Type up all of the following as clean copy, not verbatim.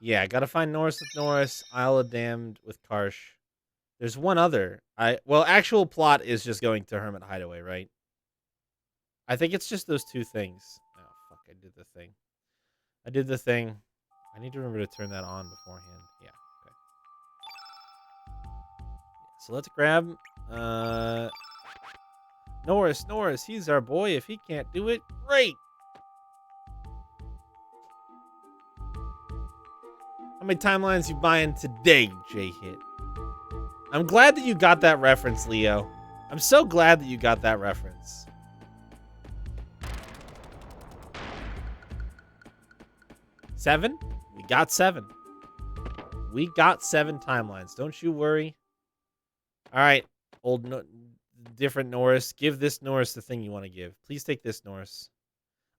Yeah, gotta find Norris with Norris, Isle of Damned with Karsh. There's one other. Well, actual plot is just going to Hermit Hideaway, right? I think it's just those two things. Oh fuck! I did the thing. I did the thing. I need to remember to turn that on beforehand. Yeah. Okay. So let's grab Norris. Norris, he's our boy. If he can't do it, great. How many timelines you buying today, J-Hit? I'm glad that you got that reference, Leo. I'm so glad that you got that reference. Seven? We got seven. We got 7 timelines. Don't you worry. All right, different Norris. Give this Norris the thing you want to give. Please take this Norris.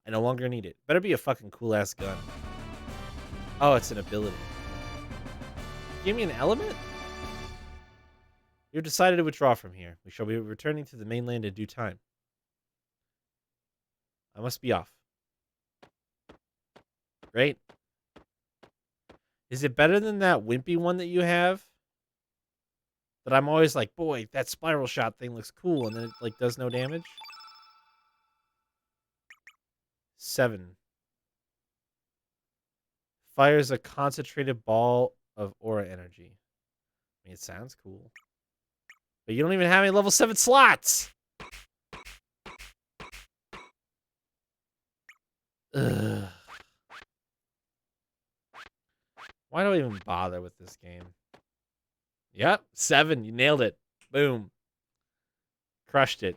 I no longer need it. Better be a fucking cool-ass gun. Oh, it's an ability. Give me an element? You've decided to withdraw from here. We shall be returning to the mainland in due time. I must be off. Great. Is it better than that wimpy one that you have? That I'm always like, boy, that spiral shot thing looks cool, and then it like does no damage? 7. Fires a concentrated ball of aura energy. I mean, it sounds cool. But you don't even have any level 7 slots! Ugh. Why do I even bother with this game? Yep, 7. You nailed it. Boom. Crushed it.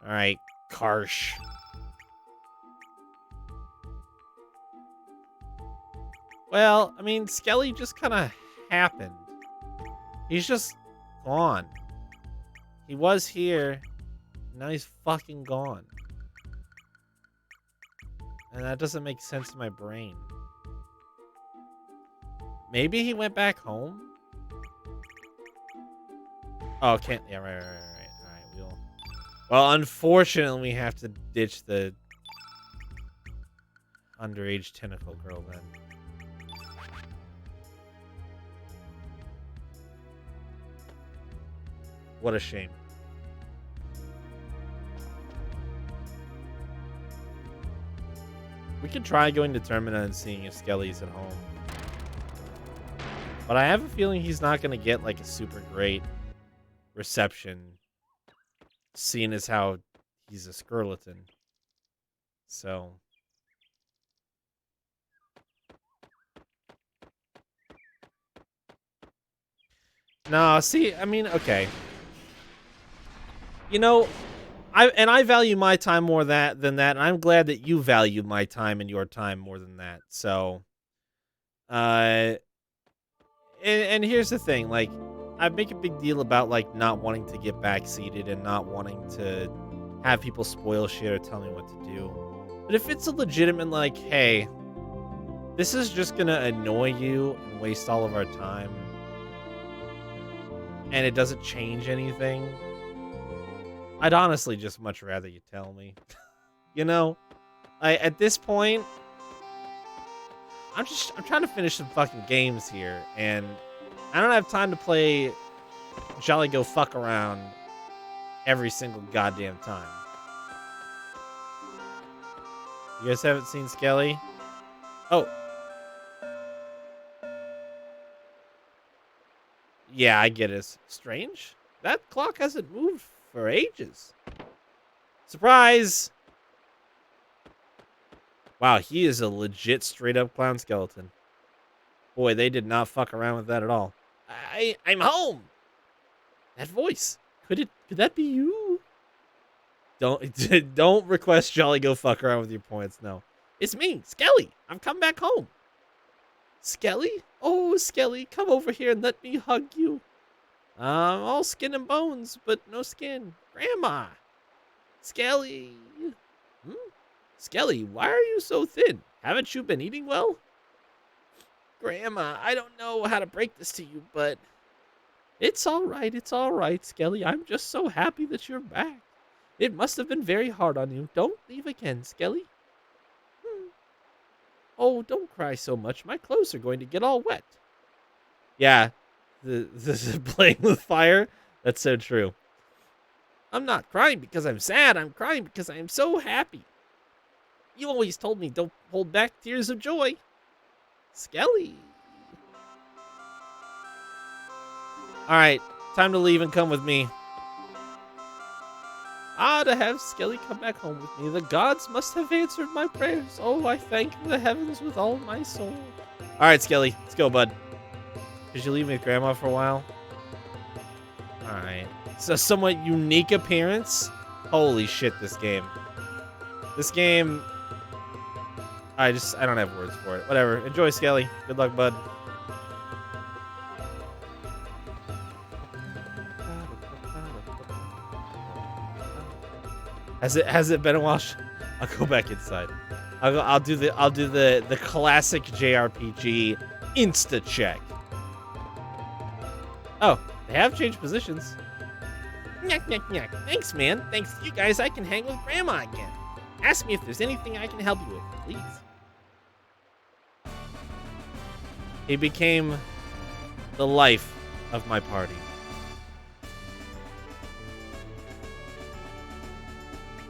Alright, Karsh. Well, I mean, Skelly just kind of happened. He's just gone. He was here. Now he's fucking gone. And that doesn't make sense in my brain. Maybe he went back home? Oh, can't. Yeah, right. Alright, well, unfortunately, we have to ditch the underage tentacle girl then. What a shame. We could try going to Termina and seeing if Skelly's at home. But I have a feeling he's not going to get like a super great reception, seeing as how he's a skeleton. So. No, see, I mean, okay. You know, I value my time more than that, and I'm glad that you value my time and your time more than that. So, and here's the thing, like, I make a big deal about like not wanting to get backseated and not wanting to have people spoil shit or tell me what to do. But if it's a legitimate like, hey, this is just gonna annoy you and waste all of our time, and it doesn't change anything, I'd honestly just much rather you tell me. You know, at this point, I'm trying to finish some fucking games here, and I don't have time to play Jolly Go Fuck Around every single goddamn time. You guys haven't seen Skelly? Oh. Yeah, I get it. It's strange. That clock hasn't moved for ages. Surprise! Wow, he is a legit straight-up clown skeleton. Boy, they did not fuck around with that at all. I'm home! That voice. Could that be you? Don't request Jolly Go Fuck Around with your points, no. It's me, Skelly. I've come back home. Skelly? Oh, Skelly, come over here and let me hug you. All skin and bones, but no skin. Grandma! Skelly! Skelly, why are you so thin? Haven't you been eating well? Grandma, I don't know how to break this to you, but it's all right, Skelly. I'm just so happy that you're back. It must have been very hard on you. Don't leave again, Skelly. Hmm. Oh, don't cry so much. My clothes are going to get all wet. Yeah, the playing with fire, that's so true. I'm not crying because I'm sad. I'm crying because I am so happy. You always told me don't hold back tears of joy. Skelly. All right, time to leave and come with me. To have Skelly come back home with me. The gods must have answered my prayers. Oh, I thank the heavens with all my soul. All right, Skelly, let's go, bud. Did you leave me with Grandma for a while? All right. It's a somewhat unique appearance. Holy shit, this game. This game... I don't have words for it. Whatever. Enjoy, Skelly. Good luck, bud. Has it been a while? I'll go back inside. I'll do the classic JRPG insta check. Oh, they have changed positions. Nyek, nyek, nyek. Thanks, man. Thanks to you guys, I can hang with Grandma again. Ask me if there's anything I can help you with, please. He became the life of my party.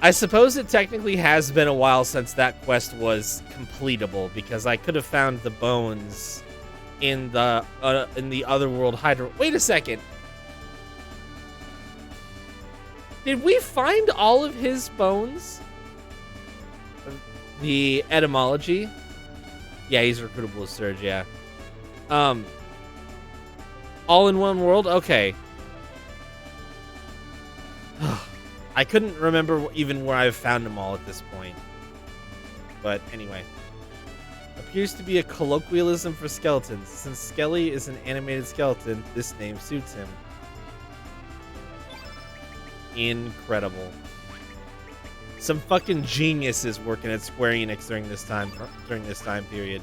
I suppose it technically has been a while since that quest was completable, because I could have found the bones in the Otherworld Hydra. Wait a second. Did we find all of his bones? The etymology? Yeah, he's recruitable as Surge, yeah. All in one world? Okay. I couldn't remember even where I've found them all at this point. But anyway. Appears to be a colloquialism for skeletons. Since Skelly is an animated skeleton, this name suits him. Incredible. Some fucking geniuses working at Square Enix during this time period.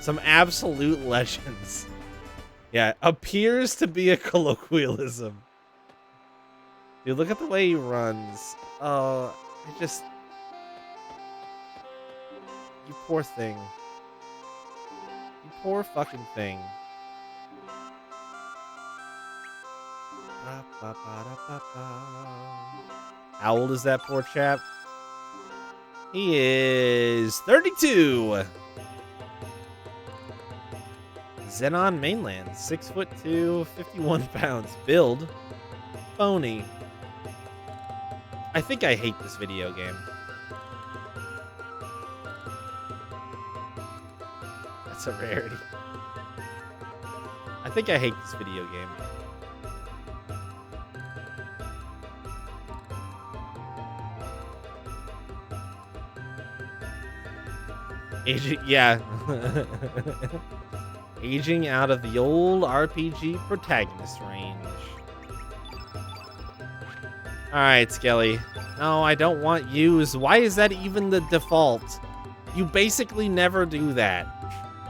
Some absolute legends. Yeah, appears to be a colloquialism. Dude, look at the way he runs. Oh, you poor thing. You poor fucking thing. How old is that poor chap? He is 32. Xenon mainland, 6'2", 51 pounds. Build, phony. I think I hate this video game. That's a rarity. I think I hate this video game. Aging, yeah. Aging out of the old RPG protagonist range. Alright, Skelly. No, I don't want use. Why is that even the default? You basically never do that.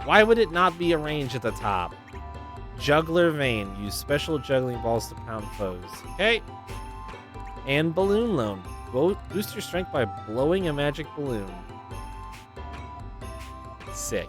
Why would it not be a range at the top? Juggler Vein. Use special juggling balls to pound foes. Okay. And Balloon Loan. Boost your strength by blowing a magic balloon. Sick.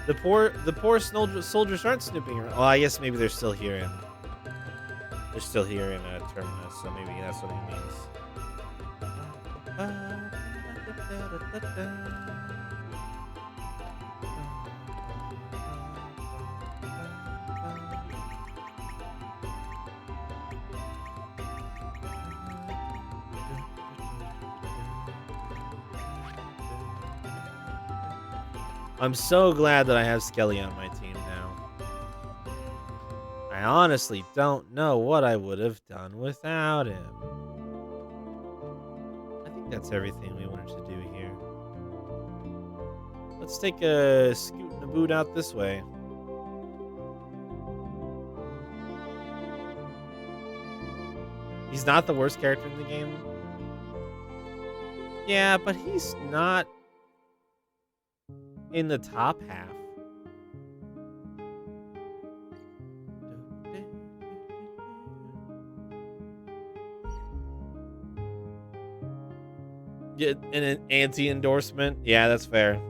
The poor soldiers aren't snooping around. Well, I guess maybe they're still here in Terminus, so maybe that's what he means. I'm so glad that I have Skelly on my team now. I honestly don't know what I would have done without him. I think that's everything we wanted to do here. Let's take a scoot and a boot out this way. He's not the worst character in the game. Yeah, but he's not in the top half. Yeah, an anti-endorsement. Yeah, that's fair.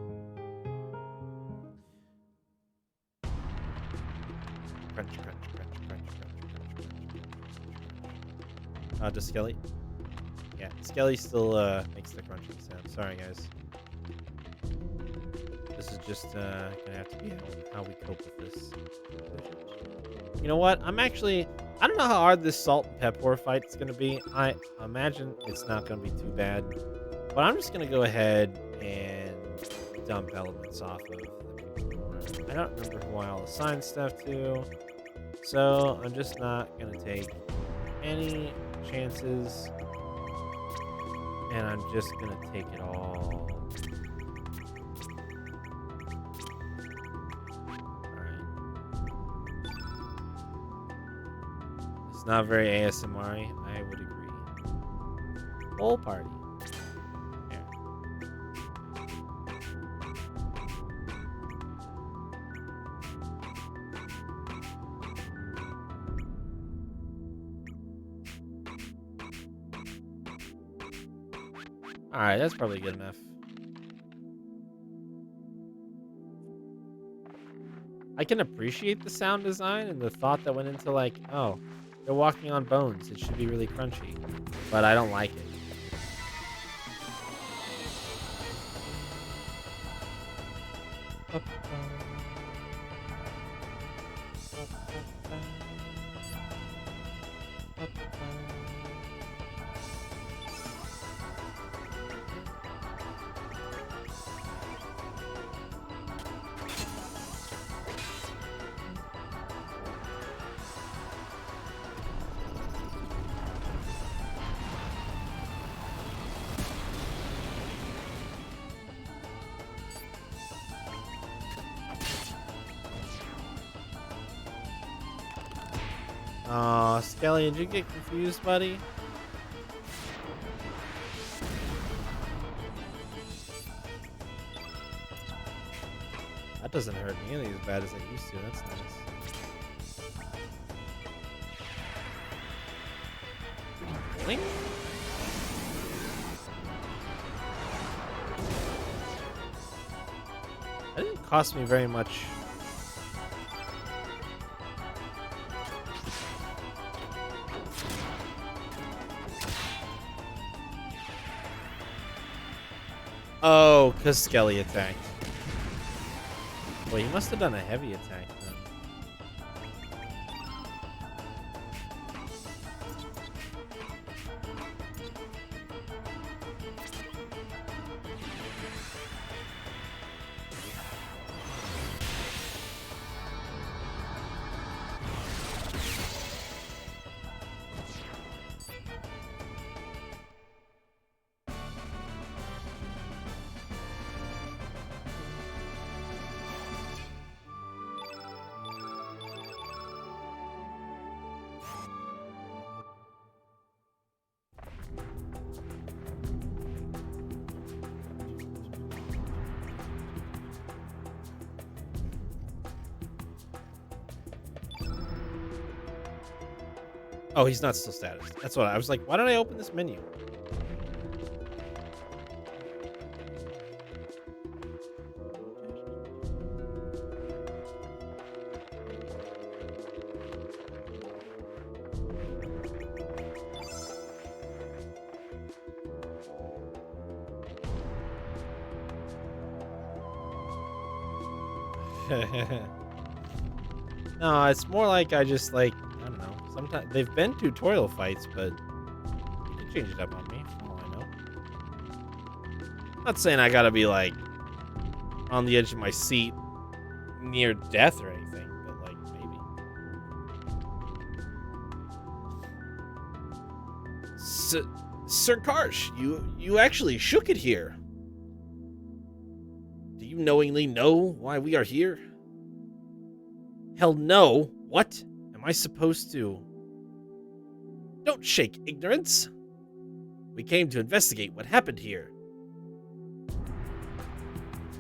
Crunch, crunch, crunch, crunch, crunch, crunch, crunch. Does Skelly? Yeah, Skelly still makes the crunching sound. Sorry, guys. This is just gonna have to be how we cope with this. You know what? I don't know how hard this salt and pepper fight is gonna be. I imagine it's not gonna be too bad. But I'm just gonna go ahead and dump elements off of the people. I don't remember who I all assigned stuff to. So I'm just not gonna take any chances. And I'm just gonna take it all. Alright. It's not very ASMR-y, I would agree. Whole party. Alright, that's probably good enough. I can appreciate the sound design and the thought that went into like, oh, they're walking on bones. It should be really crunchy. But I don't like it. Aw, Skelly, did you get confused, buddy? That doesn't hurt nearly as bad as it used to. That's nice. Blink. That didn't cost me very much. Oh, because Skelly attacked. Wait, he must have done a heavy attack then. Oh, he's not still status. That's what I was like. Why did I open this menu? No, it's more like I just like, I don't know. Sometimes they've been tutorial fights, but you can change it up on me for all I know. Not saying I gotta be like on the edge of my seat near death or anything, but like maybe. Sir Karsh, you actually shook it here. Do you knowingly know why we are here? Hell no. What? Am I supposed to? Don't shake ignorance. We came to investigate what happened here.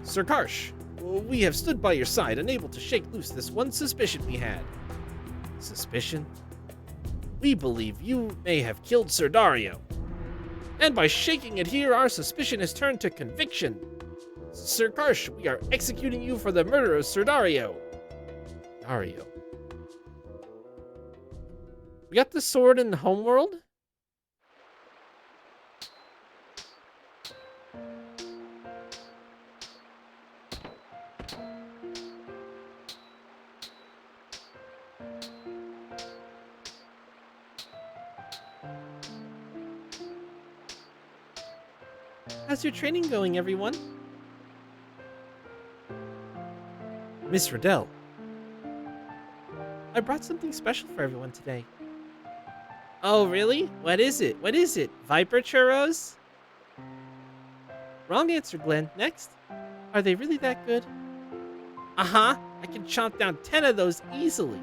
Sir Karsh, we have stood by your side, unable to shake loose this one suspicion we had. Suspicion? We believe you may have killed Sir Dario. And by shaking it here, our suspicion has turned to conviction. Sir Karsh, we are executing you for the murder of Sir Dario. Dario. We got the sword in the homeworld? How's your training going, everyone? Miss Riddell. I brought something special for everyone today. Oh, really? What is it? What is it? Viper churros? Wrong answer, Glenn. Next. Are they really that good? Uh-huh. I can chomp down 10 of those easily.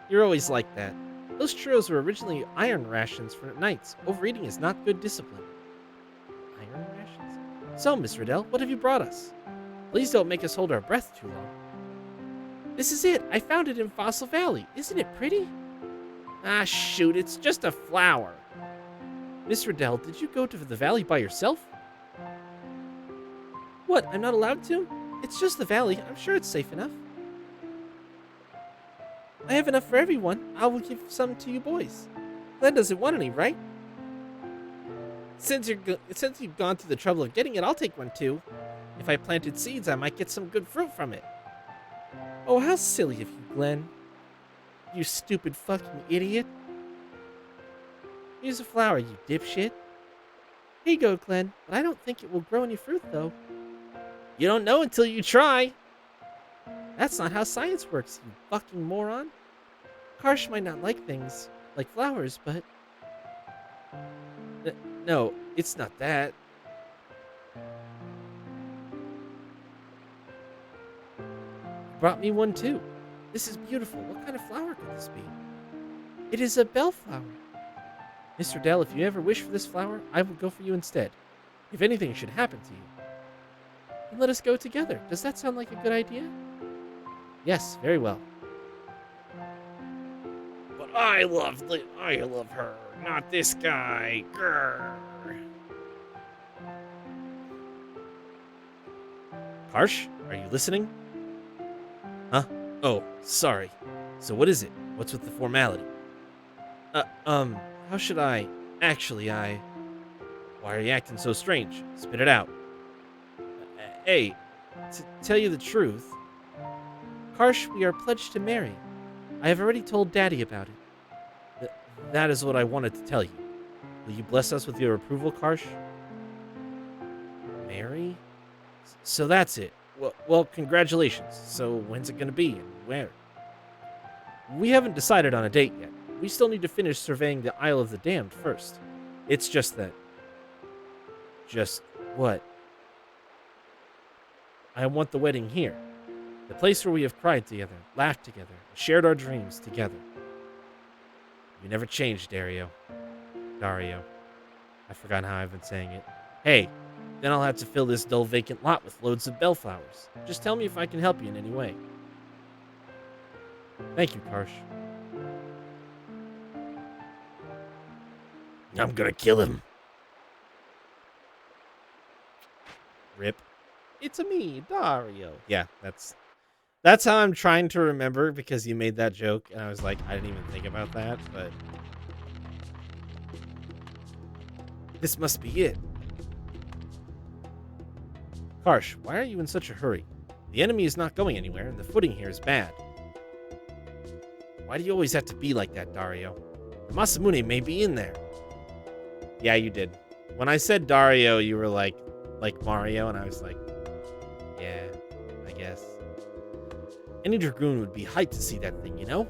You're always like that. Those churros were originally iron rations for knights. Overeating is not good discipline. Iron rations? So, Miss Riddell, what have you brought us? Please don't make us hold our breath too long. This is it. I found it in Fossil Valley. Isn't it pretty? Ah, shoot. It's just a flower. Miss Riddell, did you go to the valley by yourself? What? I'm not allowed to? It's just the valley. I'm sure it's safe enough. I have enough for everyone. I will give some to you boys. Glenn doesn't want any, right? Since you've gone through the trouble of getting it, I'll take one too. If I planted seeds, I might get some good fruit from it. Oh, how silly of you, Glenn. You stupid fucking idiot. Here's a flower, you dipshit. Here you go, Glenn, but I don't think it will grow any fruit, though. You don't know until you try. That's not how science works, you fucking moron. Karsh might not like things, like flowers, but... No, it's not that. Brought me one too. This is beautiful. What kind of flower could this be? It is a bellflower. Mr. Dell, if you ever wish for this flower, I will go for you instead. If anything should happen to you, then let us go together. Does that sound like a good idea? Yes, very well. But I love her, not this guy. Grr. Karsh, are you listening? Huh? Oh, sorry. So what is it? What's with the formality? How should I... Actually, Why are you acting so strange? Spit it out. Hey, to tell you the truth, Karsh, we are pledged to marry. I have already told Daddy about it. That is what I wanted to tell you. Will you bless us with your approval, Karsh? Marry? So that's it. Well, congratulations. So when's it gonna be and where? We haven't decided on a date yet. We still need to finish surveying the Isle of the Damned first. It's just that... Just what? I want the wedding here. The place where we have cried together, laughed together, shared our dreams together. You never changed, Dario. I've forgotten how I've been saying it. Hey, then I'll have to fill this dull vacant lot with loads of bellflowers. Just tell me if I can help you in any way. Thank you, Karsh. I'm gonna kill him. Rip. It's me, Dario. Yeah, that's how I'm trying to remember, because you made that joke and I was like, I didn't even think about that, but this must be it. Karsh, why are you in such a hurry? The enemy is not going anywhere, and the footing here is bad. Why do you always have to be like that, Dario? The Masamune may be in there. Yeah, you did. When I said Dario, you were like Mario, and I was like, yeah, I guess. Any Dragoon would be hyped to see that thing, you know?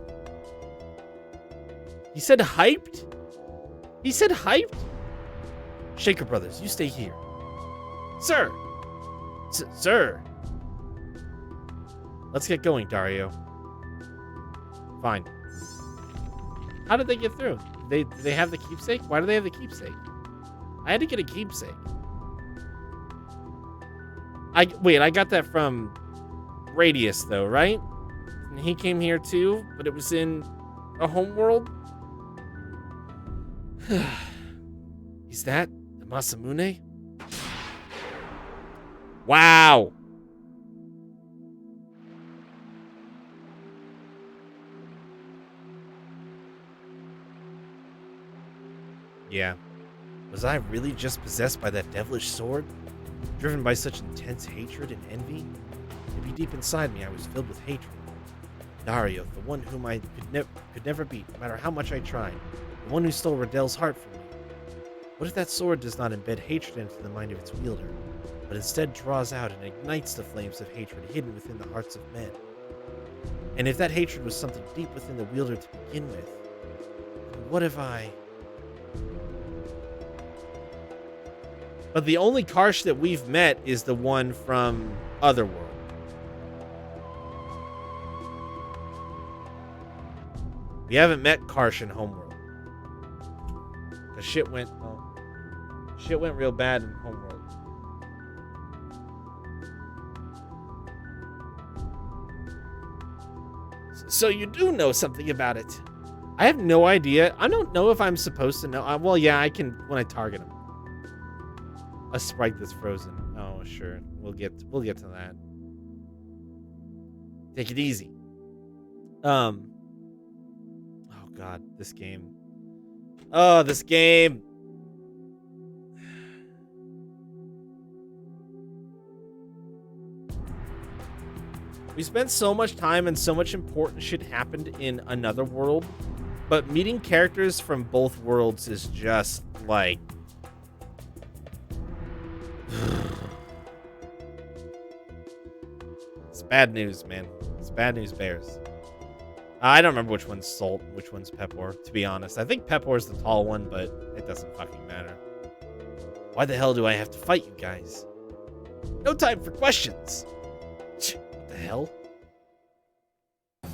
He said hyped? He said hyped? Shaker Brothers, you stay here. Sir! Sir! Let's get going, Dario. Fine. How did they get through? They have the keepsake? Why do they have the keepsake? I had to get a keepsake. Wait, I got that from Radius, though, right? And he came here too, but it was in a homeworld? Is that the Masamune? Wow! Yeah. Was I really just possessed by that devilish sword? Driven by such intense hatred and envy? Maybe deep inside me I was filled with hatred. Dario, the one whom I could never beat, no matter how much I tried. The one who stole Radel's heart from me. What if that sword does not embed hatred into the mind of its wielder, but instead draws out and ignites the flames of hatred hidden within the hearts of men? And if that hatred was something deep within the wielder to begin with, then what if I... But the only Karsh that we've met is the one from Otherworld. We haven't met Karsh in Homeworld. The shit went real bad in Homeworld. So you do know something about it. I have no idea. I don't know if I'm supposed to know. Well, yeah, I can when I target him. A sprite that's frozen. Oh, sure. We'll get to that. Take it easy. Oh god, this game. Oh, this game. We spent so much time and so much important shit happened in another world, but meeting characters from both worlds is just like it's bad news, man. It's bad news bears. I don't remember which one's Salt, which one's Pepor, to be honest. I think Pepor's the tall one, but it doesn't fucking matter. Why the hell do I have to fight you guys? No time for questions. What the hell? We'll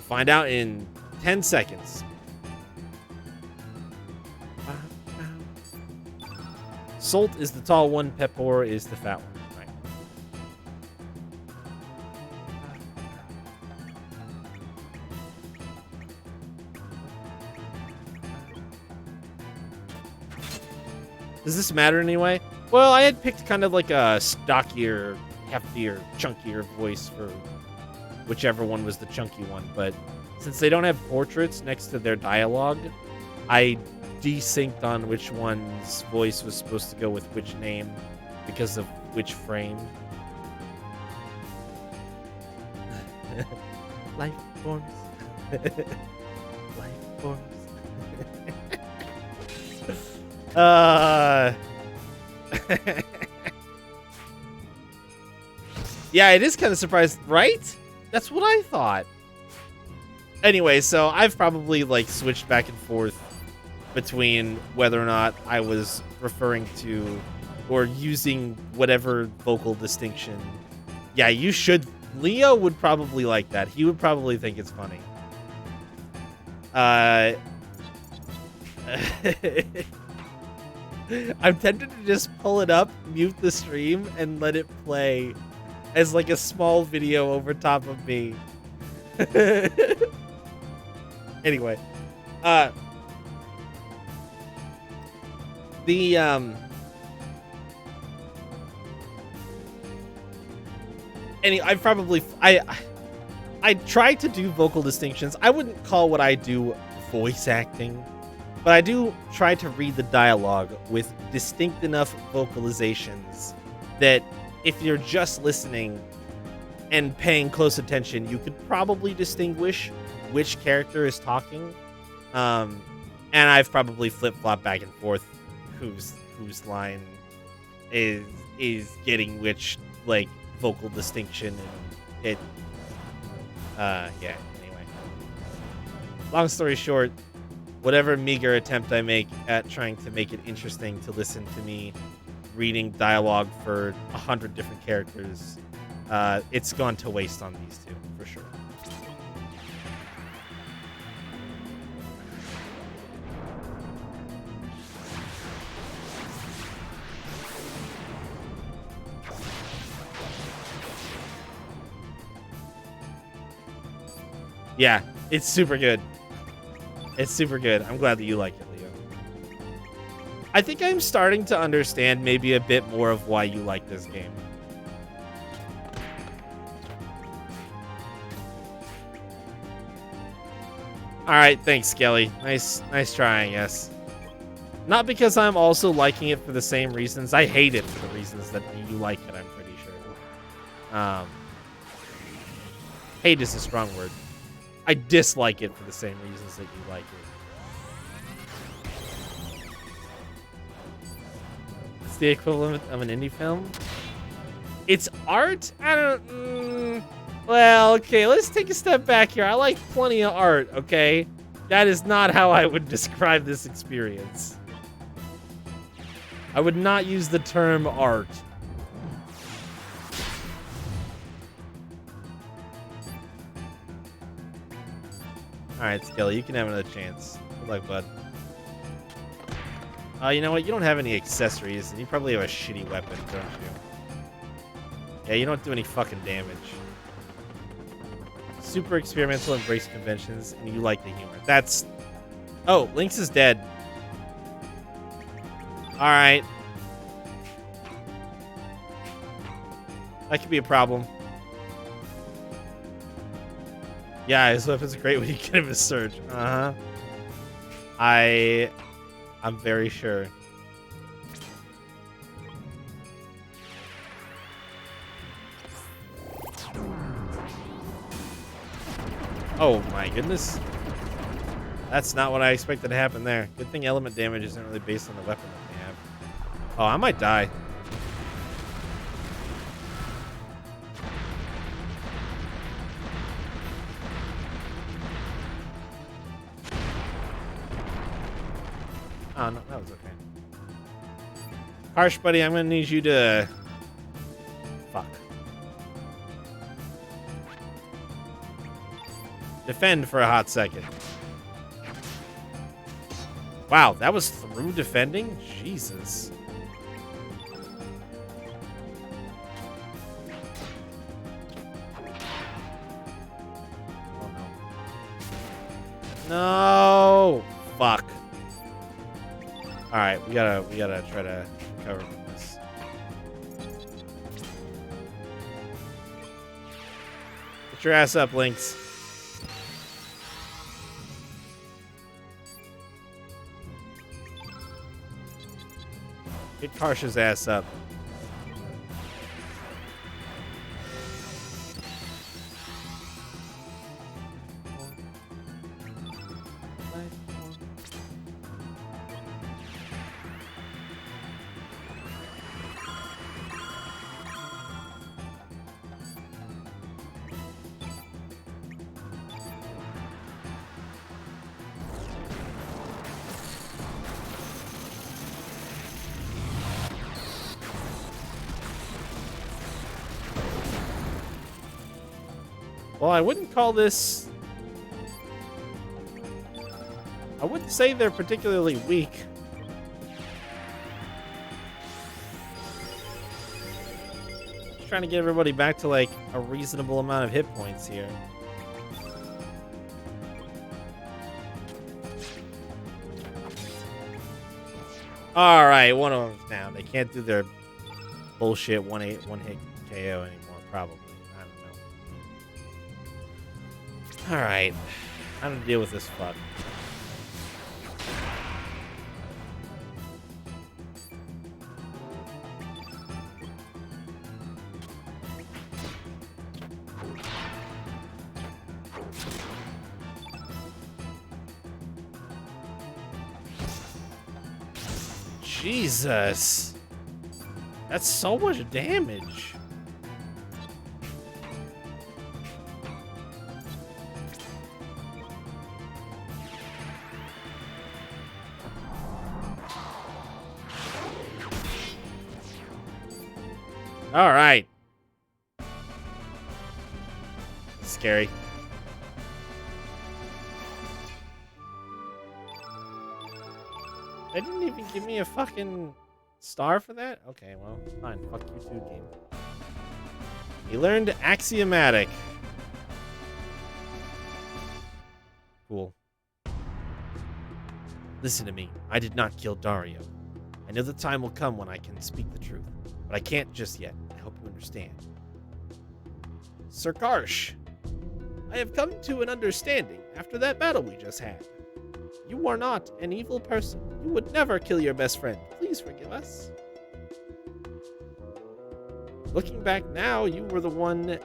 find out in 10 seconds. Salt is the tall one, Pepor is the fat one. Right. Does this matter anyway? Well, I had picked kind of like a stockier, heftier, chunkier voice for whichever one was the chunky one, but since they don't have portraits next to their dialogue, I desynced on which one's voice was supposed to go with which name because of which frame. Life forms. Life forms. Yeah, it is kind of surprised, right? That's what I thought. Anyway, so I've probably like switched back and forth between whether or not I was referring to or using whatever vocal distinction. Yeah, you should. Leo would probably like that. He would probably think it's funny. I'm tempted to just pull it up, mute the stream, and let it play as like a small video over top of me. Anyway, I try to do vocal distinctions. I wouldn't call what I do voice acting, But I do try to read the dialogue with distinct enough vocalizations that if you're just listening and paying close attention, you could probably distinguish which character is talking. And I've probably flip-flopped back and forth whose line is getting which like vocal distinction, and it yeah, anyway. Long story short, whatever meager attempt I make at trying to make it interesting to listen to me reading dialogue for 100 different characters, it's gone to waste on these two, for sure. Yeah, it's super good. It's super good. I'm glad that you like it, Leo. I think I'm starting to understand maybe a bit more of why you like this game. All right, thanks, Skelly. Nice trying, yes. Not because I'm also liking it for the same reasons. I hate it for the reasons that you like it, I'm pretty sure. Hate is a strong word. I dislike it for the same reasons that you like it. It's the equivalent of an indie film. It's art? I don't... Well, okay, let's take a step back here. I like plenty of art, okay? That is not how I would describe this experience. I would not use the term art. Alright, Skelly, you can have another chance. Good luck, bud. You know what? You don't have any accessories, and you probably have a shitty weapon, don't you? Yeah, you don't do any fucking damage. Super experimental, embrace conventions, and you like the humor. That's... Oh, Lynx is dead. Alright. That could be a problem. Yeah, his weapon's great when you get him a surge. Uh-huh. I'm very sure. Oh my goodness. That's not what I expected to happen there. Good thing element damage isn't really based on the weapon that they have. Oh, I might die. Oh, no, that was okay. Harsh, buddy, I'm gonna need you to... Fuck. Defend for a hot second. Wow, that was through defending? Jesus. Oh, no. No! Fuck. Alright, we gotta try to recover from this. Get your ass up, Lynx. Get Karsha's ass up. Well, I wouldn't call this... I wouldn't say they're particularly weak. Just trying to get everybody back to, like, a reasonable amount of hit points here. Alright, one of them's down. They can't do their bullshit one hit KO anymore, probably. Alright. How to deal with this fuck. Jesus. That's so much damage. All right. Scary. They didn't even give me a fucking star for that? Okay, well, fine. Fuck you too, game. He learned axiomatic. Cool. Listen to me. I did not kill Dario. I know the time will come when I can speak the truth, but I can't just yet. I hope you understand. Sir Karsh, I have come to an understanding after that battle we just had. You are not an evil person. You would never kill your best friend. Please forgive us. Looking back now, you were the one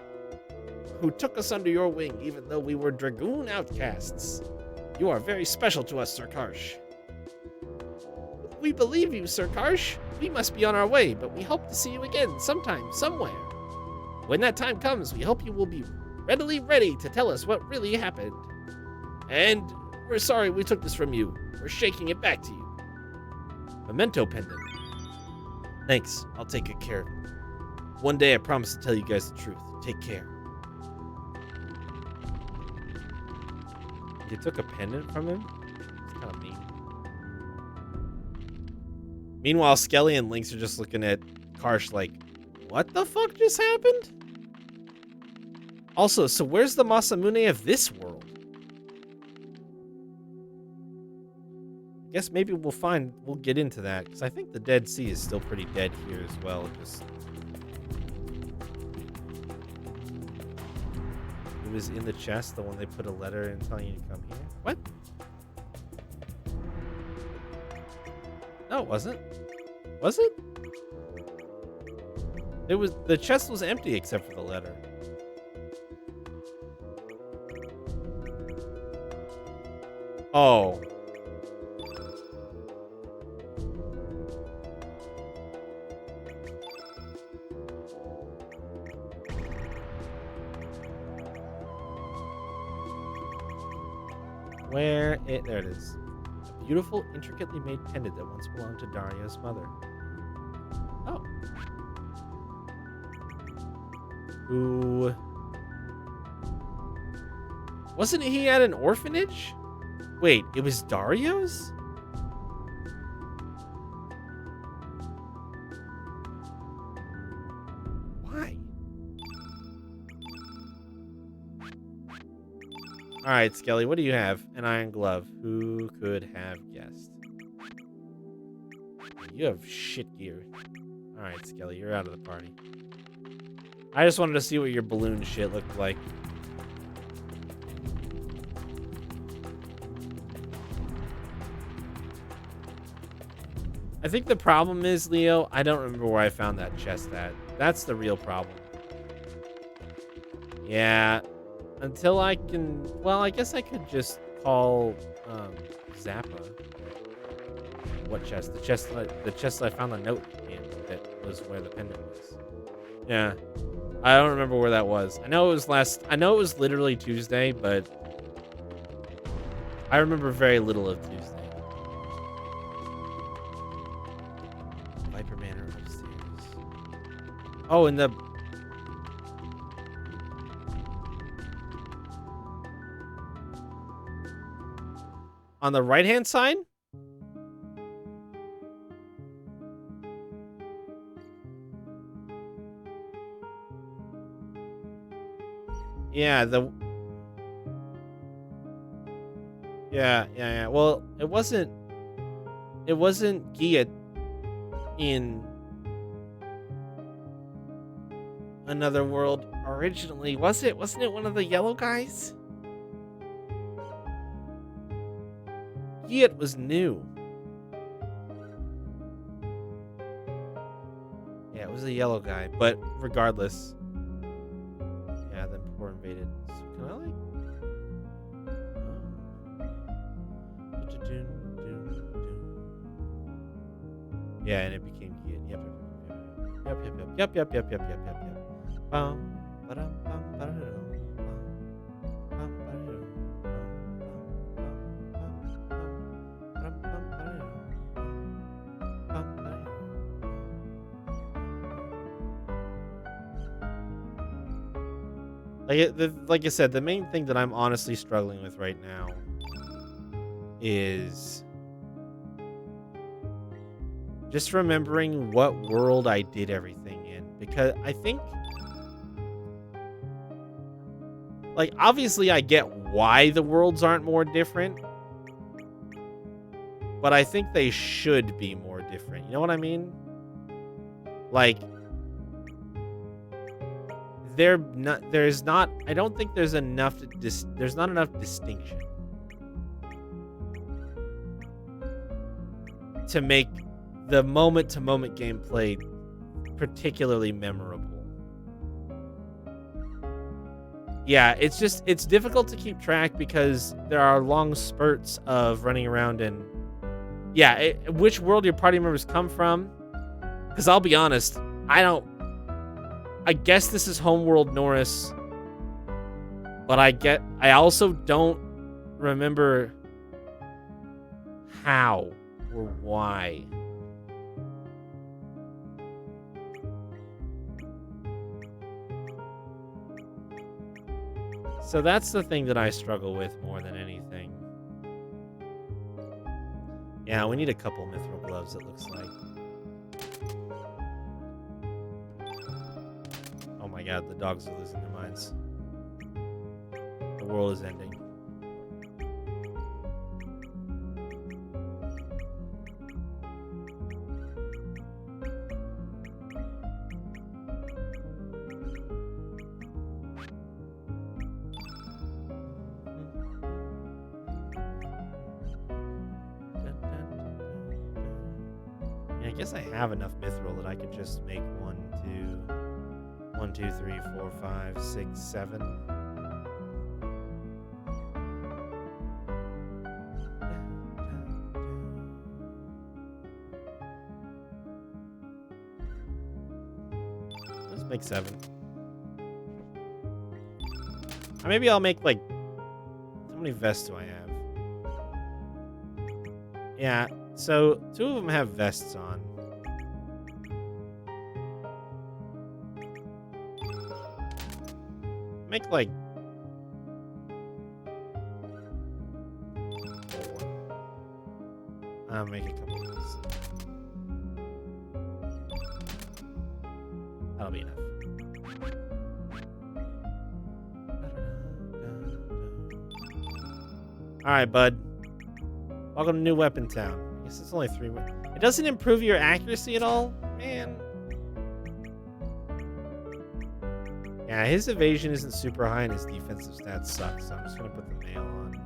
who took us under your wing, even though we were Dragoon outcasts. You are very special to us, Sir Karsh. We believe you, Sir Karsh. We must be on our way, but we hope to see you again sometime, somewhere. When that time comes, we hope you will be readily ready to tell us what really happened. And we're sorry we took this from you. We're shaking it back to you. Memento pendant. Thanks. I'll take good care of it. One day I promise to tell you guys the truth. Take care. You took a pendant from him? It's kind of mean. Meanwhile, Skelly and Lynx are just looking at Karsh like, what the fuck just happened? Also, so where's the Masamune of this world? I guess maybe we'll get into that, because I think the Dead Sea is still pretty dead here as well. It was in the chest, the one they put a letter in telling you to come here. What? No, it wasn't. Was it? It was, the chest was empty except for the letter. Oh. There it is. A beautiful, intricately made pendant that once belonged to Dario's mother. Oh. Who... Wasn't he at an orphanage? Wait, it was Dario's? Why? Alright, Skelly, what do you have? An iron glove. Who could have guessed? You have shit gear. Alright, Skelly, you're out of the party. I just wanted to see what your balloon shit looked like. I think the problem is, Leo, I don't remember where I found that chest at. That's the real problem. Yeah. Until I can... Well, I guess I could just call Zappa. What chest? The chest that I found the note in that was where the pendant was. Yeah. I don't remember where that was. I know it was literally Tuesday, but I remember very little of Tuesday. Viper Manor upstairs. Oh, and the... On the right-hand side? Yeah, Yeah. Well, it wasn't Gia in Another World originally, was it? Wasn't it one of the yellow guys? Giat was new. Yeah, it was a yellow guy, but regardless. Yeah, then poor invaded. So can I like... Yeah, and it became yep, yep, yep, yep, yep, yep, yep, yep, yep, yep, yep. Bum, ba-dum, bum, ba-da-dum, bum, bum, ba-da-dum, bum, bum, bum, bum, bum, ba-da-dum, bum, ba-da-dum. Like I said, the main thing that I'm honestly struggling with right now is just remembering what world I did everything in. Because I think, like, obviously I get why the worlds aren't more different, but I think they should be more different. You know what I mean? Like, I don't think there's enough, there's not enough distinction to make the moment-to-moment gameplay particularly memorable. Yeah, it's difficult to keep track because there are long spurts of running around and yeah, which world your party members come from. Because I'll be honest, I guess this is Homeworld Norris, but I also don't remember how or why. So that's the thing that I struggle with more than anything. Yeah, we need a couple mithril gloves, it looks like. Oh my god, the dogs are losing their minds. The world is ending. Yeah, I guess I have enough mithril that I could just make 1, 2, 3, 4, 5, 6, 7. Let's make 7. Or maybe I'll make, like, how many vests do I have? Yeah, so 2 of them have vests on. Make, like, 4. I'll make a couple of these. That'll be enough. Alright, bud. Welcome to New Weapon Town. I guess it's only 3. It doesn't improve your accuracy at all? Man. Yeah, his evasion isn't super high and his defensive stats suck, so I'm just gonna put the mail on.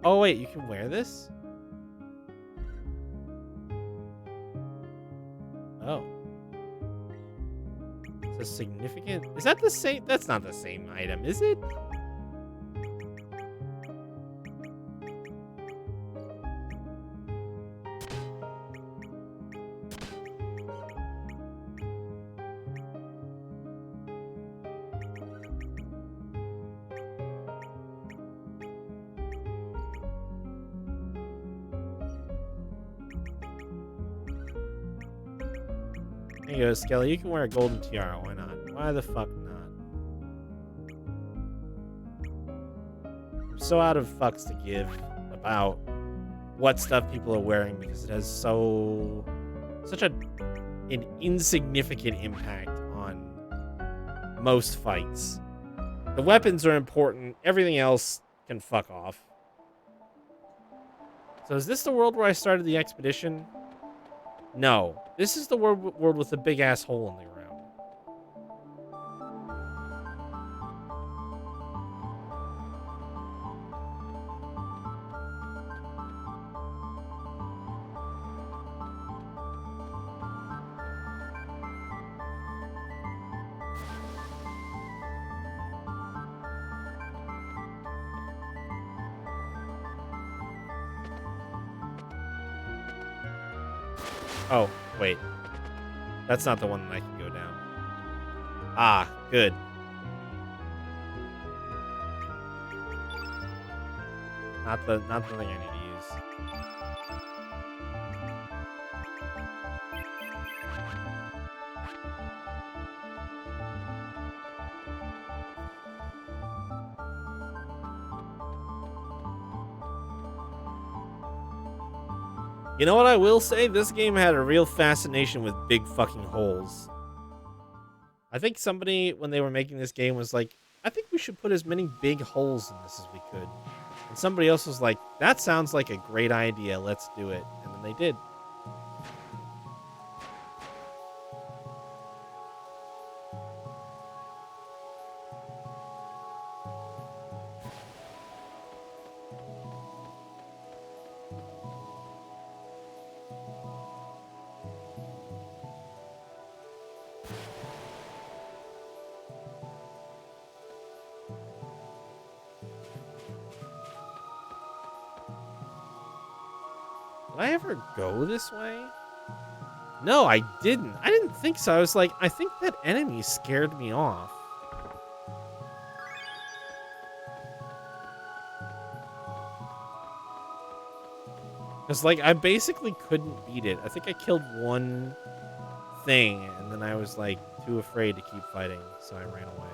Oh, wait, you can wear this? Oh. It's a significant... Is that the same? That's not the same item, is it? There you go, Skelly. You can wear a golden tiara. Why not? Why the fuck not? I'm so out of fucks to give about what stuff people are wearing because it has such an insignificant impact on most fights. The weapons are important. Everything else can fuck off. So is this the world where I started the expedition? No. This is the world with the big ass hole in the ground. Oh, wait. That's not the one that I can go down. Ah, good. Not the thing I need to use. You know what I will say? This game had a real fascination with big fucking holes. I think somebody, when they were making this game, was like, I think we should put as many big holes in this as we could. And somebody else was like, that sounds like a great idea. Let's do it. And then they did. Did I ever go this way? No, I didn't. I didn't think so. I was like, I think that enemy scared me off. Because, like, I basically couldn't beat it. I think I killed one thing, and then I was, like, too afraid to keep fighting, so I ran away.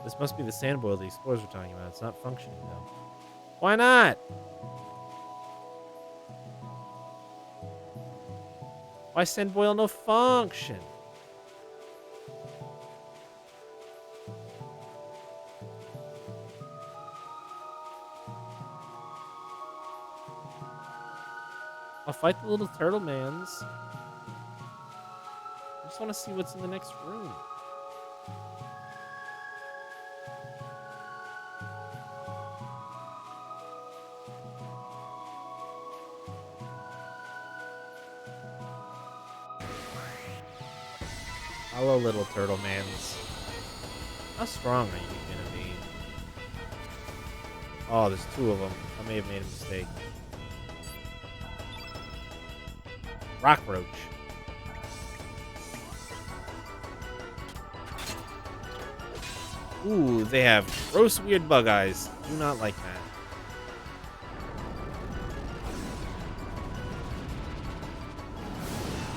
This must be the sand boil the explorers were talking about. It's not functioning, though. Why not? Why sand boil no function? I'll fight the little turtle mans. I just want to see what's in the next room. Hello, little turtle mans. How strong are you gonna be? Oh, there's two of them. I may have made a mistake. Rock roach. Ooh, they have gross, weird bug eyes. Do not like that.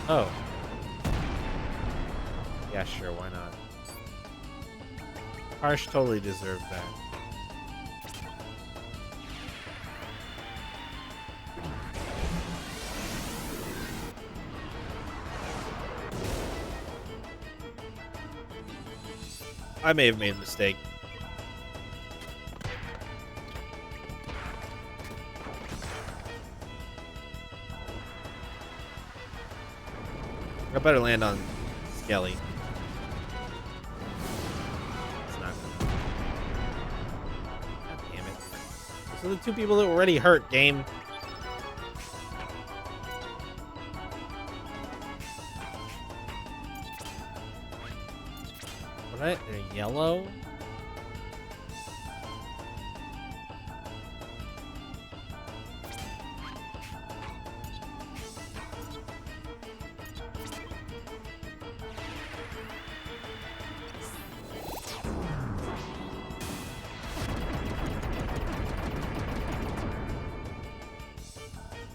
Oh. Yeah, sure, why not? Harsh totally deserved that. I may have made a mistake. I better land on Skelly. It's not gonna. God damn it. Those are the two people that were already hurt, game. What? They're yellow?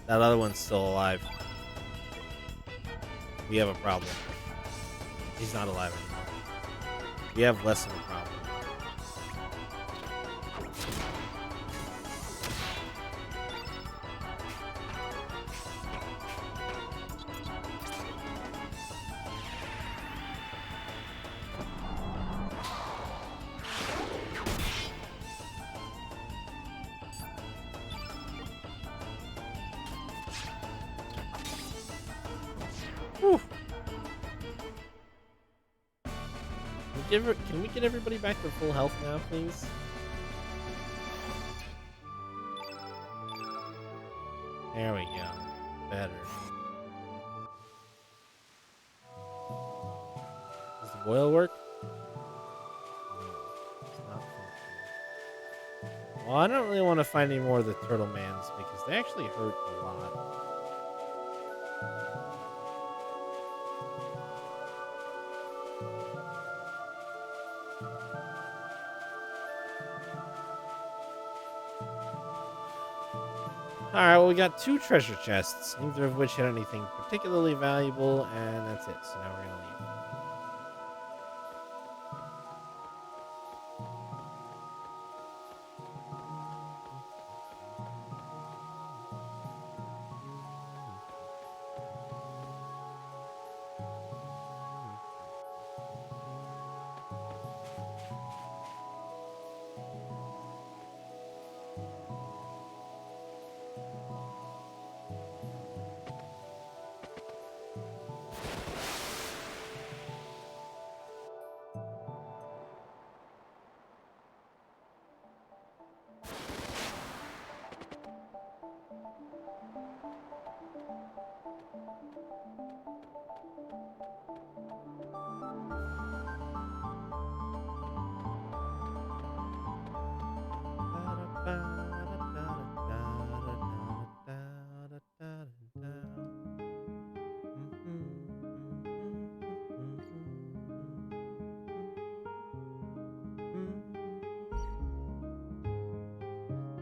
That other one's still alive. We have a problem. He's not alive anymore. We have less of a problem. Can we get everybody back to full health now, please? There we go. Better. Does the boil work? No, it's not functional. Well, I don't really want to find any more of the turtle mans because they actually hurt a lot. Alright, well, we got 2 treasure chests, neither of which had anything particularly valuable, and that's it. So now we're gonna leave.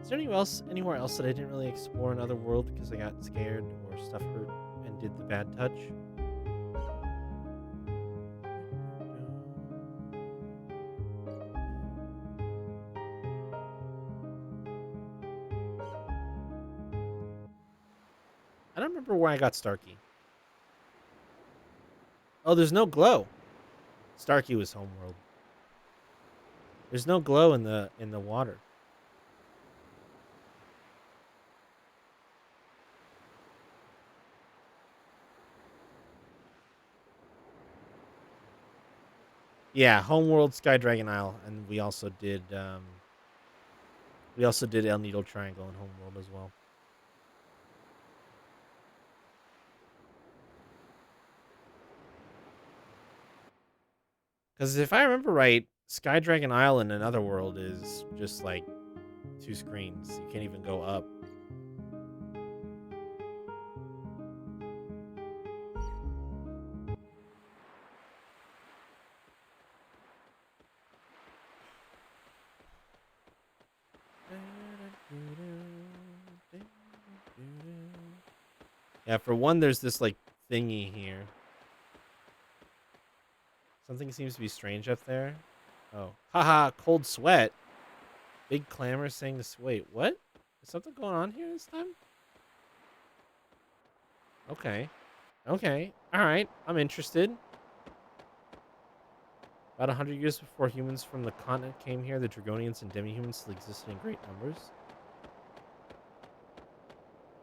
Is there anywhere else that I didn't really explore another world because I got scared or stuff hurt and did the bad touch? I don't remember where I got Starkey. Oh, there's no glow. Starkey was homeworld. There's no glow in the water. Yeah, homeworld, Sky Dragon Isle, and we also did El Needle Triangle in homeworld as well. Because if I remember right, Sky Dragon Isle in another world is just like 2 screens. You can't even go up. Yeah, for one, there's this like thingy here. Something seems to be strange up there. Oh, haha, cold sweat. Big clamor saying this. Wait, what? Is something going on here this time? Okay. Okay. All right. I'm interested. About 100 years before humans from the continent came here, the Dragonians and demi-humans still existed in great numbers.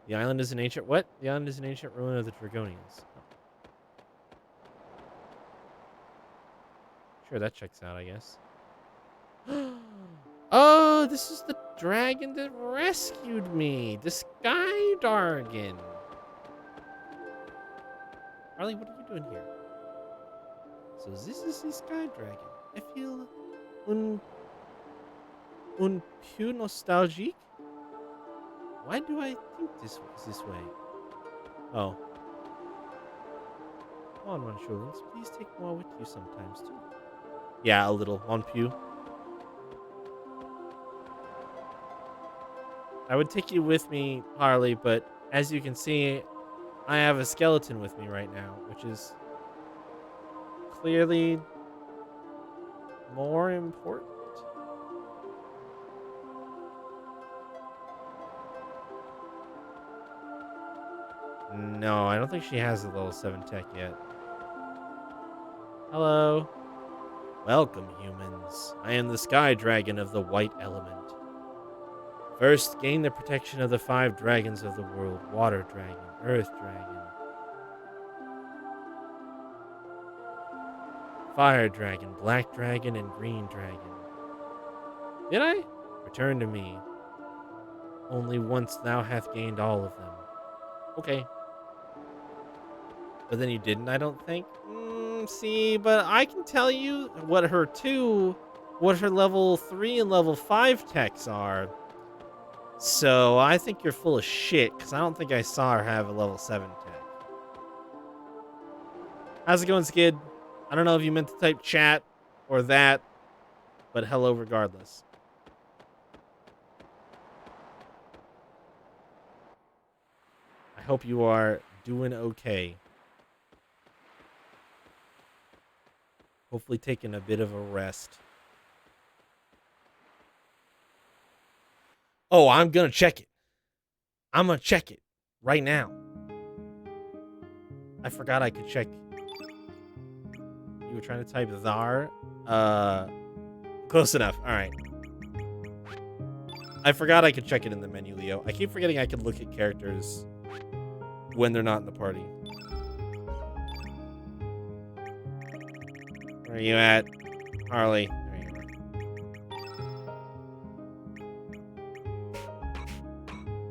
The island is an ancient... What? The island is an ancient ruin of the Dragonians. Oh. Sure, that checks out, I guess. Oh, this is the dragon that rescued me. The Sky Dragon. Harley, what are you doing here? So this is the Sky Dragon. I feel un peu nostalgique. Why do I think this way? Oh. Come on, Manchurlings. Please take more with you sometimes, too. Yeah, a little. One pew. I would take you with me, Harley, but as you can see, I have a skeleton with me right now, which is clearly more important. No, I don't think she has the level 7 tech yet. Hello. Welcome, humans. I am the Sky Dragon of the White Element. First, gain the protection of the 5 dragons of the world. Water Dragon, Earth Dragon, Fire dragon, black dragon, and green dragon. Did I? Return to me. Only once thou hath gained all of them. Okay. But then you didn't, I don't think. See, but I can tell you what her level 3 and level 5 techs are. So I think you're full of shit, because I don't think I saw her have a level 7 tech. How's it going, Skid? I don't know if you meant to type chat or that, but hello regardless. I hope you are doing okay. Hopefully taking a bit of a rest. Oh, I'm going to check it. I'm going to check it right now. I forgot I could check. You were trying to type Thar. Close enough. All right. I forgot I could check it in the menu, Leo. I keep forgetting I could look at characters when they're not in the party. Where are you at, Harley? There you are.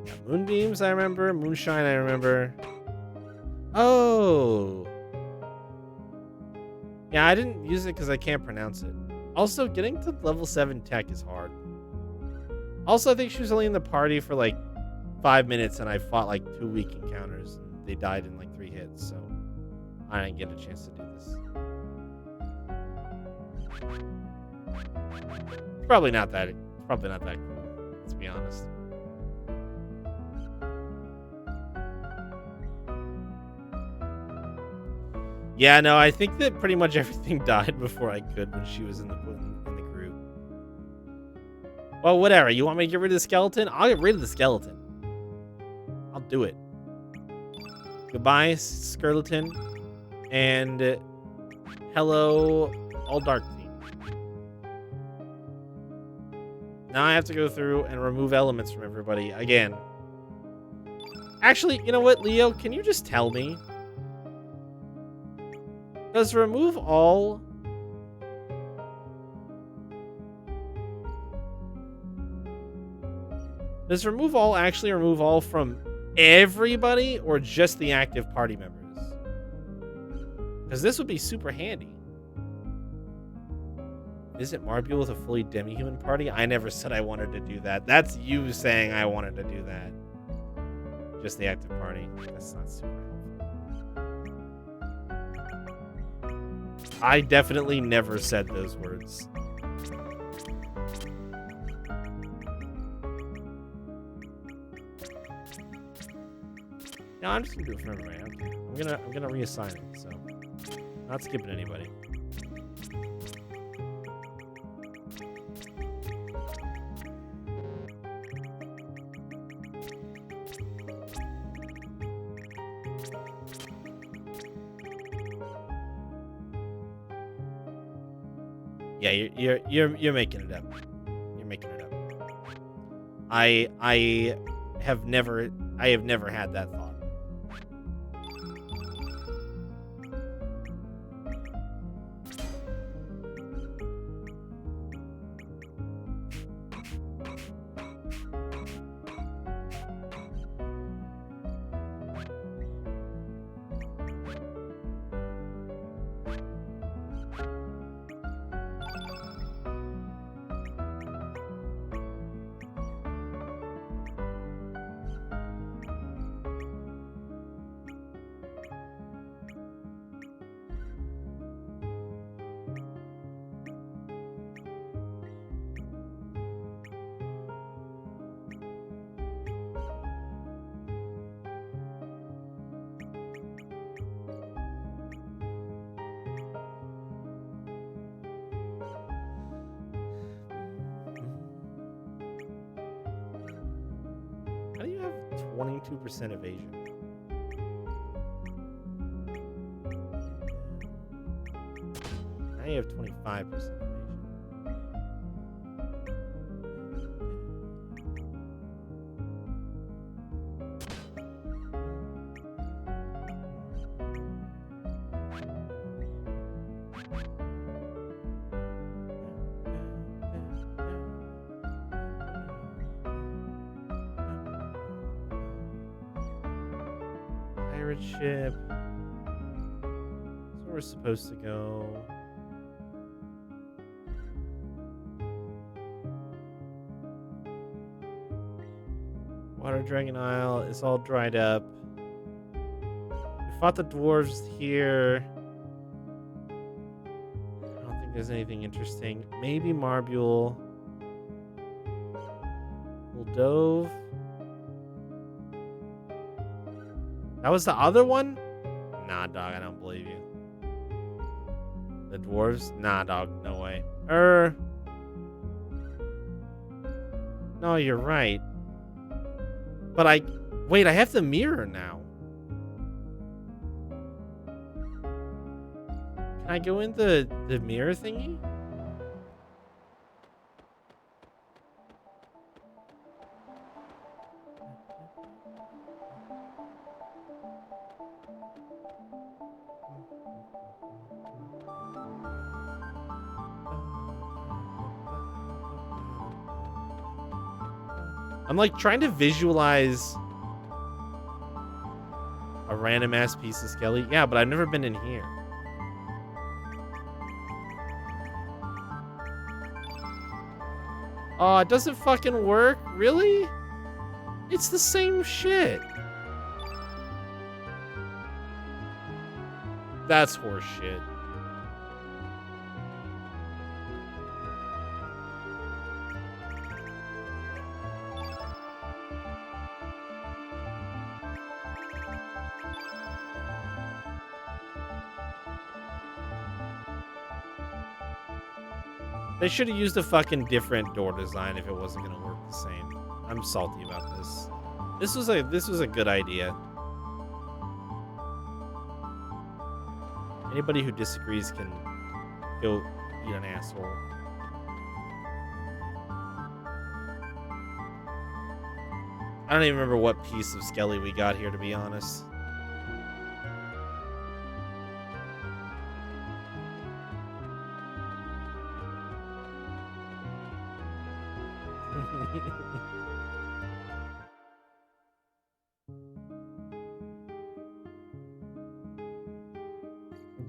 Yeah, Moonbeams, I remember. Moonshine, I remember. Oh. Yeah, I didn't use it because I can't pronounce it. Also, getting to level 7 tech is hard. Also, I think she was only in the party for like 5 minutes, and I fought like 2 weak encounters, and they died in like 3 hits, so I didn't get a chance to do this. It's probably not that cool, let's be honest. Yeah, no, I think that pretty much everything died before I could when she was in the group. Well, whatever. You want me to get rid of the skeleton? I'll get rid of the skeleton. I'll do it. Goodbye, skeleton. And hello, all dark team. Now I have to go through and remove elements from everybody again. Actually, you know what, Leo? Can you just tell me? Does remove all... Does remove all actually remove all from everybody or just the active party members? Because this would be super handy. Visit Marbule with a fully demi-human party? I never said I wanted to do that. That's you saying I wanted to do that. Just the active party. That's not super helpful. I definitely never said those words. No, I'm just gonna do it for everybody. I'm gonna reassign it, so not skipping anybody. Yeah, you're making it up. You're making it up. I have never had that thought. How do you have 22% evasion? Now you have 25% evasion. pirate ship. That's where we're supposed to go. Water Dragon Isle is all dried up. We fought the dwarves here. I don't think there's anything interesting. Maybe Marbule. Dove. That was the other one? Nah, dog, I don't believe you. The dwarves? Nah, dog, no way. No, you're right. But wait, I have the mirror now. Can I go in the mirror thingy? I'm like trying to visualize a random ass piece of Skelly. Yeah, but I've never been in here. Oh, it doesn't fucking work? Really? It's the same shit. That's horse shit. They should have used a fucking different door design if it wasn't gonna work the same. I'm salty about this. This was a good idea. Anybody who disagrees can go eat an asshole. I don't even remember what piece of Skelly we got here, to be honest.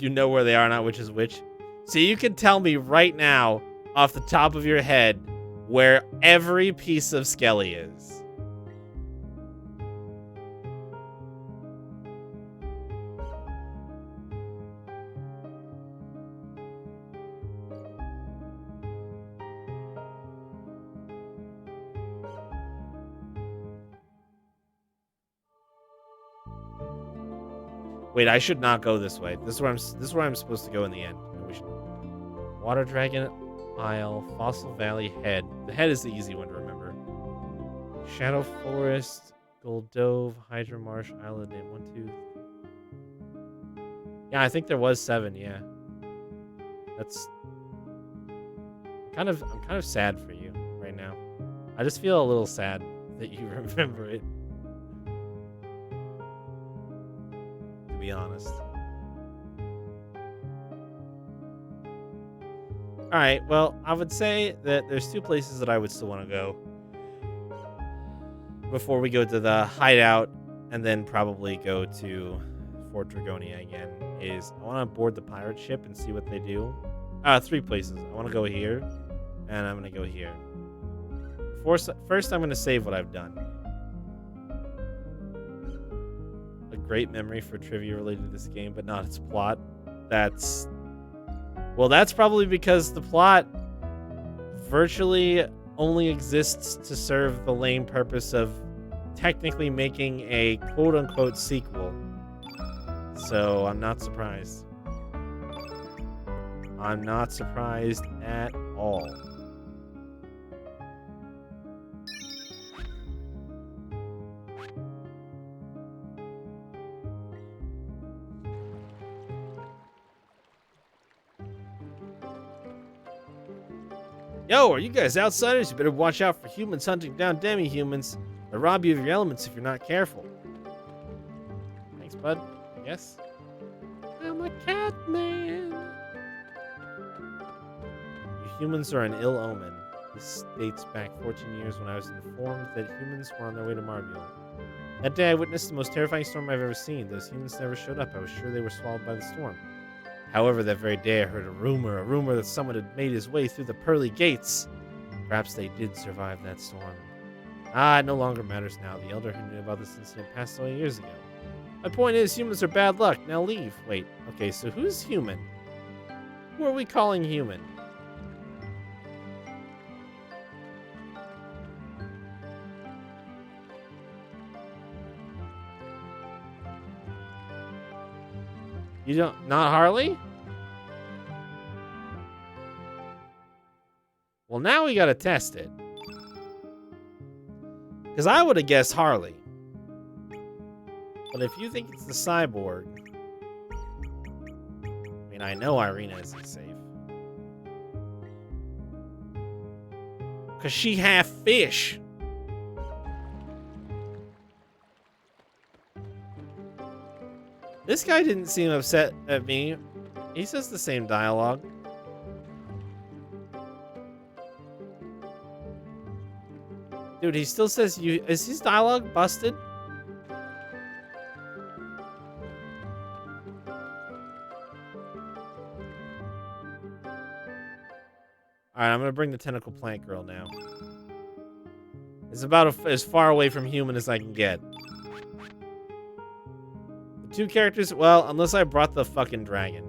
You know where they are, not which is which. So you can tell me right now, off the top of your head, where every piece of Skelly is. Wait, I should not go this way. This is where I'm supposed to go in the end. Water Dragon Isle, Fossil Valley Head. The head is the easy one to remember. Shadow Forest, Gold Dove, Hydra Marsh, Island Name 1, 2. Yeah, I think there was 7. Yeah, that's I'm kind of sad for you right now. I just feel a little sad that you remember it. To be honest. All right, well, I would say that there's 2 places that I would still want to go before we go to the hideout and then probably go to Fort Dragonia again. Is I want to board the pirate ship and see what they do. 3 places. I want to go here, and I'm going to go here. First, I'm going to save what I've done. A great memory for trivia related to this game, but not its plot. That's probably because the plot virtually only exists to serve the lame purpose of technically making a quote-unquote sequel. So I'm not surprised. I'm not surprised at all. Yo, are you guys outsiders? You better watch out for humans hunting down demi-humans. They'll rob you of your elements if you're not careful. Thanks, bud. I guess. I'm a cat man. You humans are an ill omen. This dates back 14 years when I was informed that humans were on their way to Marbule. That day I witnessed the most terrifying storm I've ever seen. Those humans never showed up. I was sure they were swallowed by the storm. However, that very day I heard a rumor that someone had made his way through the pearly gates. Perhaps they did survive that storm. It no longer matters now. The elder who knew about this incident passed away years ago. My point is, humans are bad luck. Now leave. Wait, okay, so who's human? Who are we calling human? You don't, not Harley? Well, now we gotta test it. Because I would have guessed Harley. But if you think it's the cyborg... I mean, I know Irina isn't safe. Because she half fish. This guy didn't seem upset at me. He says the same dialogue. Dude, he still says you... Is his dialogue busted? Alright, I'm gonna bring the tentacle plant girl now. It's about as far away from human as I can get. The two characters... Well, unless I brought the fucking dragon.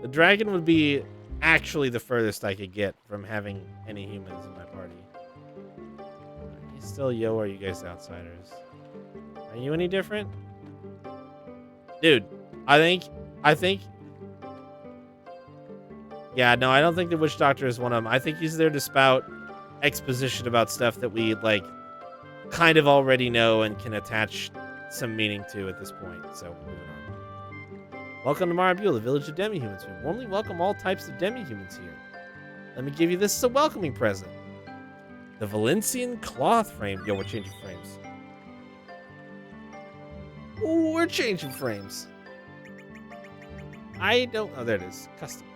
The dragon would be actually the furthest I could get from having any humans in my party. Are you still yo, or are you guys outsiders? Are you any different? Dude, I think... Yeah, no, I don't think the Witch Doctor is one of them. I think he's there to spout exposition about stuff that we, like, kind of already know and can attach some meaning to at this point. So, moving on. Welcome to Marabule, the village of demi-humans. We warmly welcome all types of demi-humans here. Let me give you this as a welcoming present. The Valencian cloth frame. Yo, we're changing frames. Ooh, we're changing frames. I don't... Oh, there it is. Custom.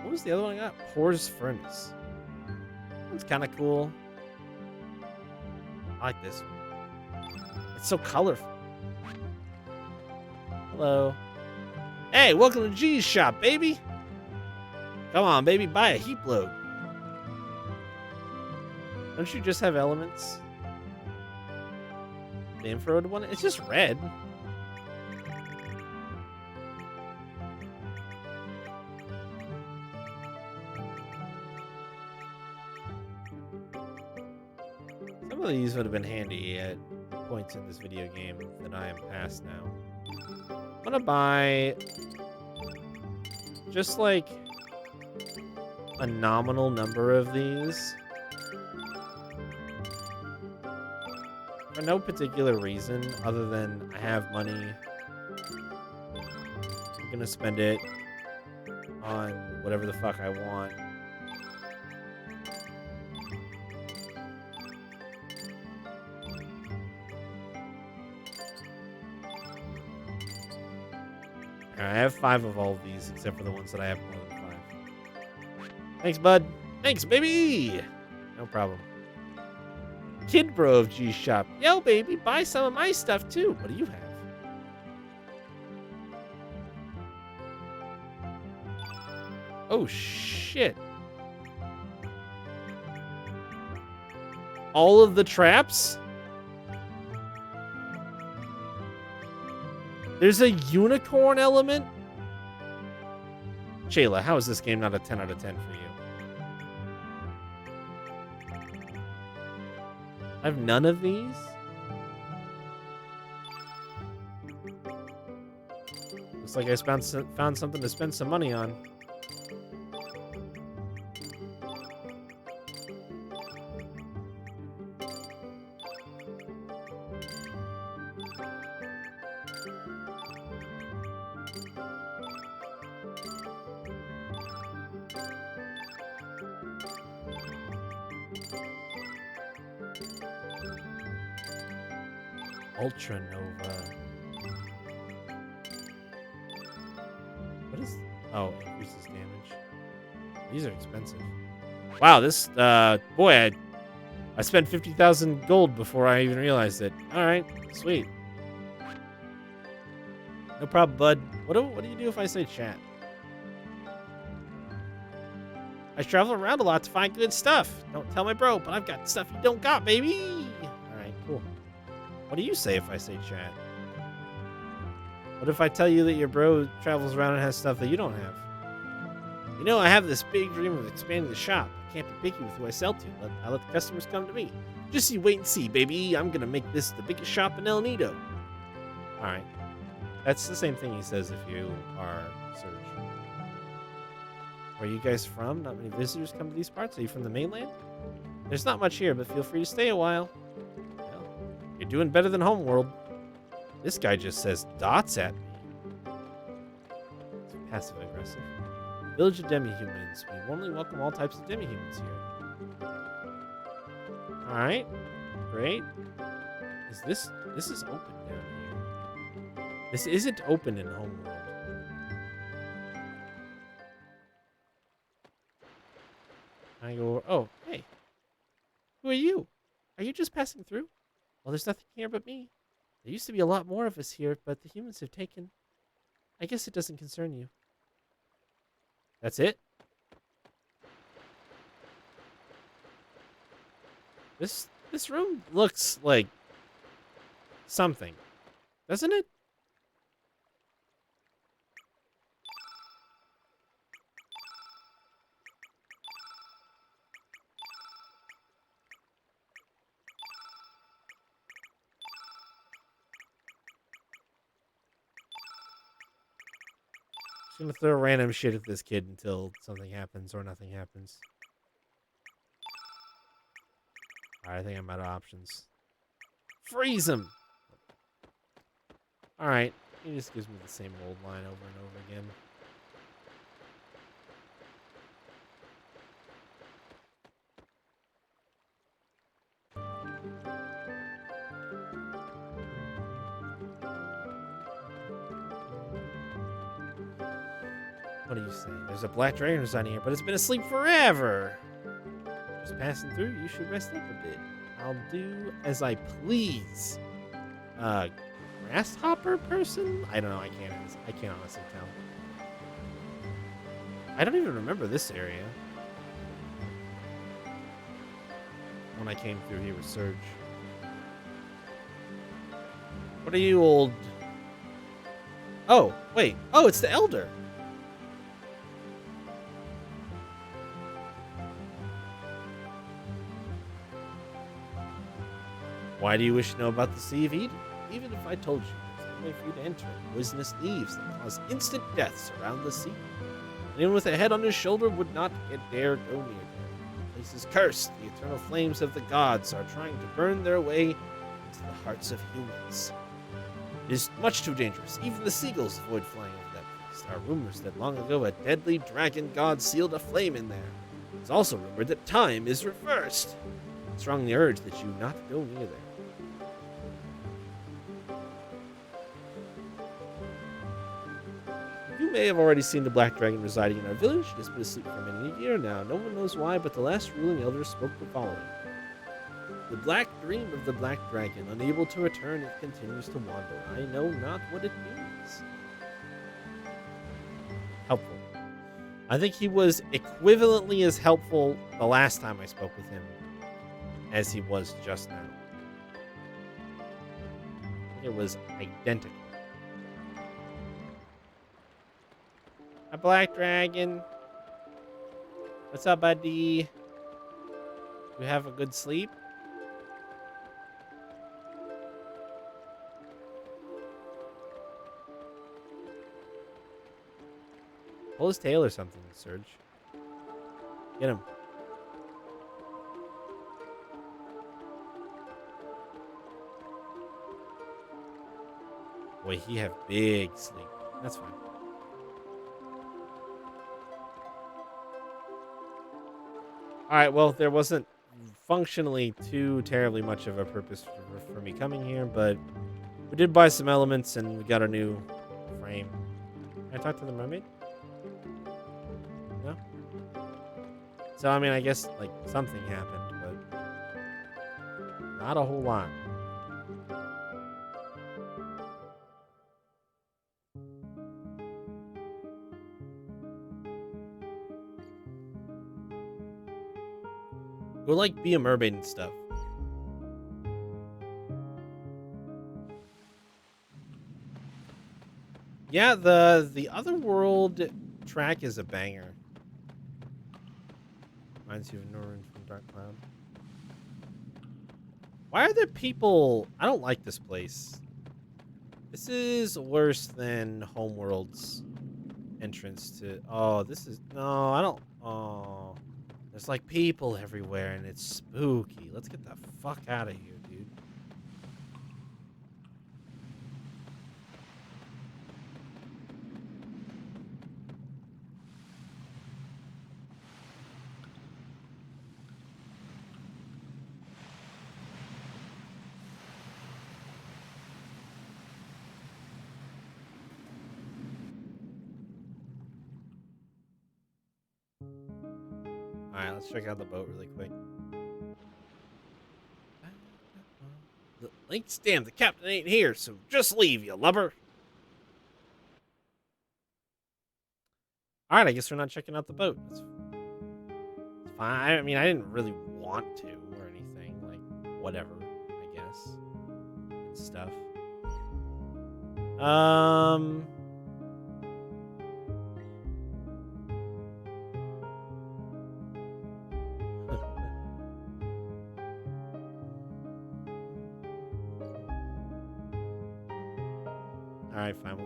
What was the other one I got? Poor's Furnace. It's kind of cool. I like this one. It's so colorful. Hello. Hey, welcome to G's shop, baby. Come on, baby, buy a heap load. Don't you just have elements? The infrared one? It's just red. Some of these would have been handy at points in this video game that I am past now. I'm gonna buy just like a nominal number of these for no particular reason other than I have money. I'm gonna spend it on whatever the fuck I want. I have 5 of all of these, except for the ones that I have more than 5. Thanks, bud. Thanks, baby. No problem. Kid Bro of G's shop. Yo, baby, buy some of my stuff, too. What do you have? Oh, shit. All of the traps? There's a unicorn element? Shayla, how is this game not a 10 out of 10 for you? I have none of these? Looks like I found something to spend some money on. Ultra Nova. What is... Oh, increases damage. These are expensive. Wow, this boy, I spent 50,000 gold before I even realized it. All right, sweet. No problem, bud. What do you do if I say chat? I travel around a lot to find good stuff. Don't tell my bro, but I've got stuff you don't got, baby. All right, cool. What do you say if I say chat? What if I tell you that your bro travels around and has stuff that you don't have? You know, I have this big dream of expanding the shop. I can't be picky with who I sell to. I let the customers come to me. Just you wait and see, baby. I'm going to make this the biggest shop in El Nido. All right. That's the same thing he says if you are Serge. Where are you guys from? Not many visitors come to these parts. Are you from the mainland? There's not much here, but feel free to stay a while. Well, you're doing better than Homeworld. This guy just says dots at me. It's passive aggressive. Village of demi-humans. We warmly welcome all types of demi-humans here. Alright. Great. This is open down here. This isn't open in Homeworld. I go over, oh, hey. Who are you? Are you just passing through? Well, there's nothing here but me. There used to be a lot more of us here, but the humans have taken. I guess it doesn't concern you. That's it? This room looks like something, doesn't it? I'm gonna throw random shit at this kid until something happens or nothing happens. Alright, I think I'm out of options. Freeze him! Alright, he just gives me the same old line over and over again. What do you say? There's a black dragon residing here, but it's been asleep forever. Just passing through, you should rest up a bit. I'll do as I please. Grasshopper person? I don't know. I can't honestly tell. I don't even remember this area. When I came through here with Surge. What are you, old? Oh, wait. Oh, it's the Elder. Why do you wish to know about the Sea of Eden? Even if I told you, there's no way for you to enter it. Poisonous leaves that cause instant deaths around the sea. Anyone with a head on his shoulder would not dare go near there. The place is cursed. The eternal flames of the gods are trying to burn their way into the hearts of humans. It is much too dangerous. Even the seagulls avoid flying over that place. There are rumors that long ago a deadly dragon god sealed a flame in there. It's also rumored that time is reversed. I strongly urge that you not go near there. You may have already seen the Black Dragon residing in our village. It has been asleep for many a year now. No one knows why, but the last ruling elder spoke the following. The black dream of the Black Dragon, unable to return, it continues to wander. I know not what it means. Helpful. I think he was equivalently as helpful the last time I spoke with him as he was just now. It was identical. A Black Dragon. What's up, buddy? You have a good sleep? Pull his tail or something, Surge. Get him. Boy, he have big sleep. That's fine. Alright, well, there wasn't functionally too terribly much of a purpose for me coming here, but we did buy some elements and we got a new frame. Can I talk to the mermaid? No? So, I mean, I guess, like, something happened, but not a whole lot. Go, like, be a mermaid and stuff. Yeah, the Otherworld track is a banger. Reminds you of Norrin from Dark Cloud. Why are there people... I don't like this place. This is worse than Homeworld's entrance to... Oh, this is... No, I don't... Oh... There's, like, people everywhere, and it's spooky. Let's get the fuck out of here, dude. Alright, let's check out the boat really quick. Link's damn, the captain ain't here, so just leave, you lubber. Alright, I guess we're not checking out the boat. It's fine. I mean, I didn't really want to or anything. Like, whatever, I guess. And stuff. Alright, fine.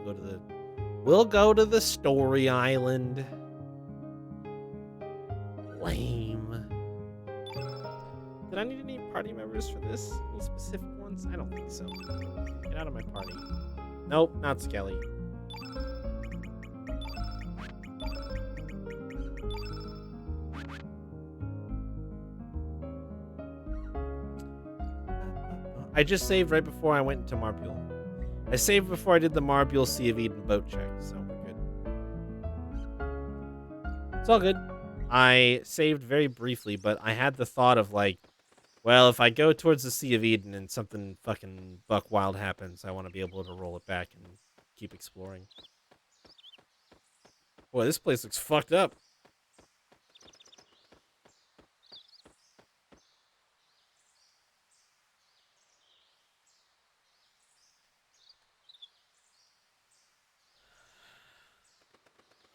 We'll go to the story island. Lame. Did I need any party members for this? Any specific ones? I don't think so. Get out of my party. Nope, not Skelly. I just saved right before I went into Marbule. I saved before I did the Marbule Sea of Eden boat check, so we're good. It's all good. I saved very briefly, but I had the thought of, like, well, if I go towards the Sea of Eden and something fucking buck wild happens, I want to be able to roll it back and keep exploring. Boy, this place looks fucked up.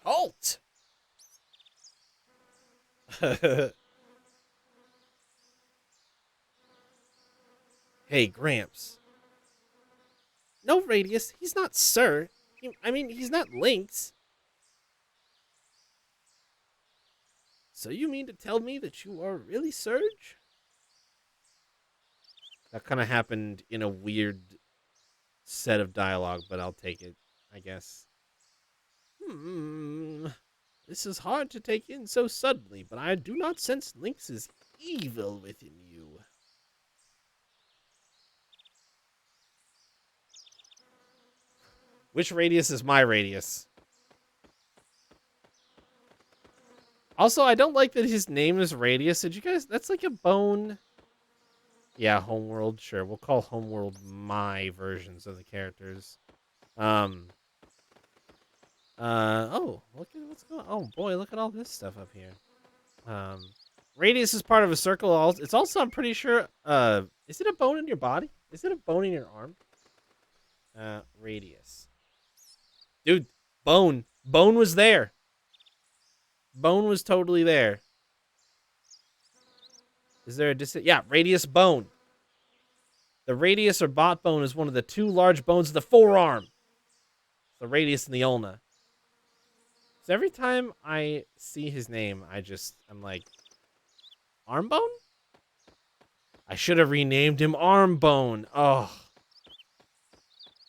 Halt! Hey, Gramps. No, Radius, he's not Sir. I mean, he's not Lynx. So you mean to tell me that you are really Surge? That kind of happened in a weird set of dialogue, but I'll take it, I guess. This is hard to take in so suddenly, but I do not sense Lynx's evil within you. Which Radius is my Radius? Also, I don't like that his name is Radius. Did you guys... That's like a bone... Yeah, Homeworld, sure. We'll call Homeworld my versions of the characters. Oh, look at what's going on. Oh, boy, look at all this stuff up here. Radius is part of a circle. It's also, I'm pretty sure, is it a bone in your body? Is it a bone in your arm? Radius. Dude, bone. Bone was there. Bone was totally there. Is there a distance? Yeah, radius bone. The radius or bot bone is one of the two large bones of the forearm. The radius and the ulna. So every time I see his name, I'm like, arm bone? I should have renamed him Arm Bone. Oh,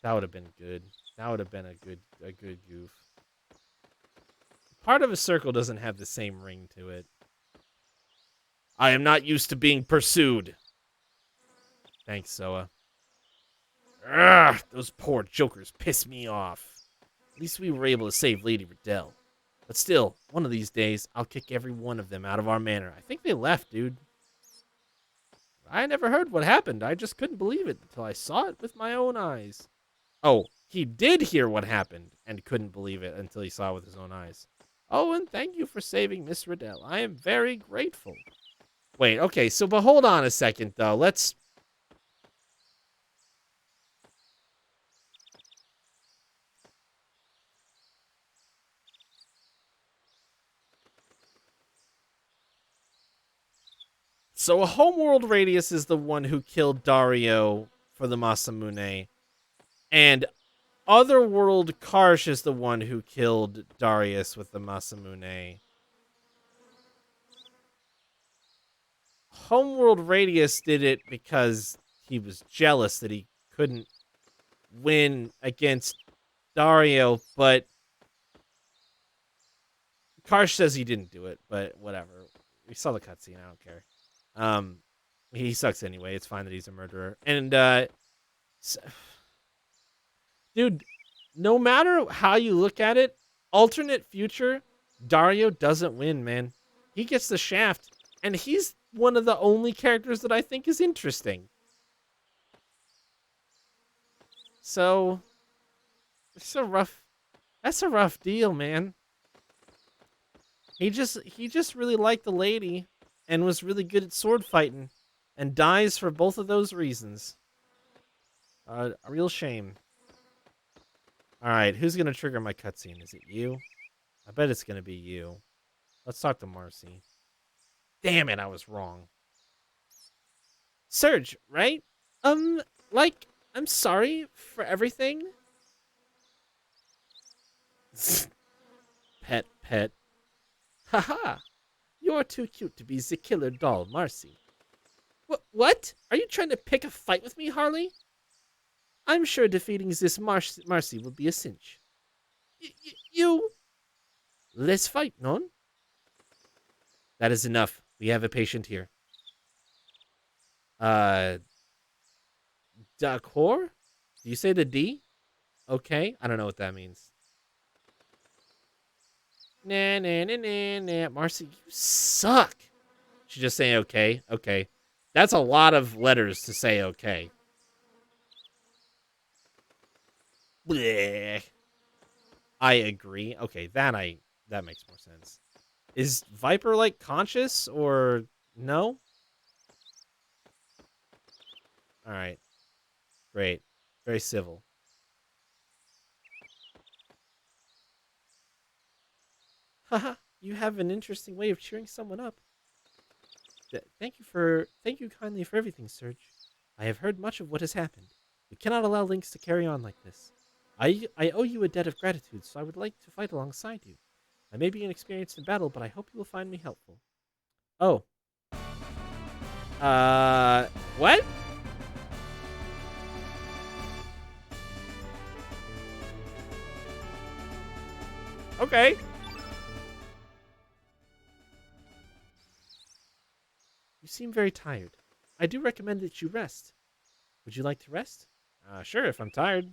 that would have been good. That would have been a good goof. Part of a circle doesn't have the same ring to it. I am not used to being pursued. Thanks, Soa. Ugh, those poor jokers piss me off. At least we were able to save Lady Riddell. But still, one of these days, I'll kick every one of them out of our manor. I think they left, dude. I never heard what happened. I just couldn't believe it until I saw it with my own eyes. Oh, he did hear what happened and couldn't believe it until he saw it with his own eyes. Oh, and thank you for saving Miss Riddell. I am very grateful. Wait, okay, but hold on a second, though. So Homeworld Radius is the one who killed Dario for the Masamune, and Otherworld Karsh is the one who killed Darius with the Masamune. Homeworld Radius did it because he was jealous that he couldn't win against Dario, but Karsh says he didn't do it, but whatever. We saw the cutscene, I don't care. He sucks anyway. It's fine that he's a murderer. And dude, no matter how you look at it, alternate future, Dario doesn't win, man. He gets the shaft, and he's one of the only characters that I think is interesting. So, that's a rough deal, man. He just really liked the lady and was really good at sword fighting and dies for both of those reasons. A real shame. All right, who's going to trigger my cutscene? Is it you? I bet it's going to be you. Let's talk to Marcy. Damn it, I was wrong. Serge, right? I'm sorry for everything. Pet. Haha. You're too cute to be the killer doll, Marcy. What? Are you trying to pick a fight with me, Harley? I'm sure defeating this Marcy will be a cinch. You... Let's fight, non? That is enough. We have a patient here. D'accord? Do you say the D? Okay. I don't know what that means. Nah. Marcy, you suck. She's just saying okay. Okay. That's a lot of letters to say okay. Blech. I agree. Okay, that makes more sense. Is Viper, like, conscious or no? Alright. Great. Very civil. Haha, you have an interesting way of cheering someone up. Thank you kindly for everything, Serge. I have heard much of what has happened. We cannot allow Lynx to carry on like this. I owe you a debt of gratitude, so I would like to fight alongside you. I may be inexperienced in battle, but I hope you will find me helpful. Oh. What? Okay. You seem very tired. I do recommend that you rest. Would you like to rest? Sure, if I'm tired.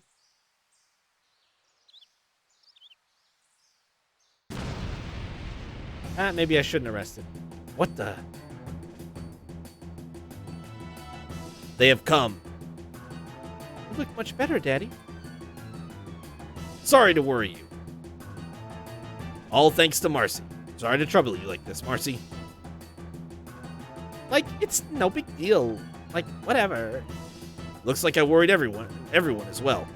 Maybe I shouldn't have rested. What the? They have come. You look much better, Daddy. Sorry to worry you. All thanks to Marcy. Sorry to trouble you like this, Marcy. Like, it's no big deal. Like, whatever. Looks like I worried everyone as well.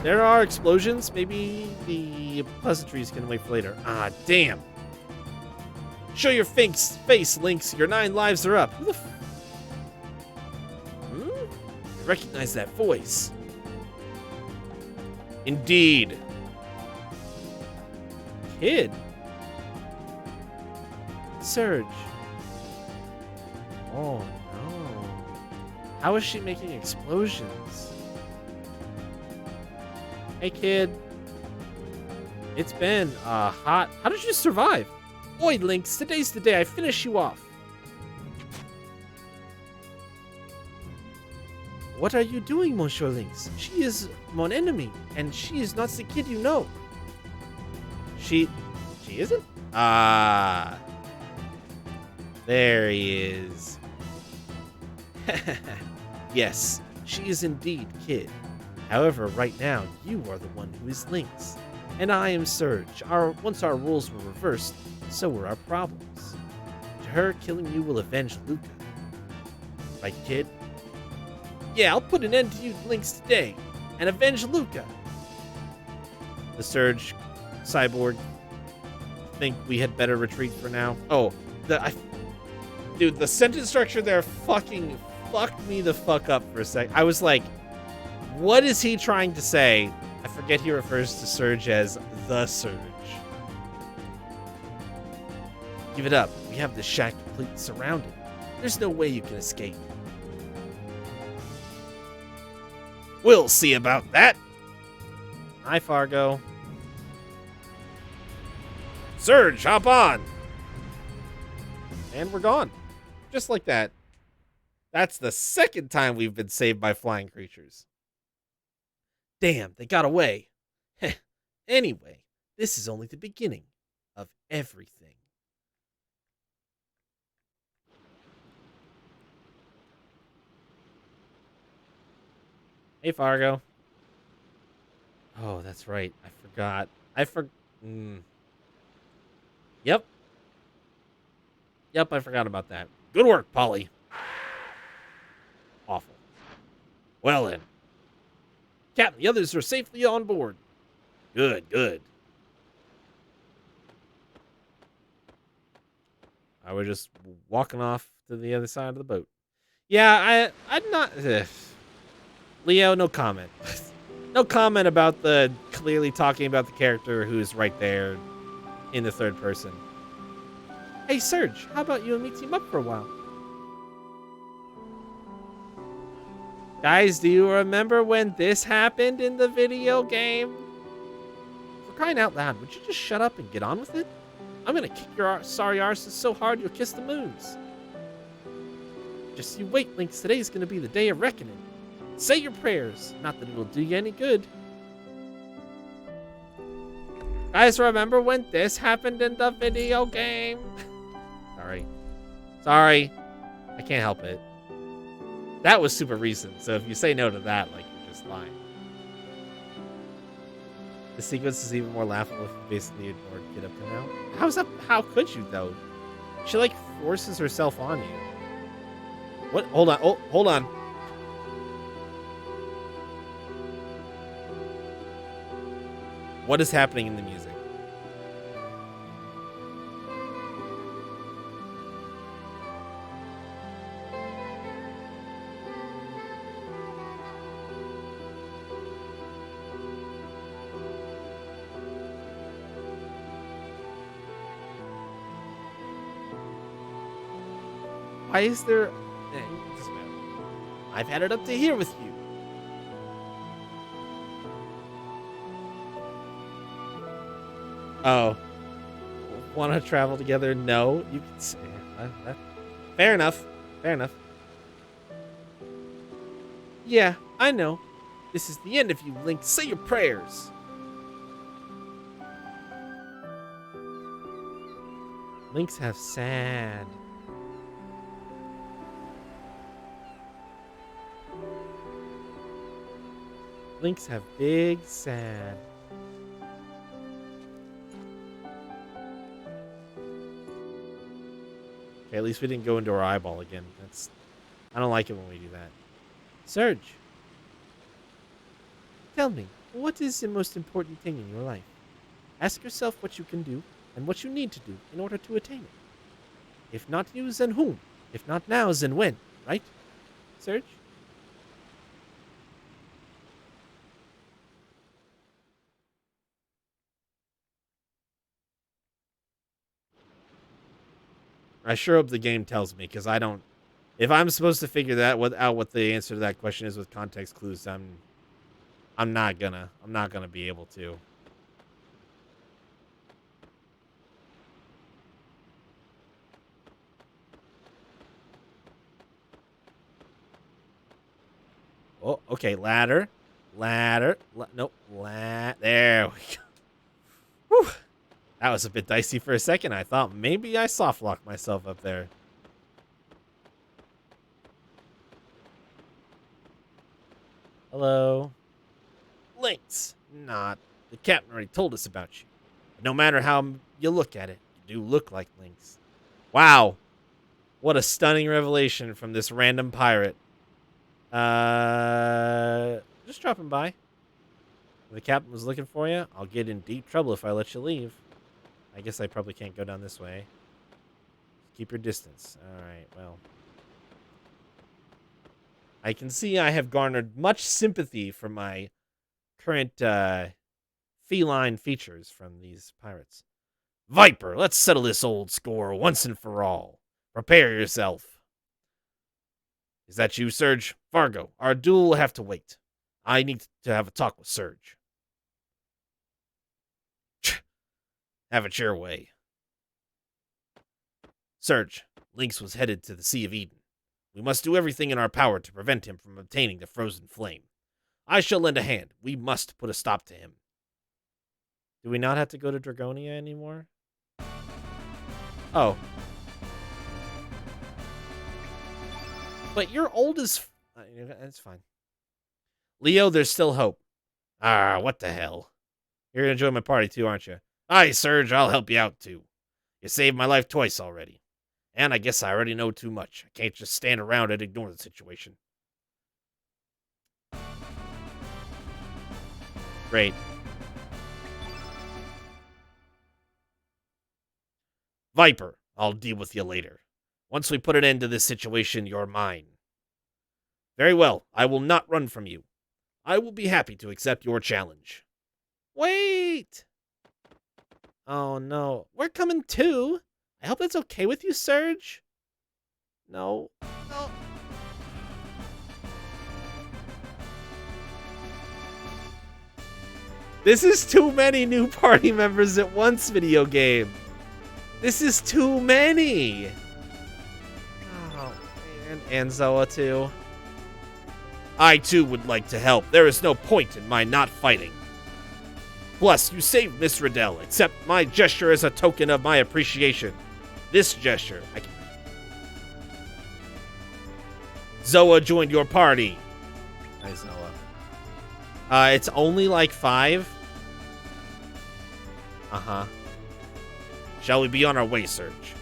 There are explosions. Maybe the pleasantries can wait for later. Ah, damn. Show your face, Lynx. Your 9 lives are up. Who the I recognize that voice. Indeed. Kid. Serge. Oh, no. How is she making explosions? Hey, kid. It's been hot. How did you survive? Oi, Lynx, today's the day I finish you off. What are you doing, Monsieur Lynx? She is mon enemy, and she is not the kid you know. He isn't? Ah. There he is. Yes, she is indeed Kid. However, right now, you are the one who is Lynx. And I am Surge. Once our roles were reversed, so were our problems. To her, killing you will avenge Luca. Right, Kid? Yeah, I'll put an end to you Lynx today, and avenge Luca. The Surge cyborg think we had better retreat for now. Oh, dude, the sentence structure there fucking fucked me the fuck up for a sec. I was like, what is he trying to say? I forget he refers to Surge as the Surge. Give it up. We have the shack completely surrounded. There's no way you can escape. We'll see about that. Hi, Fargo. Surge, hop on. And we're gone. Just like that. That's the second time we've been saved by flying creatures. Damn, they got away. Anyway, this is only the beginning of everything. Hey, Fargo. Oh, that's right. I forgot. Yep. Yep, I forgot about that. Good work, Polly. Awful. Well then. Captain, the others are safely on board. Good, good. I was just walking off to the other side of the boat. Yeah, I'm not... Leo, no comment. No comment about the clearly talking about the character who's right there in the third person. Hey, Surge, how about you and me team up for a while? Guys, do you remember when this happened in the video game? For crying out loud, would you just shut up and get on with it? I'm gonna kick your sorry arses so hard you'll kiss the moons. Just you wait, Lynx. Today's gonna be the day of reckoning. Say your prayers. Not that it will do you any good. Guys, remember when this happened in the video game? Sorry. I can't help it. That was super recent, so if you say no to that, like, you're just lying. The sequence is even more laughable if you basically ignored Kid up to now. How's that? How could you, though? She, like, forces herself on you. What? Hold on. Oh, hold on. What is happening in the music? Why is there... it doesn't matter. I've had it up to here with you. Oh. Want to travel together? No. You can say... fair enough. Fair enough. Yeah, I know. This is the end of you, Link. Say your prayers. Links have sad... Links have big sad. Okay, at least we didn't go into our eyeball again. I don't like it when we do that. Surge, tell me, what is the most important thing in your life? Ask yourself what you can do and what you need to do in order to attain it. If not you, then whom? If not now, then when, right? Surge? I sure hope the game tells me, because I don't... If I'm supposed to figure that out what the answer to that question is with context clues, I'm not gonna be able to. Oh, okay, ladder. Nope, there we go. Whew. That was a bit dicey for a second. I thought maybe I soft locked myself up there. Hello. Lynx. Not. The captain already told us about you. But no matter how you look at it, you do look like Lynx. Wow. What a stunning revelation from this random pirate. Just dropping by. The captain was looking for you. I'll get in deep trouble if I let you leave. I guess I probably can't go down this way. Keep your distance. Alright, well. I can see I have garnered much sympathy for my current feline features from these pirates. Viper, let's settle this old score once and for all. Prepare yourself. Is that you, Serge? Fargo, our duel will have to wait. I need to have a talk with Serge. Have it your way. Serge, Lynx was headed to the Sea of Eden. We must do everything in our power to prevent him from obtaining the frozen flame. I shall lend a hand. We must put a stop to him. Do we not have to go to Dragonia anymore? Oh. But you're old as... That's fine. Leo, there's still hope. Ah, what the hell. You're going to join my party too, aren't you? Aye, Serge, I'll help you out too. You saved my life twice already. And I guess I already know too much. I can't just stand around and ignore the situation. Great. Viper, I'll deal with you later. Once we put an end to this situation, you're mine. Very well, I will not run from you. I will be happy to accept your challenge. Wait! Oh no, we're coming too. I hope that's okay with you, Serge. No. No. This is too many new party members at once, video game. This is too many. Oh, man. And Zoa, too. I, too, would like to help. There is no point in my not fighting. Plus, you saved Miss Riddell. Accept my gesture as a token of my appreciation. This gesture. Zoa joined your party. Hi, Zoa. It's only like 5. Uh-huh. Shall we be on our way, Serge?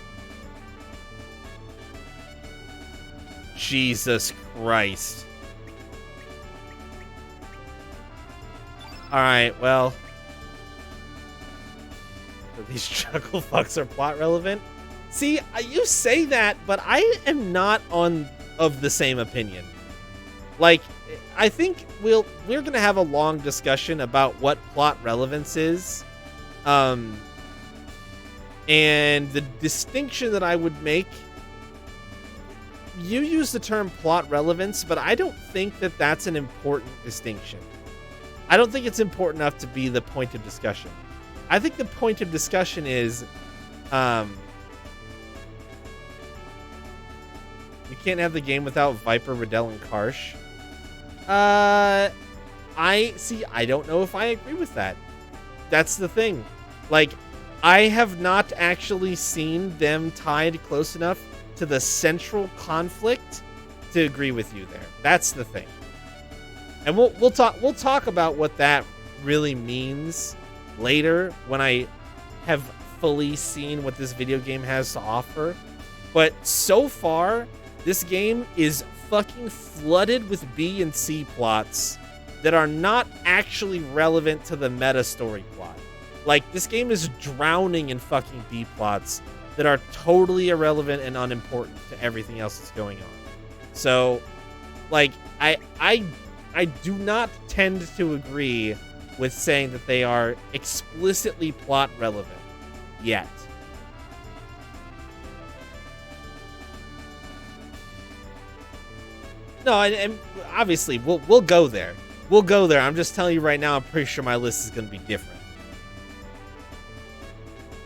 Jesus Christ. Alright, well. These chuckle fucks are plot relevant. See, you say that, but I am not of the same opinion. Like, I think we're gonna have a long discussion about what plot relevance is. And the distinction that I would make, you use the term plot relevance, but I don't think that that's an important distinction. I don't think it's important enough to be the point of discussion. I think the point of discussion is, you can't have the game without Viper, Riddell, and Karsh. I don't know if I agree with that. That's the thing. Like, I have not actually seen them tied close enough to the central conflict to agree with you there. That's the thing. And we'll talk about what that really means later when I have fully seen what this video game has to offer. But so far, this game is fucking flooded with B and C plots that are not actually relevant to the meta story plot. Like, this game is drowning in fucking B plots that are totally irrelevant and unimportant to everything else that's going on. So, like, I do not tend to agree with saying that they are explicitly plot relevant yet. No, and obviously we'll go there. We'll go there. I'm just telling you right now, I'm pretty sure my list is going to be different.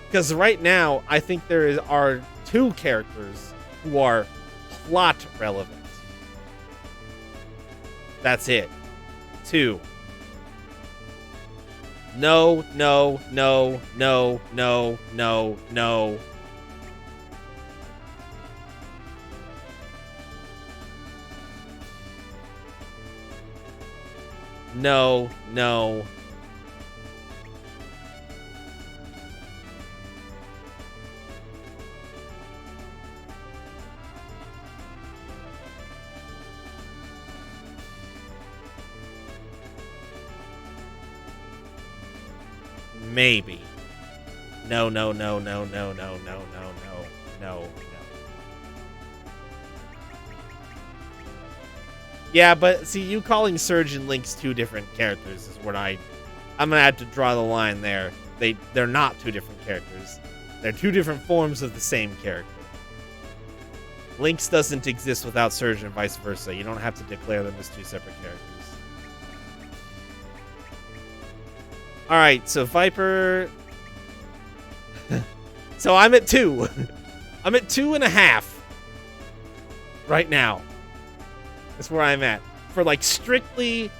Because right now, I think there are 2 characters who are plot relevant. That's it. 2. No, no, no, no, no, no, no. No, no. Maybe. No, no, no, no, no, no, no, no, no, no. Yeah, but see, you calling Surge and Link's two different characters is what I'm gonna have to draw the line there. They're not two different characters. They're two different forms of the same character. Link's doesn't exist without Surge and vice versa. You don't have to declare them as two separate characters. Alright, so Viper... So I'm at 2. I'm at 2.5. Right now. That's where I'm at. For, like, strictly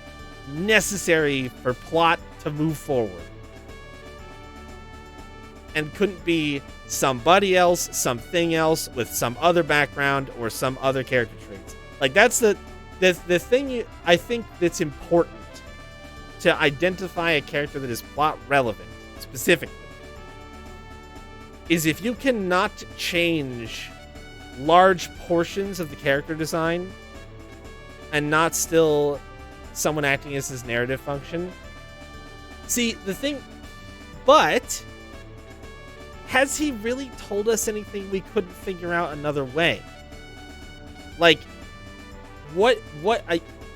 necessary for plot to move forward. And couldn't be somebody else, something else, with some other background or some other character traits. Like, that's the thing I think that's important to identify a character that is plot relevant, specifically, is if you cannot change large portions of the character design and not still someone acting as his narrative function. See, the thing... But... has he really told us anything we couldn't figure out another way? Like,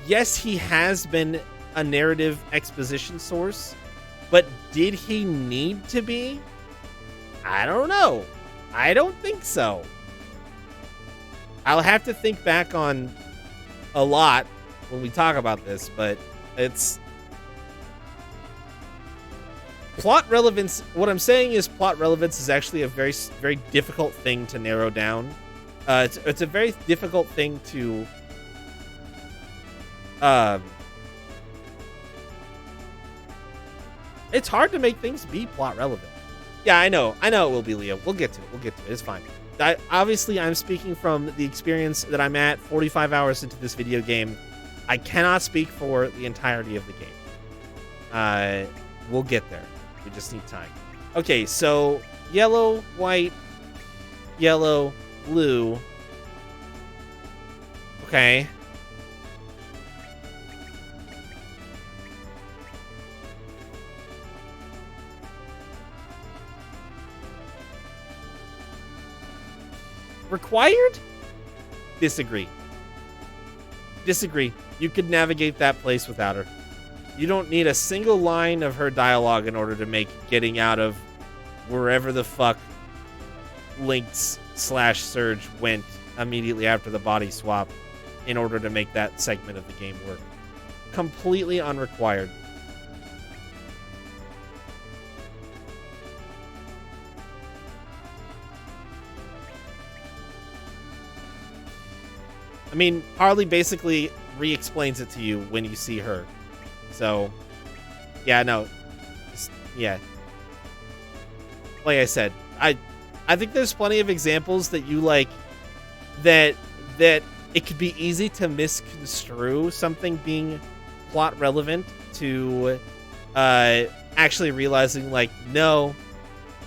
yes, he has been a narrative exposition source, but did he need to be? I don't know. I don't think so. I'll have to think back on a lot when we talk about this, but it's... Plot relevance, what I'm saying is plot relevance is actually a very, very difficult thing to narrow down. It's a very difficult thing to... it's hard to make things be plot relevant. Yeah, I know it will be, Leo. We'll get to it. It's fine. Obviously, I'm speaking from the experience that I'm at 45 hours into this video game. I cannot speak for the entirety of the game. We'll get there. We just need time. Okay, so yellow, white, yellow, blue. Okay. Required? Disagree. You could navigate that place without her. You don't need a single line of her dialogue in order to make getting out of wherever the fuck Lynx/Surge went immediately after the body swap in order to make that segment of the game work. Completely unrequired. I mean, Harley basically re-explains it to you when you see her. So, yeah, no. Yeah. Like I said, I think there's plenty of examples that you like that it could be easy to misconstrue something being plot relevant to actually realizing, like, no,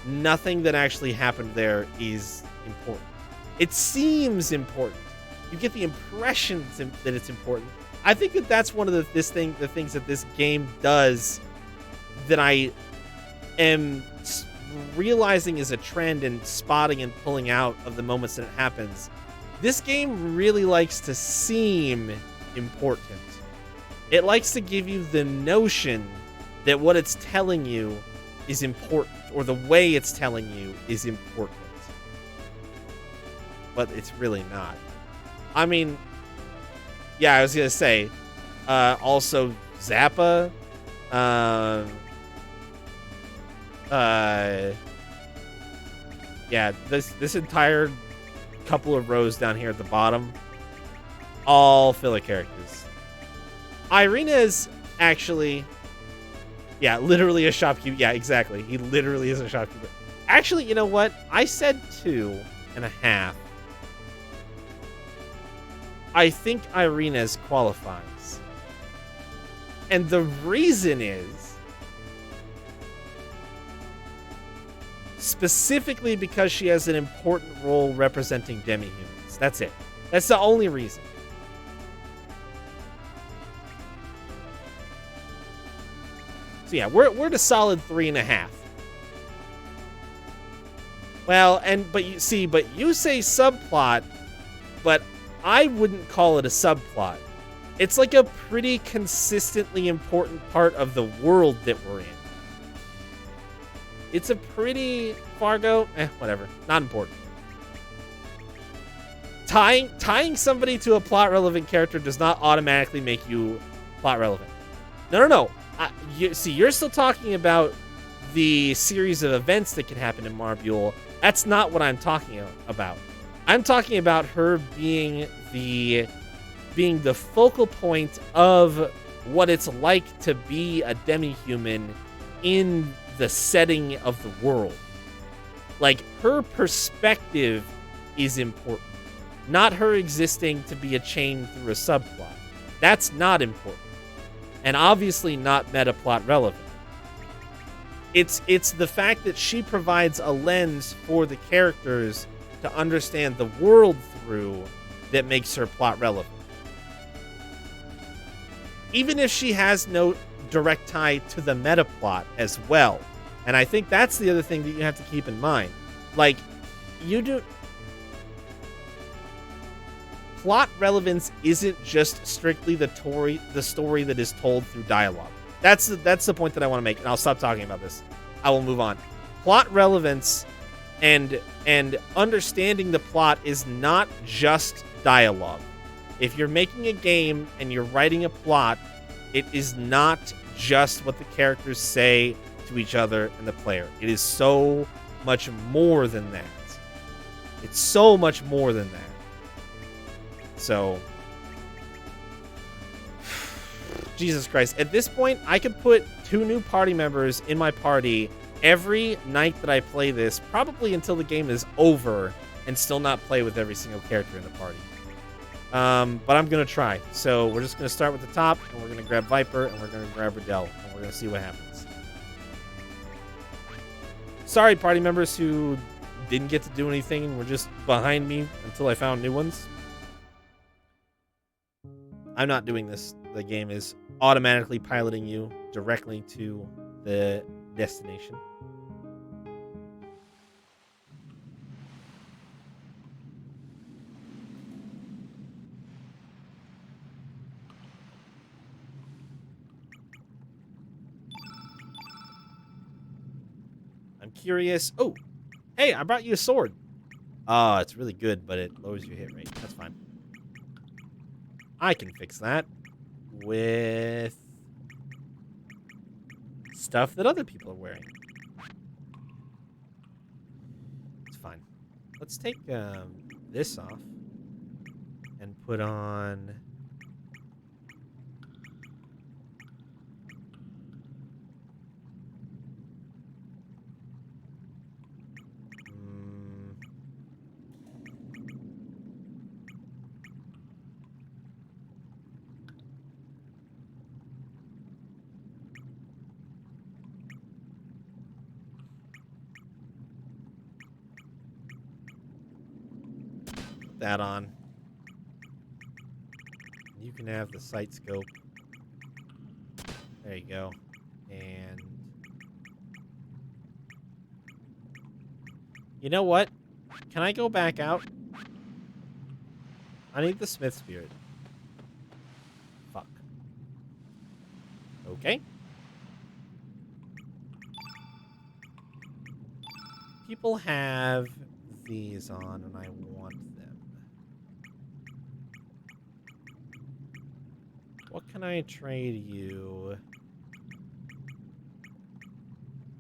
nothing that actually happened there is important. It seems important. You get the impression that it's important. I think that that's one of the things that this game does that I am realizing is a trend and spotting and pulling out of the moments that it happens. This game really likes to seem important. It likes to give you the notion that what it's telling you is important, or the way it's telling you is important. But it's really not. I mean, yeah, I was going to say, also Zappa, yeah, this entire couple of rows down here at the bottom, all filler characters. Irina's actually, Yeah, literally a shopkeeper. Yeah, exactly. He literally is a shopkeeper. Actually, you know what? I said 2.5. I think Irina's qualifies. And the reason is specifically because she has an important role representing demi-humans. That's it. That's the only reason. So yeah, we're at a solid 3.5. Well, but you say subplot, but I wouldn't call it a subplot. It's like a pretty consistently important part of the world that we're in. It's a pretty Fargo, whatever, not important. Tying somebody to a plot relevant character does not automatically make you plot relevant. No. You're still talking about the series of events that can happen in Marbule. That's not what I'm talking about. I'm talking about her being the focal point of what it's like to be a demi-human in the setting of the world. Like, her perspective is important, not her existing to be a chain through a subplot. That's not important, and obviously not meta plot relevant. It's the fact that she provides a lens for the characters to understand the world through that makes her plot relevant. Even if she has no direct tie to the meta plot as well. And I think that's the other thing that you have to keep in mind. Like, plot relevance isn't just strictly the story that is told through dialogue. That's the point that I want to make, and I'll stop talking about this. I will move on. Plot relevance and understanding the plot is not just dialogue. If you're making a game and you're writing a plot, it is not just what the characters say to each other and the player. It is so much more than that. It's so much more than that. So, Jesus Christ. At this point, I could put 2 new party members in my party every night that I play this, probably until the game is over, and still not play with every single character in the party. But I'm going to try. So we're just going to start with the top, and we're going to grab Viper, and we're going to grab Riddell, and we're going to see what happens. Sorry, party members who didn't get to do anything and were just behind me until I found new ones. I'm not doing this. The game is automatically piloting you directly to the destination. I'm curious. Oh, hey, I brought you a sword. It's really good, but it lowers your hit rate. That's fine. I can fix that with stuff that other people are wearing. It's fine. Let's take this off and put on... that on. You can have the sight scope. There you go. And you know what? Can I go back out? I need the Smith Spirit. Fuck. Okay. People have these on, and I want them. What can I trade you?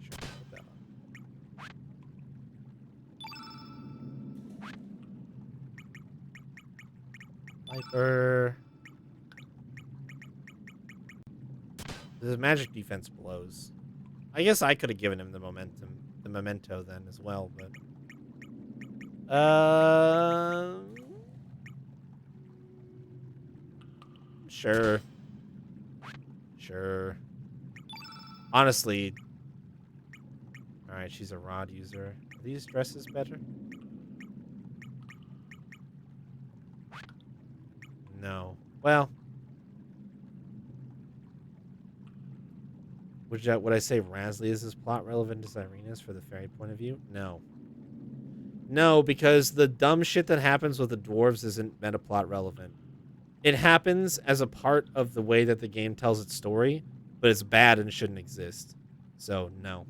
Sure, put that on. Viper. The magic defense blows. I guess I could have given him the memento then as well, but sure. Sure. Honestly, all right, she's a rod user. Are these dresses better? No. Well, would I say Rasley is as plot relevant as Irina's for the fairy point of view? No. No, because the dumb shit that happens with the dwarves isn't meta plot relevant. It happens as a part of the way that the game tells its story, but it's bad and shouldn't exist. So, no.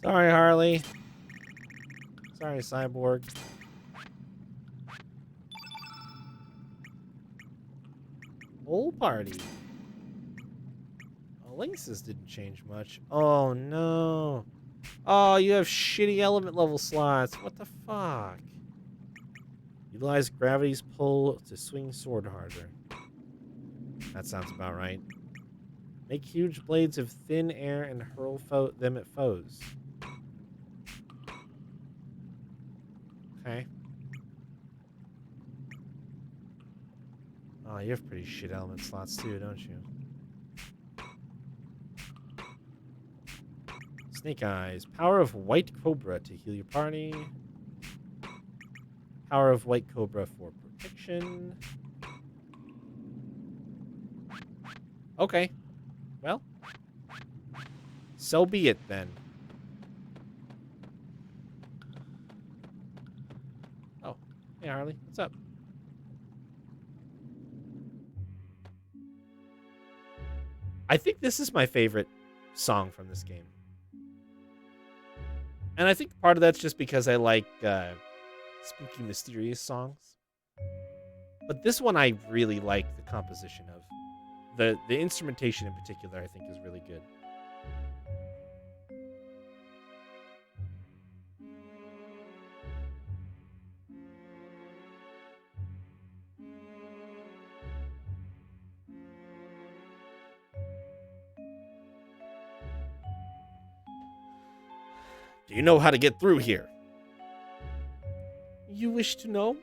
Sorry, Harley. Sorry, Cyborg. Whole party. Oh, Lynx's didn't change much. Oh, no. Oh, you have shitty element level slots. What the fuck? Utilize gravity's pull to swing sword harder. That sounds about right. Make huge blades of thin air and hurl them at foes. Okay. Oh, you have pretty shit element slots too, don't you? Snake Eyes. Power of White Cobra to heal your party. Power of White Cobra for protection. Okay. Well. So be it then. Oh. Hey, Harley. What's up? I think this is my favorite song from this game. And I think part of that's just because I like spooky, mysterious songs. But this one I really like the composition of. The instrumentation in particular I think is really good. Do you know how to get through here? You wish to know?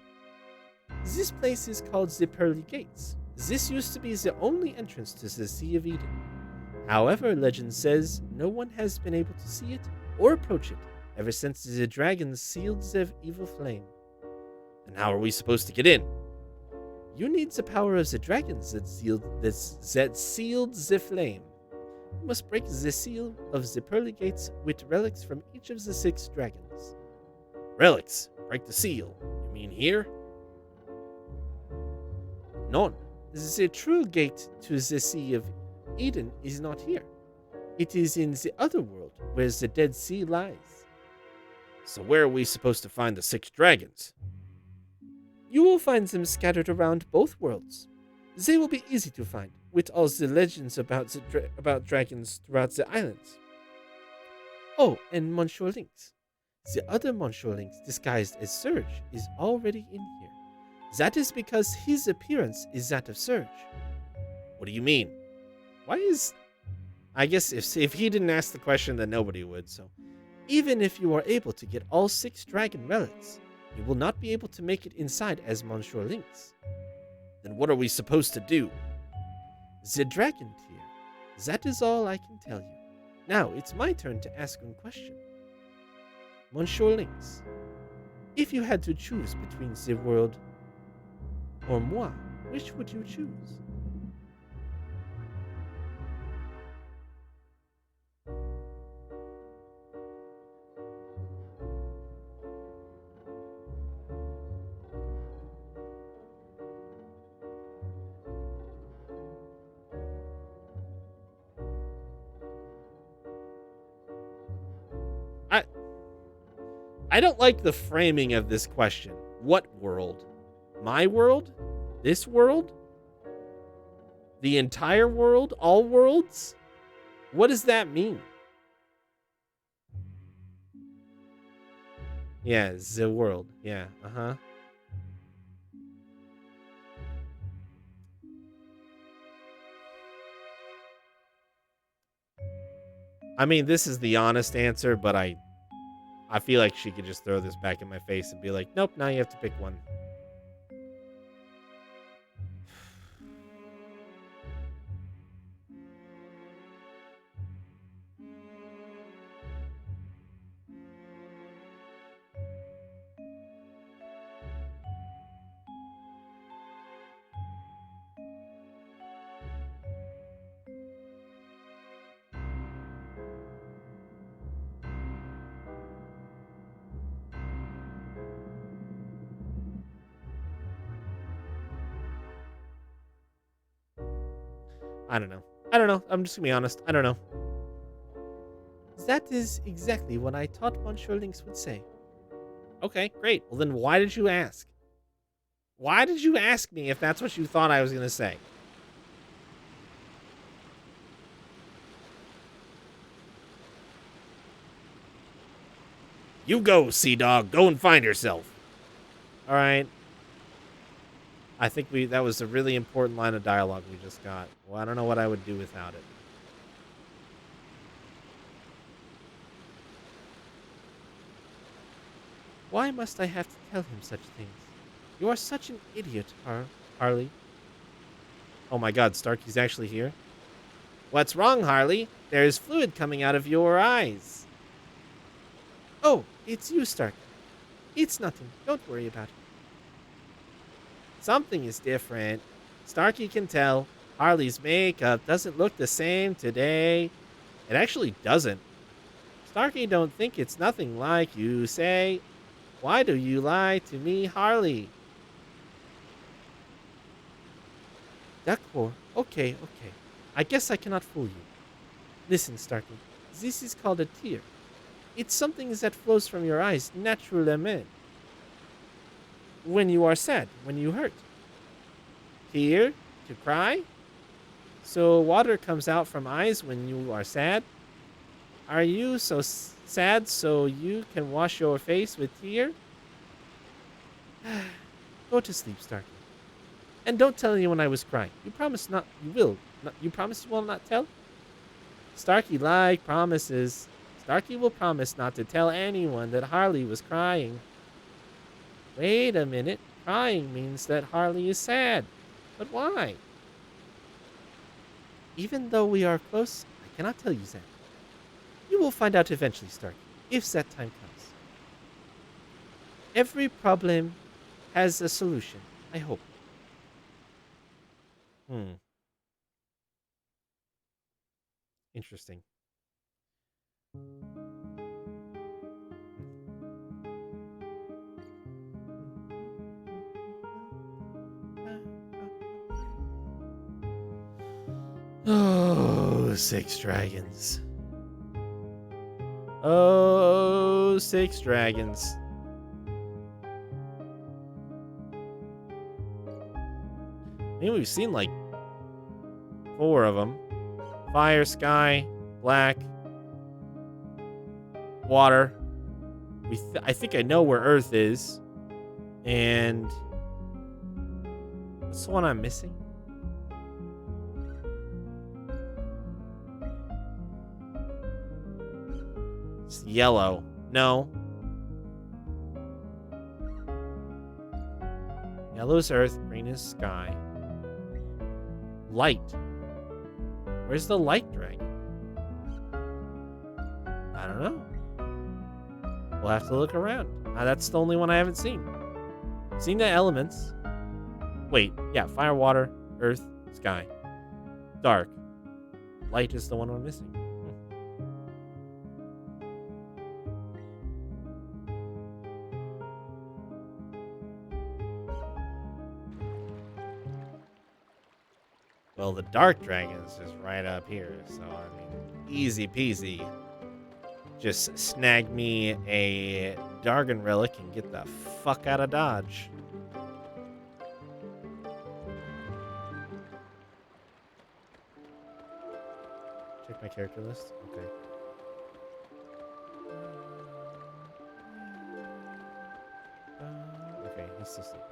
This place is called the Pearly Gates. This used to be the only entrance to the Sea of Eden. However, legend says no one has been able to see it or approach it ever since the dragons sealed the evil flame. Then how are we supposed to get in? You need the power of the dragons that sealed the flame. You must break the seal of the Pearly Gates with relics from each of the 6 dragons. Relics? Break the seal? You mean here? None. The true gate to the Sea of Eden is not here. It is in the other world, where the Dead Sea lies. So where are we supposed to find the 6 dragons? You will find them scattered around both worlds. They will be easy to find, with all the legends about dragons throughout the islands. Oh, and Monsieur Lynx. The other Monsieur Lynx, disguised as Surge, is already in here. That is because his appearance is that of Surge. What do you mean? Why is... I guess if he didn't ask the question, then nobody would, so... Even if you are able to get all 6 dragon relics, you will not be able to make it inside as Monsieur Lynx. Then what are we supposed to do? The dragon tier. That is all I can tell you. Now, it's my turn to ask one question. Monsieur Lynx, If you had to choose between the world or moi, which would you choose? I I don't like the framing of this question. What world? My world? This world? The entire world? All worlds? What does that mean? Yeah, the world. Yeah, uh-huh. I mean, this is the honest answer, but I feel like she could just throw this back in my face and be like, "Nope, now you have to pick one." I don't know. I don't know. I'm just gonna be honest. I don't know. That is exactly what I thought Monsieur Lynx would say. Okay, great. Well, then why did you ask? Why did you ask me if that's what you thought I was gonna say? You go, Sea Dog. Go and find yourself. All right. I think that was a really important line of dialogue we just got. Well, I don't know what I would do without it. Why must I have to tell him such things? You are such an idiot, Harley. Oh my god, Starkey's actually here? What's wrong, Harley? There's fluid coming out of your eyes. Oh, it's you, Starkey. It's nothing. Don't worry about it. Something is different. Starkey can tell. Harley's makeup doesn't look the same today. It actually doesn't. Starkey don't think it's nothing like you say. Why do you lie to me, Harley? D'accord. Okay. I guess I cannot fool you. Listen, Starkey. This is called a tear. It's something that flows from your eyes naturellement. When you are sad, when you hurt. Tear, to cry. So water comes out from eyes when you are sad. Are you so sad so you can wash your face with tear? Go to sleep, Starkey. And don't tell anyone I was crying. You promise not. You will. You promise you will not tell? Starkey like promises. Starkey will promise not to tell anyone that Harley was crying. Wait a minute. Crying means that Harley is sad. But why? Even though we are close, I cannot tell you that. You will find out eventually, Starkey, if that time comes. Every problem has a solution, I hope. Interesting. Oh, 6 dragons. Oh, 6 dragons. I mean, we've seen like 4 of them. Fire, sky, black, water. I think I know where Earth is. And what's the one I'm missing? It's yellow. No. Yellow is Earth, green is sky. Light. Where's the light dragon? I don't know. We'll have to look around. That's the only one I haven't seen. Seen the elements. Wait, yeah, fire, water, earth, sky. Dark. Light is the one we're missing. Well, the Dark Dragon's just right up here, so, I mean, easy peasy. Just snag me a Dargon Relic and get the fuck out of Dodge. Check my character list. Okay. Okay, he's still sleeping.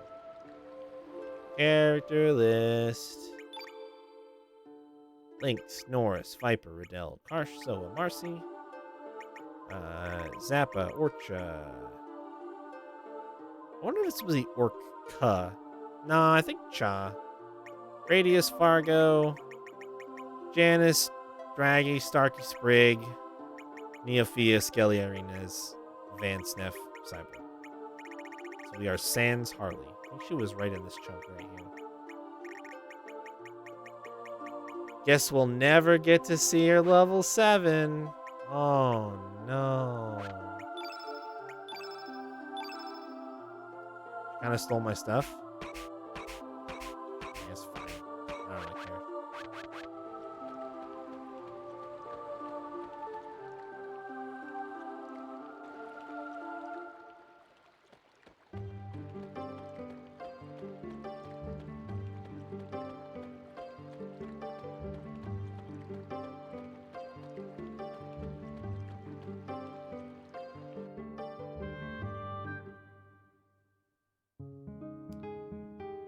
Character list. Lynx, Norris, Viper, Riddell, Karsh, Soa, Marcy, Zappa, Orcha. I wonder if this was the Orca. No, I think Cha. Radius, Fargo, Janice, Draggy, Starky, Sprig, Neophia, Skelly, Arenas, Van Sneff, Cyber. So we are Sans Harley. I think she was right in this chunk right here. Guess we'll never get to see her level 7. Oh, no. Kind of stole my stuff. It's fine. I don't really care.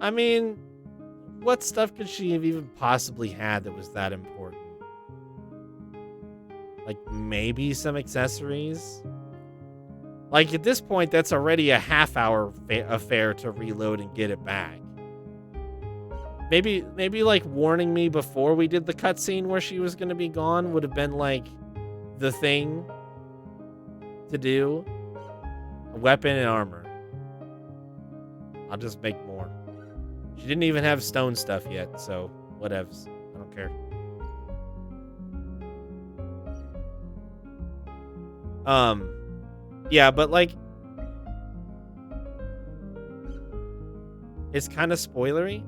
I mean, what stuff could she have even possibly had that was that important? Like, maybe some accessories? Like, at this point, that's already a half-hour affair to reload and get it back. Maybe, like, warning me before we did the cutscene where she was going to be gone would have been, like, the thing to do. A weapon and armor. I'll just make more. She didn't even have stone stuff yet, so whatevs. I don't care. Yeah, but like, it's kind of spoilery.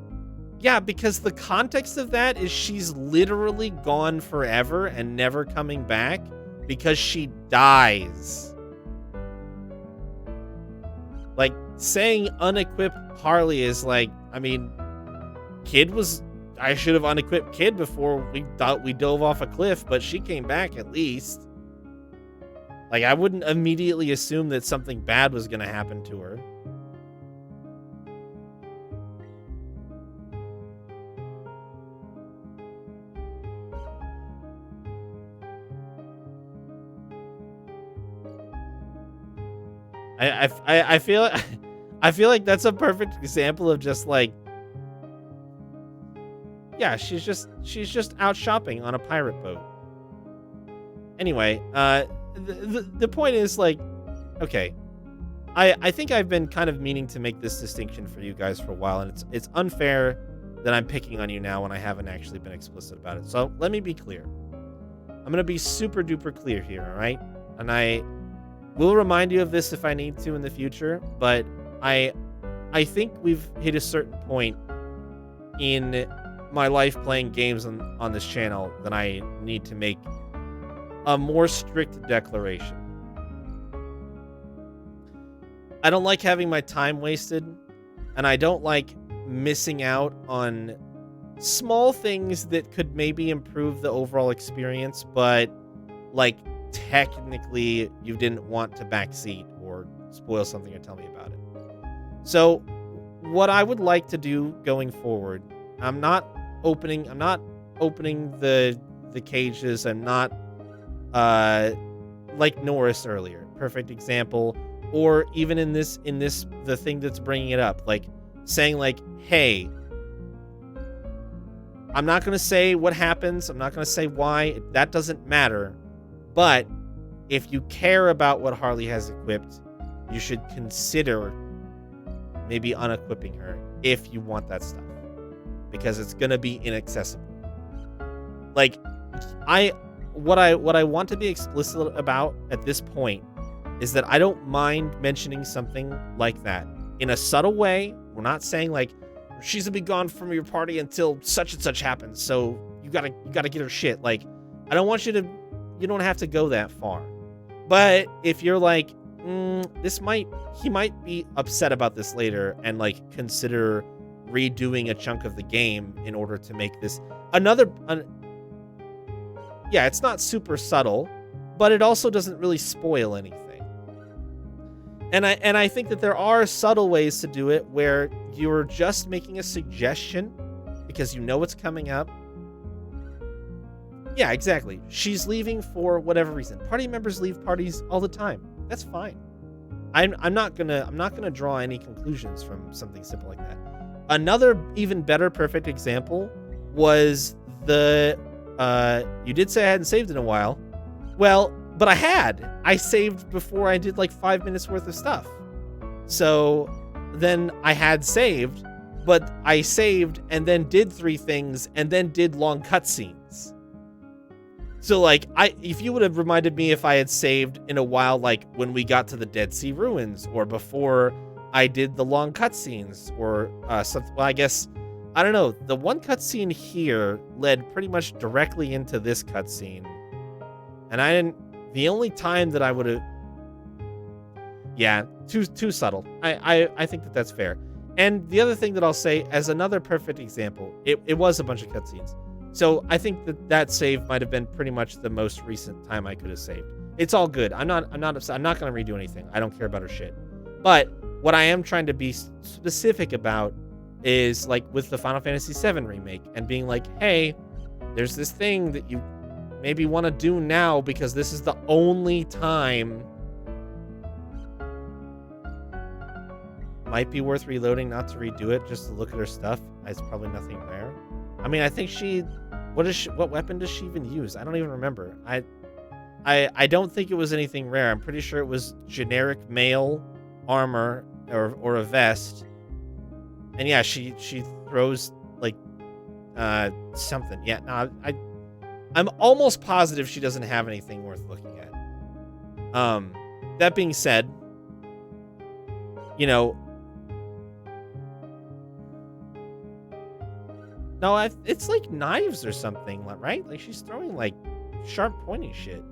Yeah, because the context of that is she's literally gone forever and never coming back because she dies. Like, saying unequipped Harley is like, I mean, I should have unequipped Kid before we thought we dove off a cliff, but she came back at least. Like, I wouldn't immediately assume that something bad was going to happen to her. I feel like that's a perfect example of just like, yeah, she's just out shopping on a pirate boat. Anyway, the point is like, okay, I think I've been kind of meaning to make this distinction for you guys for a while, and it's unfair that I'm picking on you now when I haven't actually been explicit about it. So let me be clear. I'm gonna be super duper clear here, all right? And I will remind you of this if I need to in the future, but I think we've hit a certain point in my life playing games on this channel that I need to make a more strict declaration. I don't like having my time wasted, and I don't like missing out on small things that could maybe improve the overall experience, but like technically you didn't want to backseat or spoil something or tell me about it. So what I would like to do going forward, I'm not opening the cages. I'm not like Norris earlier, perfect example, or even in this the thing that's bringing it up, like saying like, hey, I'm not going to say what happens, I'm not going to say why, that doesn't matter, but if you care about what Harley has equipped, you should consider maybe unequipping her if you want that stuff, because it's gonna be inaccessible. Like, what I want to be explicit about at this point is that I don't mind mentioning something like that in a subtle way. We're not saying like she's gonna be gone from your party until such and such happens, so you gotta get her shit. Like, I don't want you to. You don't have to go that far. But if you're like, he might be upset about this later and like consider redoing a chunk of the game in order to make this yeah, it's not super subtle, but it also doesn't really spoil anything. And I think that there are subtle ways to do it where you're just making a suggestion because you know what's coming up. Yeah, exactly. She's leaving for whatever reason. Party members leave parties all the time. That's fine. I'm not gonna draw any conclusions from something simple like that. Another even better perfect example was you did say I hadn't saved in a while. Well, but I had. I saved before I did like 5 minutes worth of stuff. So then I had saved, but I saved and then did 3 things and then did long cutscenes. So like, if you would have reminded me if I had saved in a while, like when we got to the Dead Sea ruins, or before I did the long cutscenes, or something. Well, I guess I don't know. The one cutscene here led pretty much directly into this cutscene, and I didn't. The only time that I would have, yeah, too subtle. I think that that's fair. And the other thing that I'll say as another perfect example, it was a bunch of cutscenes. So I think that save might have been pretty much the most recent time I could have saved. It's all good. I'm not upset. I'm not going to redo anything. I don't care about her shit. But what I am trying to be specific about is like with the Final Fantasy VII remake and being like, hey, there's this thing that you maybe want to do now because this is the only time. Might be worth reloading, not to redo it, just to look at her stuff. It's probably nothing rare. I mean, I think what weapon does she even use? I don't even remember. I don't think it was anything rare. I'm pretty sure it was generic male armor or a vest. And yeah, she throws like something. Yeah, no, I'm almost positive she doesn't have anything worth looking at. That being said, you know, no, it's like knives or something, right? Like she's throwing like sharp, pointy shit.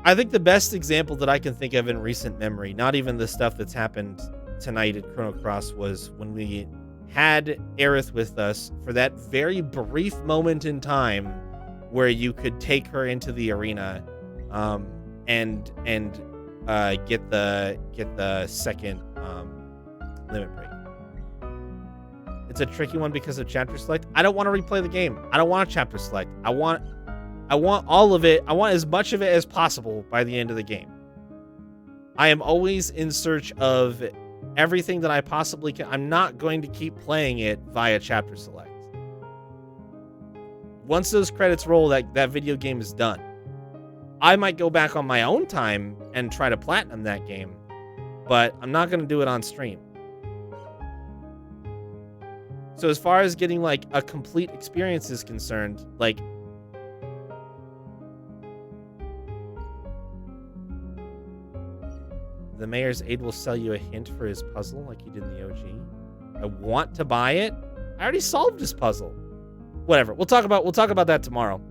I think the best example that I can think of in recent memory, not even the stuff that's happened tonight at Chrono Cross, was when we had Aerith with us for that very brief moment in time where you could take her into the arena, and get the second limit break. It's a tricky one because of chapter select. I don't want to replay the game. I don't want a chapter select. I want all of it. I want as much of it as possible by the end of the game. I am always in search of everything that I possibly can. I'm not going to keep playing it via chapter select. Once those credits roll, that video game is done. I might go back on my own time and try to platinum that game, but I'm not going to do it on stream. So as far as getting like a complete experience is concerned, like the mayor's aide will sell you a hint for his puzzle like he did in the OG. I want to buy it. I already solved his puzzle. Whatever. We'll talk about that tomorrow.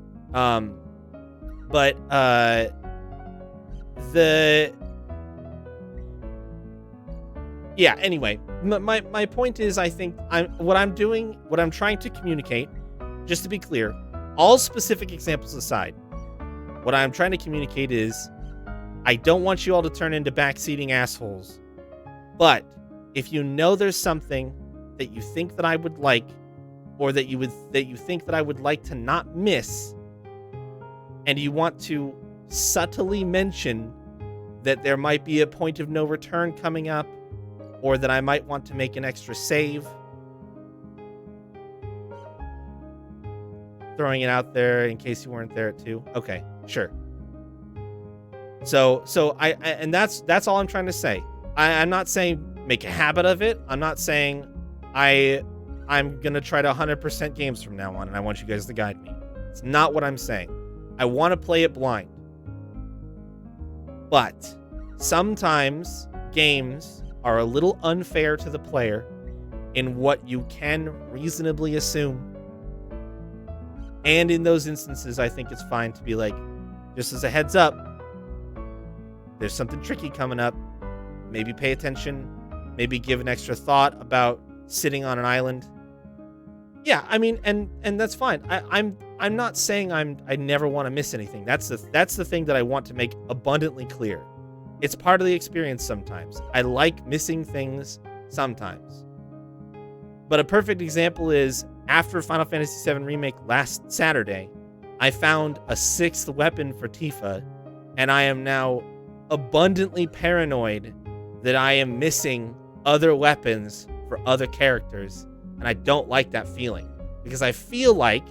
Yeah, anyway, my point is, I think what I'm trying to communicate, just to be clear, all specific examples aside, what I'm trying to communicate is I don't want you all to turn into backseating assholes. But if you know there's something that you think that I would like, or that you think that I would like to not miss, and you want to subtly mention that there might be a point of no return coming up, or that I might want to make an extra save, throwing it out there in case you weren't there too. Okay, sure. And that's all I'm trying to say. I'm not saying make a habit of it. I'm not saying I'm gonna try to 100% games from now on, and I want you guys to guide me. It's not what I'm saying. I want to play it blind. But sometimes games are a little unfair to the player in what you can reasonably assume. And in those instances, I think it's fine to be like, just as a heads up, there's something tricky coming up. Maybe pay attention. Maybe give an extra thought about sitting on an island. Yeah, I mean, and that's fine. I'm not saying I never want to miss anything. That's the thing that I want to make abundantly clear. It's part of the experience sometimes. I like missing things sometimes. But a perfect example is after Final Fantasy VII Remake last Saturday, I found a 6th weapon for Tifa, and I am now abundantly paranoid that I am missing other weapons for other characters, and I don't like that feeling because I feel like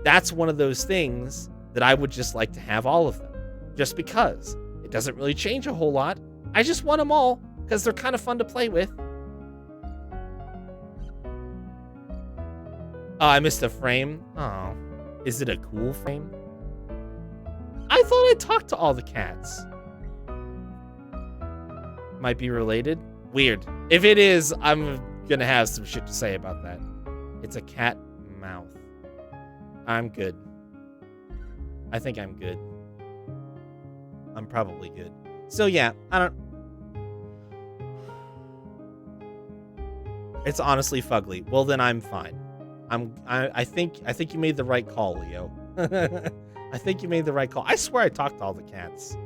that's one of those things that I would just like to have all of them, just because it doesn't really change a whole lot. I just want them all because they're kind of fun to play with. Oh, I missed a frame. Oh, is it a cool frame? I thought I talked to all the cats. Might be related. Weird. If it is, I'm gonna have some shit to say about that. It's a cat mouth. I'm good. I think I'm good. I'm probably good. So yeah, I don't... It's honestly fugly. Well, then I'm fine. I think you made the right call, Leo. I think you made the right call. I swear I talked to all the cats.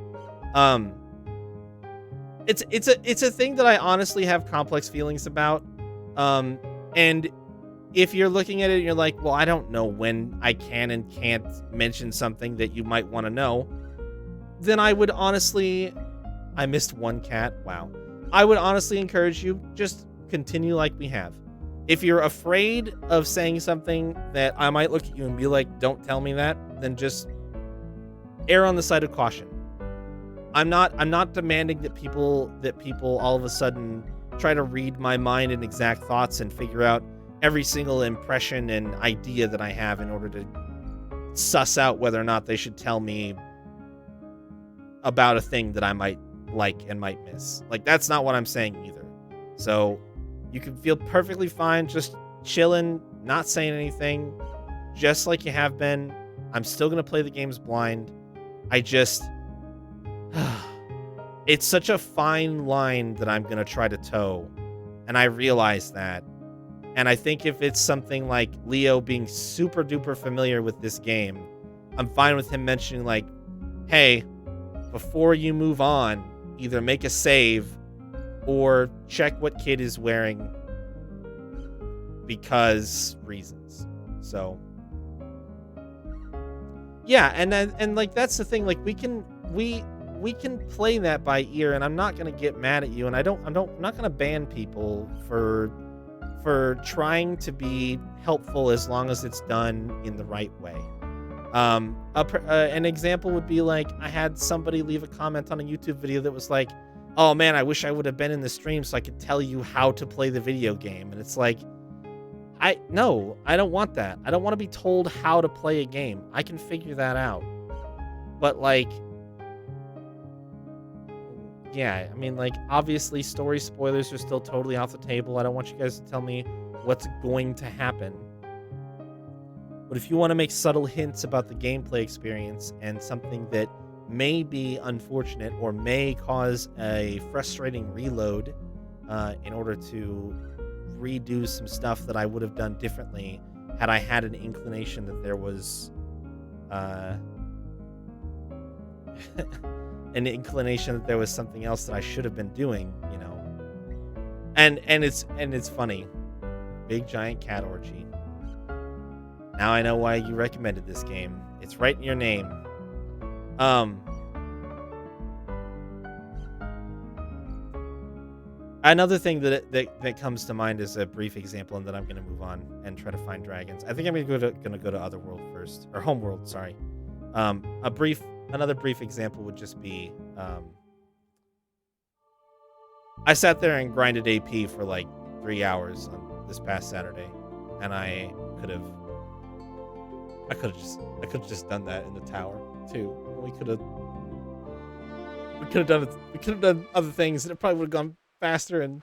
It's a thing that I honestly have complex feelings about. And if you're looking at it and you're like, well, I don't know when I can and can't mention something that you might want to know, then I would honestly... I missed one cat. Wow. I would honestly encourage you, just continue like we have. If you're afraid of saying something that I might look at you and be like, don't tell me that, then just err on the side of caution. I'm not demanding that people all of a sudden try to read my mind and exact thoughts and figure out every single impression and idea that I have in order to suss out whether or not they should tell me about a thing that I might like and might miss. Like, that's not what I'm saying either. So you can feel perfectly fine just chilling, not saying anything, just like you have been. I'm still going to play the games blind. I just... it's such a fine line that I'm going to try to toe. And I realize that. And I think if it's something like Leo being super duper familiar with this game, I'm fine with him mentioning like, hey, before you move on, either make a save or check what kid is wearing because reasons. So yeah, and like that's the thing, like we can play that by ear, and I'm not going to get mad at you, and I'm not going to ban people for trying to be helpful as long as it's done in the right way. An example would be like, I had somebody leave a comment on a YouTube video that was like, oh man, I wish I would have been in the stream so I could tell you how to play the video game. And it's like, no, I don't want that. I don't want to be told how to play a game. I can figure that out. But like, yeah, I mean, like, obviously story spoilers are still totally off the table. I don't want you guys to tell me what's going to happen. But if you want to make subtle hints about the gameplay experience and something that may be unfortunate or may cause a frustrating reload in order to redo some stuff that I would have done differently had I had an inclination that there was an inclination that there was something else that I should have been doing, you know. And it's funny. Big giant cat orgy. Now I know why you recommended this game. It's right in your name. Another thing that comes to mind is a brief example, and then I'm going to move on and try to find dragons. I think I'm going to go to Otherworld first, or Homeworld. Sorry. A brief Another brief example would just be, I sat there and grinded AP for like 3 hours on this past Saturday, and I could have just done that in the tower too. We could have done it. We could have done other things, and it probably would have gone faster. And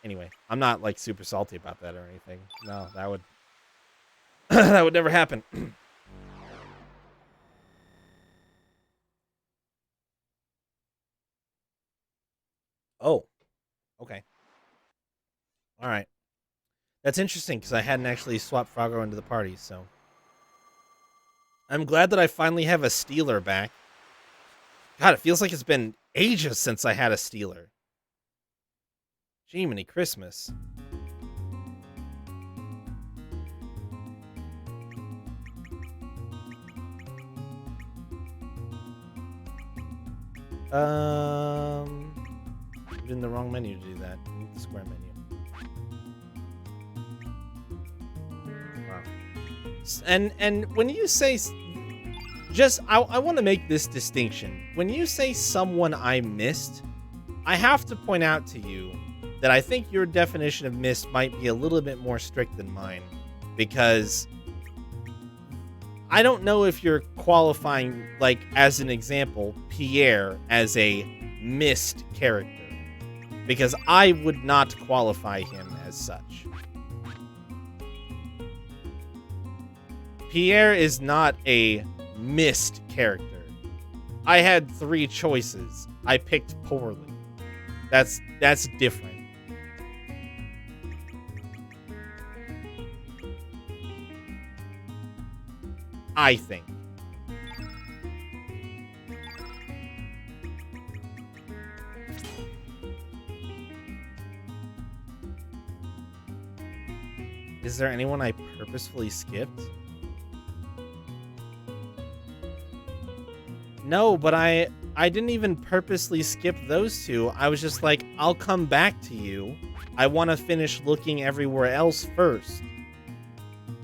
anyway, I'm not like super salty about that or anything. No, that would that would never happen. Oh, okay, all right. That's interesting because I hadn't actually swapped Froggo into the party, so I'm glad that I finally have a Stealer back. God, it feels like it's been ages since I had a Stealer. Jiminy Christmas. Put in the wrong menu to do that. I need the square menu. Wow. And when you say, I want to make this distinction. When you say someone I missed, I have to point out to you that I think your definition of missed might be a little bit more strict than mine, because I don't know if you're qualifying, like, as an example, Pierre as a missed character, because I would not qualify him as such. Pierre is not a missed character. I had 3 choices. I picked poorly. That's different. I think. Is there anyone I purposefully skipped? No, but I didn't even purposely skip those 2. I was just like, I'll come back to you. I want to finish looking everywhere else first.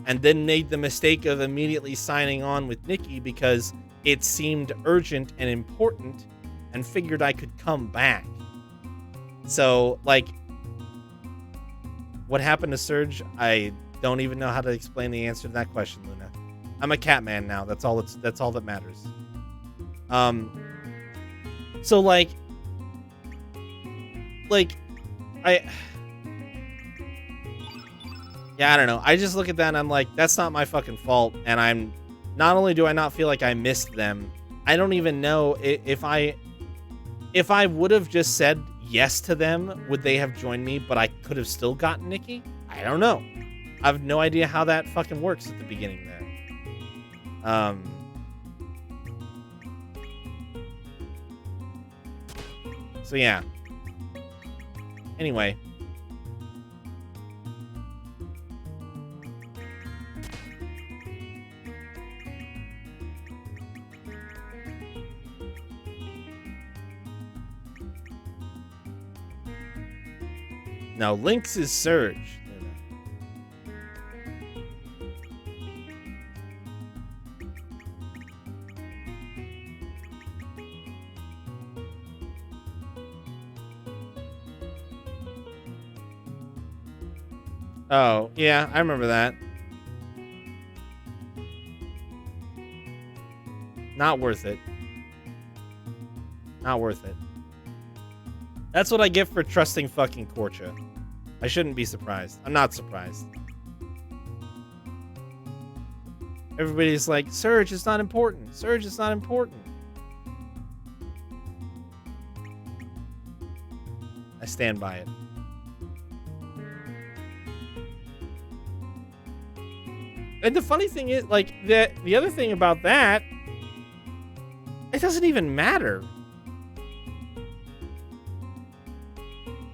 And then made the mistake of immediately signing on with Nikki because it seemed urgent and important, and figured I could come back. So, like, what happened to Surge? I don't even know how to explain the answer to that question, Luna. I'm a cat man now. That's all that matters. So like yeah, I don't know. I just look at that and I'm like, that's not my fucking fault. And not only do I not feel like I missed them, I don't even know if I would have just said yes to them, would they have joined me, but I could have still gotten Nikki? I don't know. I have no idea how that fucking works at the beginning there. So yeah. Anyway. Now, Lynx is Surge. Oh, yeah, I remember that. Not worth it. Not worth it. That's what I get for trusting fucking Korcha. I shouldn't be surprised. I'm not surprised. Everybody's like, Surge is not important. Surge is not important. I stand by it. And the funny thing is, like, the other thing about that, it doesn't even matter.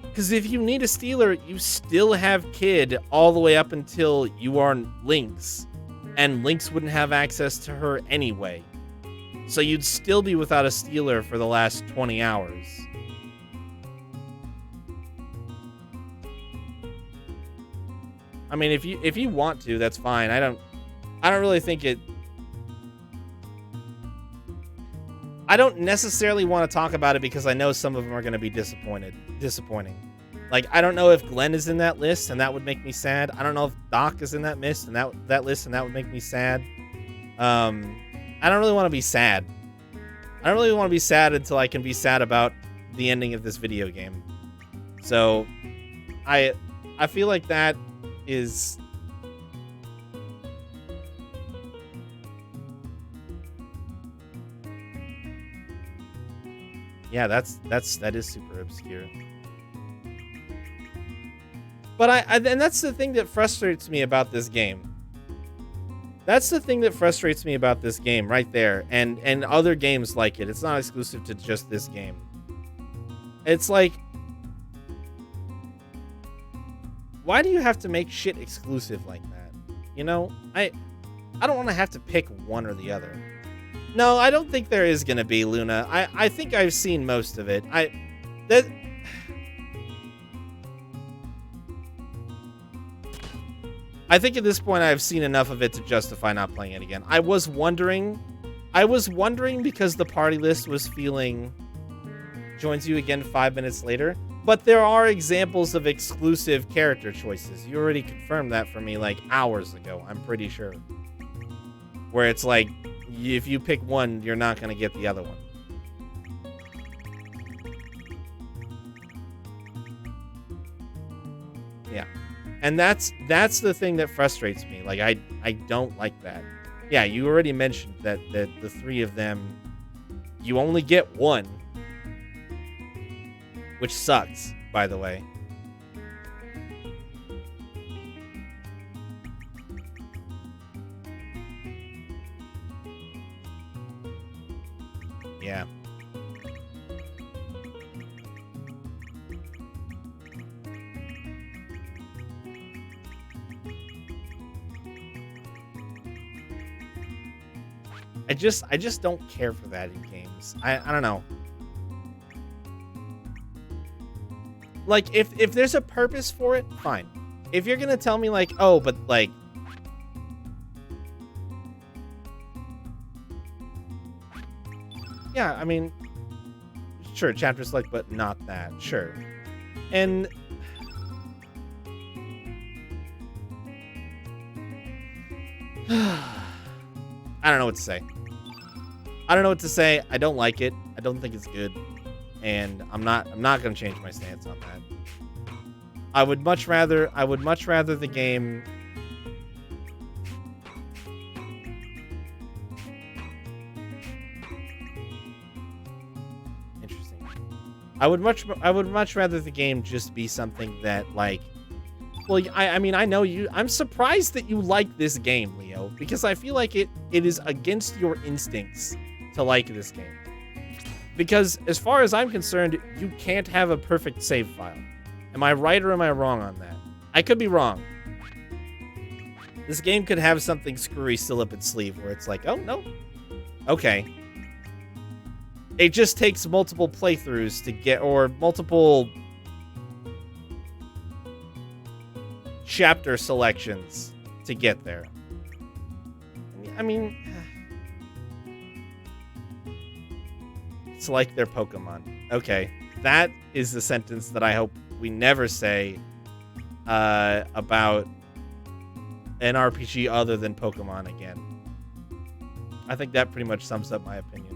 Because if you need a Stealer, you still have Kid all the way up until you are Lynx. And Lynx wouldn't have access to her anyway. So you'd still be without a Stealer for the last 20 hours. I mean, if you want to, that's fine. I I don't really think it... I don't necessarily want to talk about it because I know some of them are going to be disappointing. Like, I don't know if Glenn is in that list, and that would make me sad. I don't know if Doc is in that list, and that would make me sad. I don't really want to be sad. I don't really want to be sad until I can be sad about the ending of this video game. So, I feel like that is... Yeah, that is super obscure. But and that's the thing that frustrates me about this game. That's the thing that frustrates me about this game right there, and other games like it. It's not exclusive to just this game. It's like, why do you have to make shit exclusive like that? You know, I don't want to have to pick one or the other. No, I don't think there is gonna be, Luna. I think I've seen most of it. I think at this point I've seen enough of it to justify not playing it again. I was wondering because the party list was feeling joins you again 5 minutes later, but there are examples of exclusive character choices. You already confirmed that for me like hours ago, I'm pretty sure. Where it's like, if you pick one, you're not going to get the other one. Yeah. And that's the thing that frustrates me. Like, I don't like that. Yeah, you already mentioned that the three of them, you only get one. Which sucks, by the way. Yeah. I just don't care for that in games. I don't know. Like, if there's a purpose for it, fine. If you're gonna tell me like, oh, but like, yeah, I mean, sure, chapter select, but not that. Sure. And I don't know what to say. I don't know what to say. I don't like it. I don't think it's good. And I'm not going to change my stance on that. I would much rather the game Interesting. I would much rather the game just be something that, like, well, I mean, I know you. I'm surprised that you like this game, Leo, because I feel like it is against your instincts to like this game. Because as far as I'm concerned, you can't have a perfect save file. Am I right or am I wrong on that? I could be wrong. This game could have something screwy still up its sleeve where it's like, oh, no. Okay. It just takes multiple playthroughs to get, or multiple chapter selections to get there. I mean, it's like their Pokemon. Okay, that is the sentence that I hope we never say about an RPG other than Pokemon again. I think that pretty much sums up my opinion.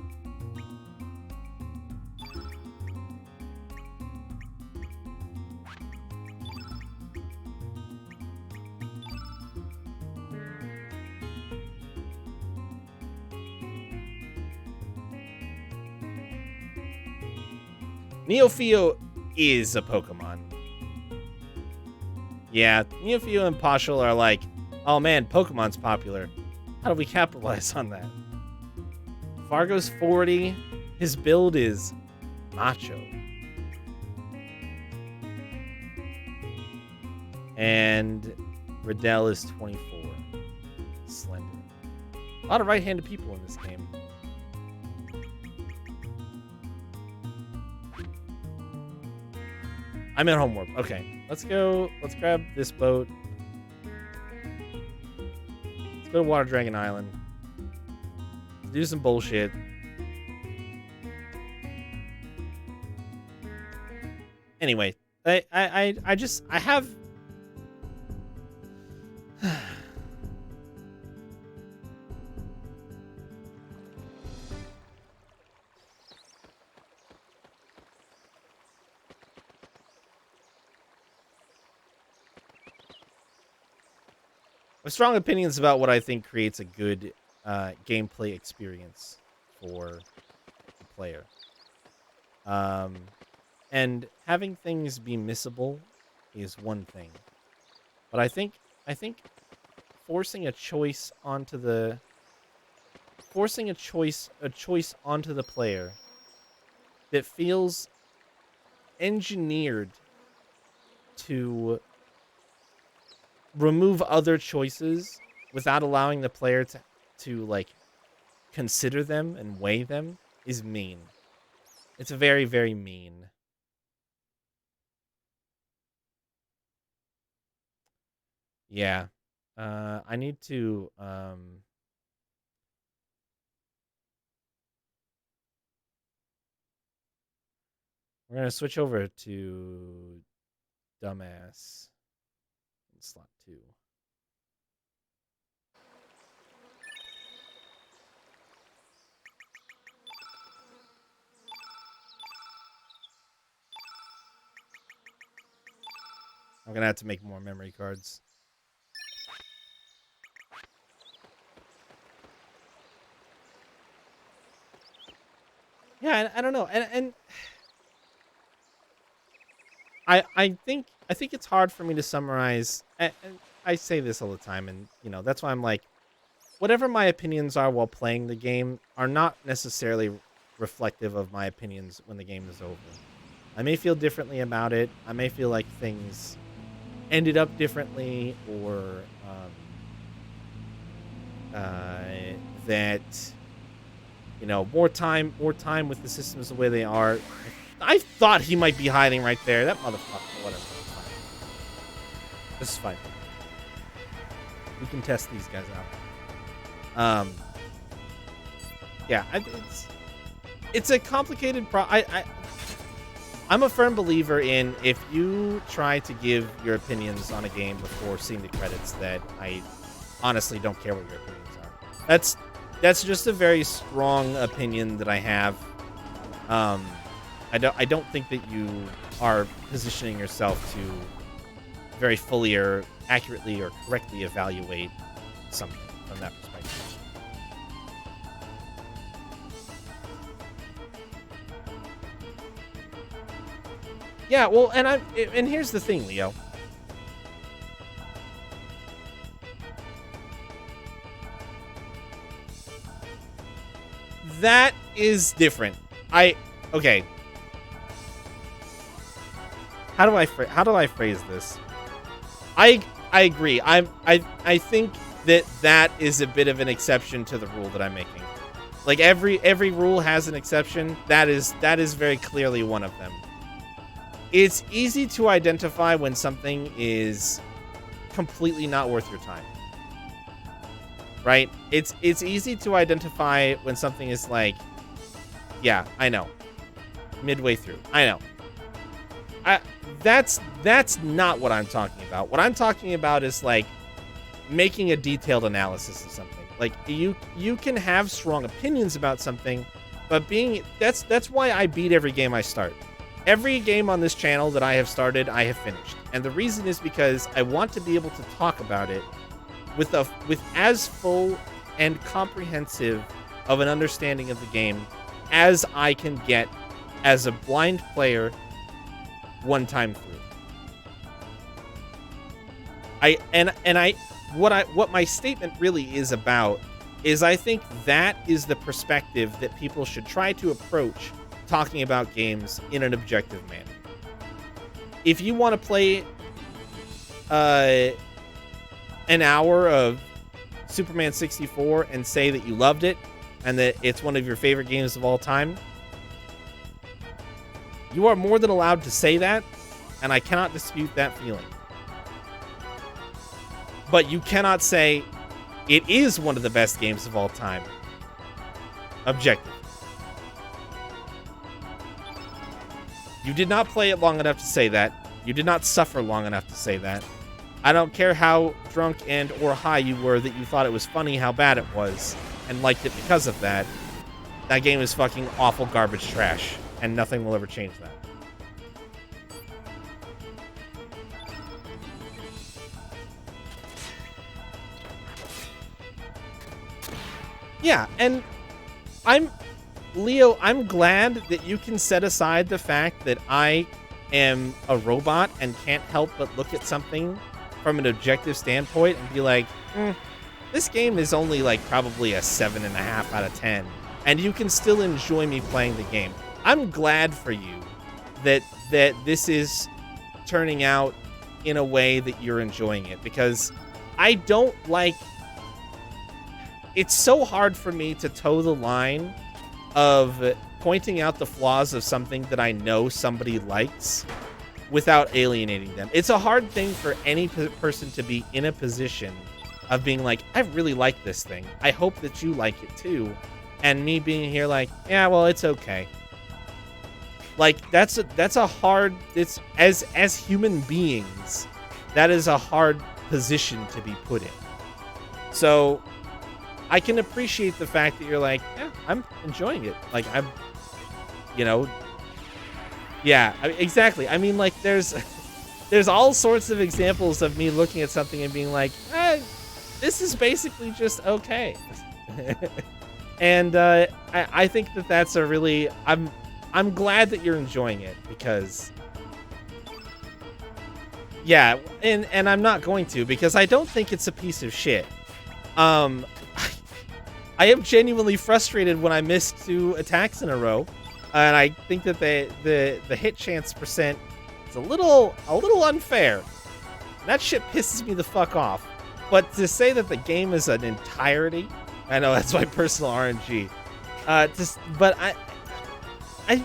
Neofeo is a Pokemon. Yeah, Neofeo and Pashal are like, oh man, Pokemon's popular. How do we capitalize on that? Fargo's 40. His build is macho. And Riddell is 24. Slender. A lot of right-handed people in this game. I'm in homework. Okay, let's go. Let's grab this boat. Let's Go to Water Dragon Island. Do some bullshit. Anyway, I have. Strong opinions about what I think creates a good gameplay experience for the player. And having things be missable is one thing, but I think forcing a choice onto the player that feels engineered to remove other choices without allowing the player to like consider them and weigh them is mean. It's very, very mean. Yeah. I need to we're gonna switch over to dumbass in slot 2. I'm gonna have to make more memory cards. Yeah, I don't know, and I think it's hard for me to summarize. And I say this all the time, and you know that's why I'm like, whatever my opinions are while playing the game are not necessarily reflective of my opinions when the game is over. I may feel differently about it. I may feel like things ended up differently, or that you know more time with the systems the way they are. I thought he might be hiding right there. That motherfucker. Whatever. This is fine. We can test these guys out. Yeah, it's a complicated I'm a firm believer in if you try to give your opinions on a game before seeing the credits, that I honestly don't care what your opinions are. That's just a very strong opinion that I have. I don't think that you are positioning yourself to very fully or accurately or correctly evaluate something from that perspective. Yeah, well, and here's the thing, Leo. That is different. Okay. How do I phrase this? I agree. I think that is a bit of an exception to the rule that I'm making. Like every rule has an exception. That is very clearly one of them. It's easy to identify when something is completely not worth your time. Right? It's easy to identify when something is like, yeah, I know. Midway through. I know. That's not what I'm talking about. What I'm talking about is like making a detailed analysis of something. Like you can have strong opinions about something, but that's why I beat every game I start. Every game on this channel that I have started, I have finished. And the reason is because I want to be able to talk about it with as full and comprehensive of an understanding of the game as I can get as a blind player one time through. What my statement really is about is I think that is the perspective that people should try to approach talking about games in an objective manner. If you want to play an hour of Superman 64 and say that you loved it and that it's one of your favorite games of all time, you are more than allowed to say that, and I cannot dispute that feeling. But you cannot say, It is one of the best games of all time. Objective. You did not play it long enough to say that. You did not suffer long enough to say that. I don't care how drunk and or high you were that you thought it was funny how bad it was and liked it because of that. That game is fucking awful garbage trash, and nothing will ever change that. Yeah, and Leo, I'm glad that you can set aside the fact that I am a robot and can't help but look at something from an objective standpoint and be like, this game is only like probably a 7.5 out of 10. And you can still enjoy me playing the game. I'm glad for you that this is turning out in a way that you're enjoying it, because I don't like... It's so hard for me to toe the line of pointing out the flaws of something that I know somebody likes without alienating them. It's a hard thing for any person to be in a position of being like, I really like this thing. I hope that you like it too. And me being here like, yeah, well, it's okay. Like, that's a hard... It's as human beings, that is a hard position to be put in. So I can appreciate the fact that you're like, yeah, I'm enjoying it. Like, I'm, you know, yeah, exactly. I mean, like, there's all sorts of examples of me looking at something and being like, this is basically just okay. And I think that that's a really, I'm glad that you're enjoying it, because, yeah, and I'm not going to, because I don't think it's a piece of shit. I am genuinely frustrated when I miss 2 attacks in a row, and I think that the hit chance percent is a little unfair. That shit pisses me the fuck off. But to say that the game is an entirety, I know that's my personal RNG. But I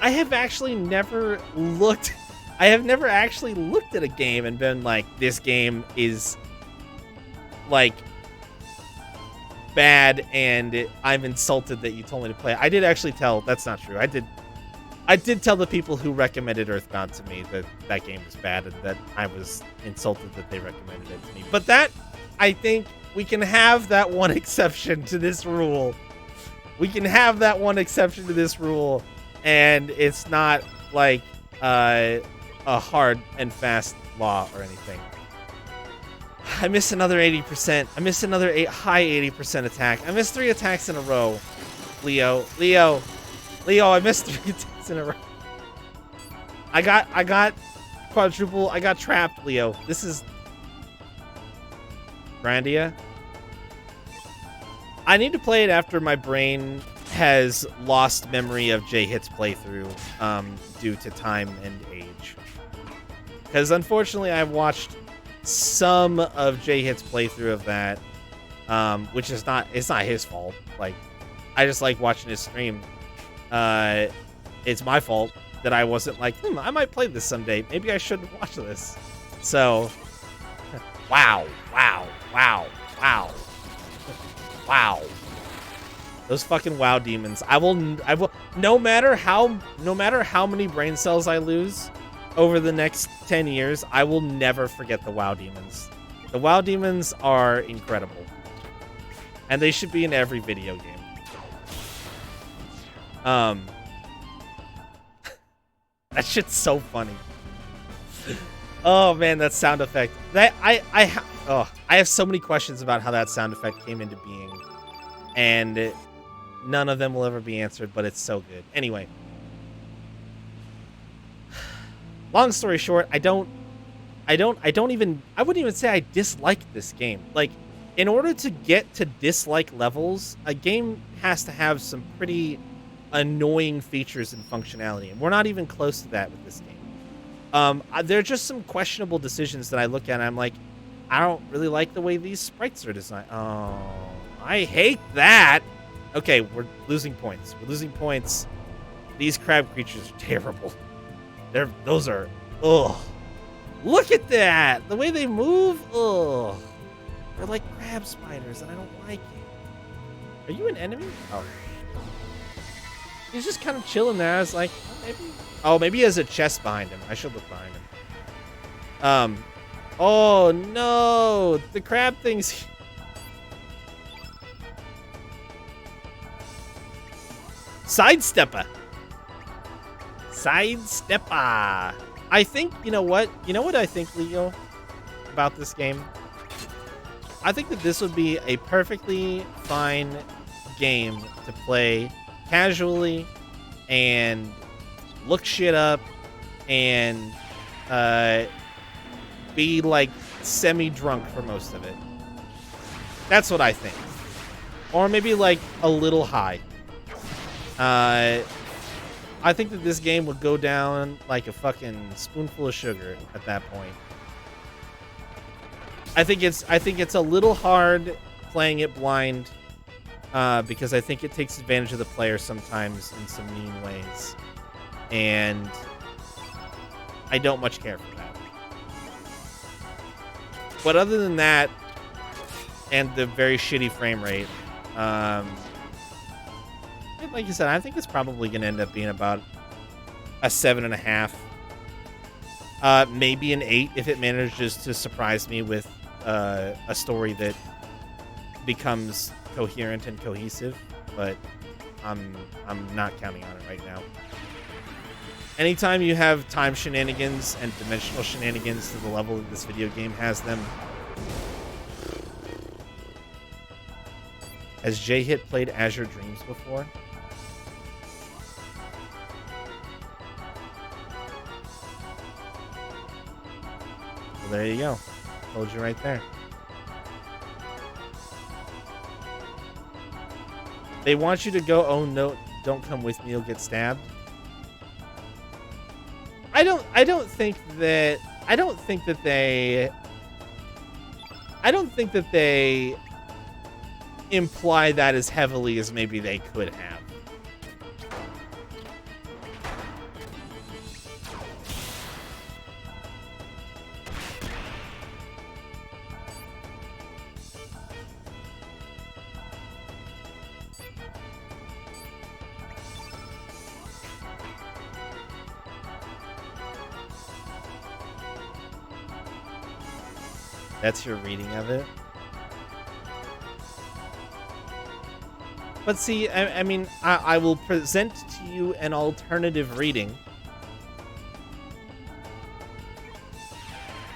have actually never looked. I have never actually looked at a game and been like, this game is like bad, and I'm insulted that you told me to play it. I did actually tell. That's not true. I did tell the people who recommended Earthbound to me that that game was bad, and that I was insulted that they recommended it to me. But that, I think we can have that one exception to this rule. We can have that one exception to this rule, and it's not like a hard and fast law or anything. I missed another 80%. I missed another high 80% attack. I missed 3 attacks in a row. Leo, I missed 3 attacks in a row. I got quadruple. I got trapped, Leo. This is Grandia. I need to play it after my brain has lost memory of J-Hit's playthrough due to time and age. Because unfortunately, I've watched some of J-Hit's playthrough of that, which is it's not his fault. Like, I just like watching his stream. It's my fault that I wasn't like, I might play this someday. Maybe I shouldn't watch this. So, wow. Those fucking WoW demons. I will, no matter how many brain cells I lose over the next 10 years, I will never forget the WoW demons. The WoW demons are incredible. And they should be in every video game. That shit's so funny. Oh man, that sound effect. I have so many questions about how that sound effect came into being, and none of them will ever be answered, but it's so good. Anyway, long story short, I wouldn't even say I dislike this game. Like, in order to get to dislike levels, a game has to have some pretty annoying features and functionality, and we're not even close to that with this game. There are just some questionable decisions that I look at and I'm like, I don't really like the way these sprites are designed. Oh, I hate that. Okay, we're losing points. These crab creatures are terrible. Those are, ugh. Look at that. The way they move, ugh. They're like crab spiders, and I don't like it. Are you an enemy? Oh. He's just kind of chilling there. I was like, oh, maybe. Oh, maybe he has a chest behind him. I should look behind him. Oh no, the crab things. Sidestepper. Sidestepper. I think, you know what? You know what I think, Leo, about this game? I think that this would be a perfectly fine game to play casually and look shit up and be like semi-drunk for most of it. That's what I think. Or maybe like a little high. I think that this game would go down like a fucking spoonful of sugar at that point. I think it's a little hard playing it blind because I think it takes advantage of the player sometimes in some mean ways, and I don't much care for that. But other than that, and the very shitty frame rate, like you said, I think it's probably going to end up being about a 7.5. Maybe an 8 if it manages to surprise me with a story that becomes coherent and cohesive. But I'm not counting on it right now. Anytime you have time shenanigans and dimensional shenanigans to the level that this video game has them. Has J-Hit played Azure Dreams before? Well, there you go. Told you right there. They want you to go, oh no, don't come with me, you'll get stabbed. I don't think that they imply that as heavily as maybe they could have. That's your reading of it. But see, I mean, I will present to you an alternative reading.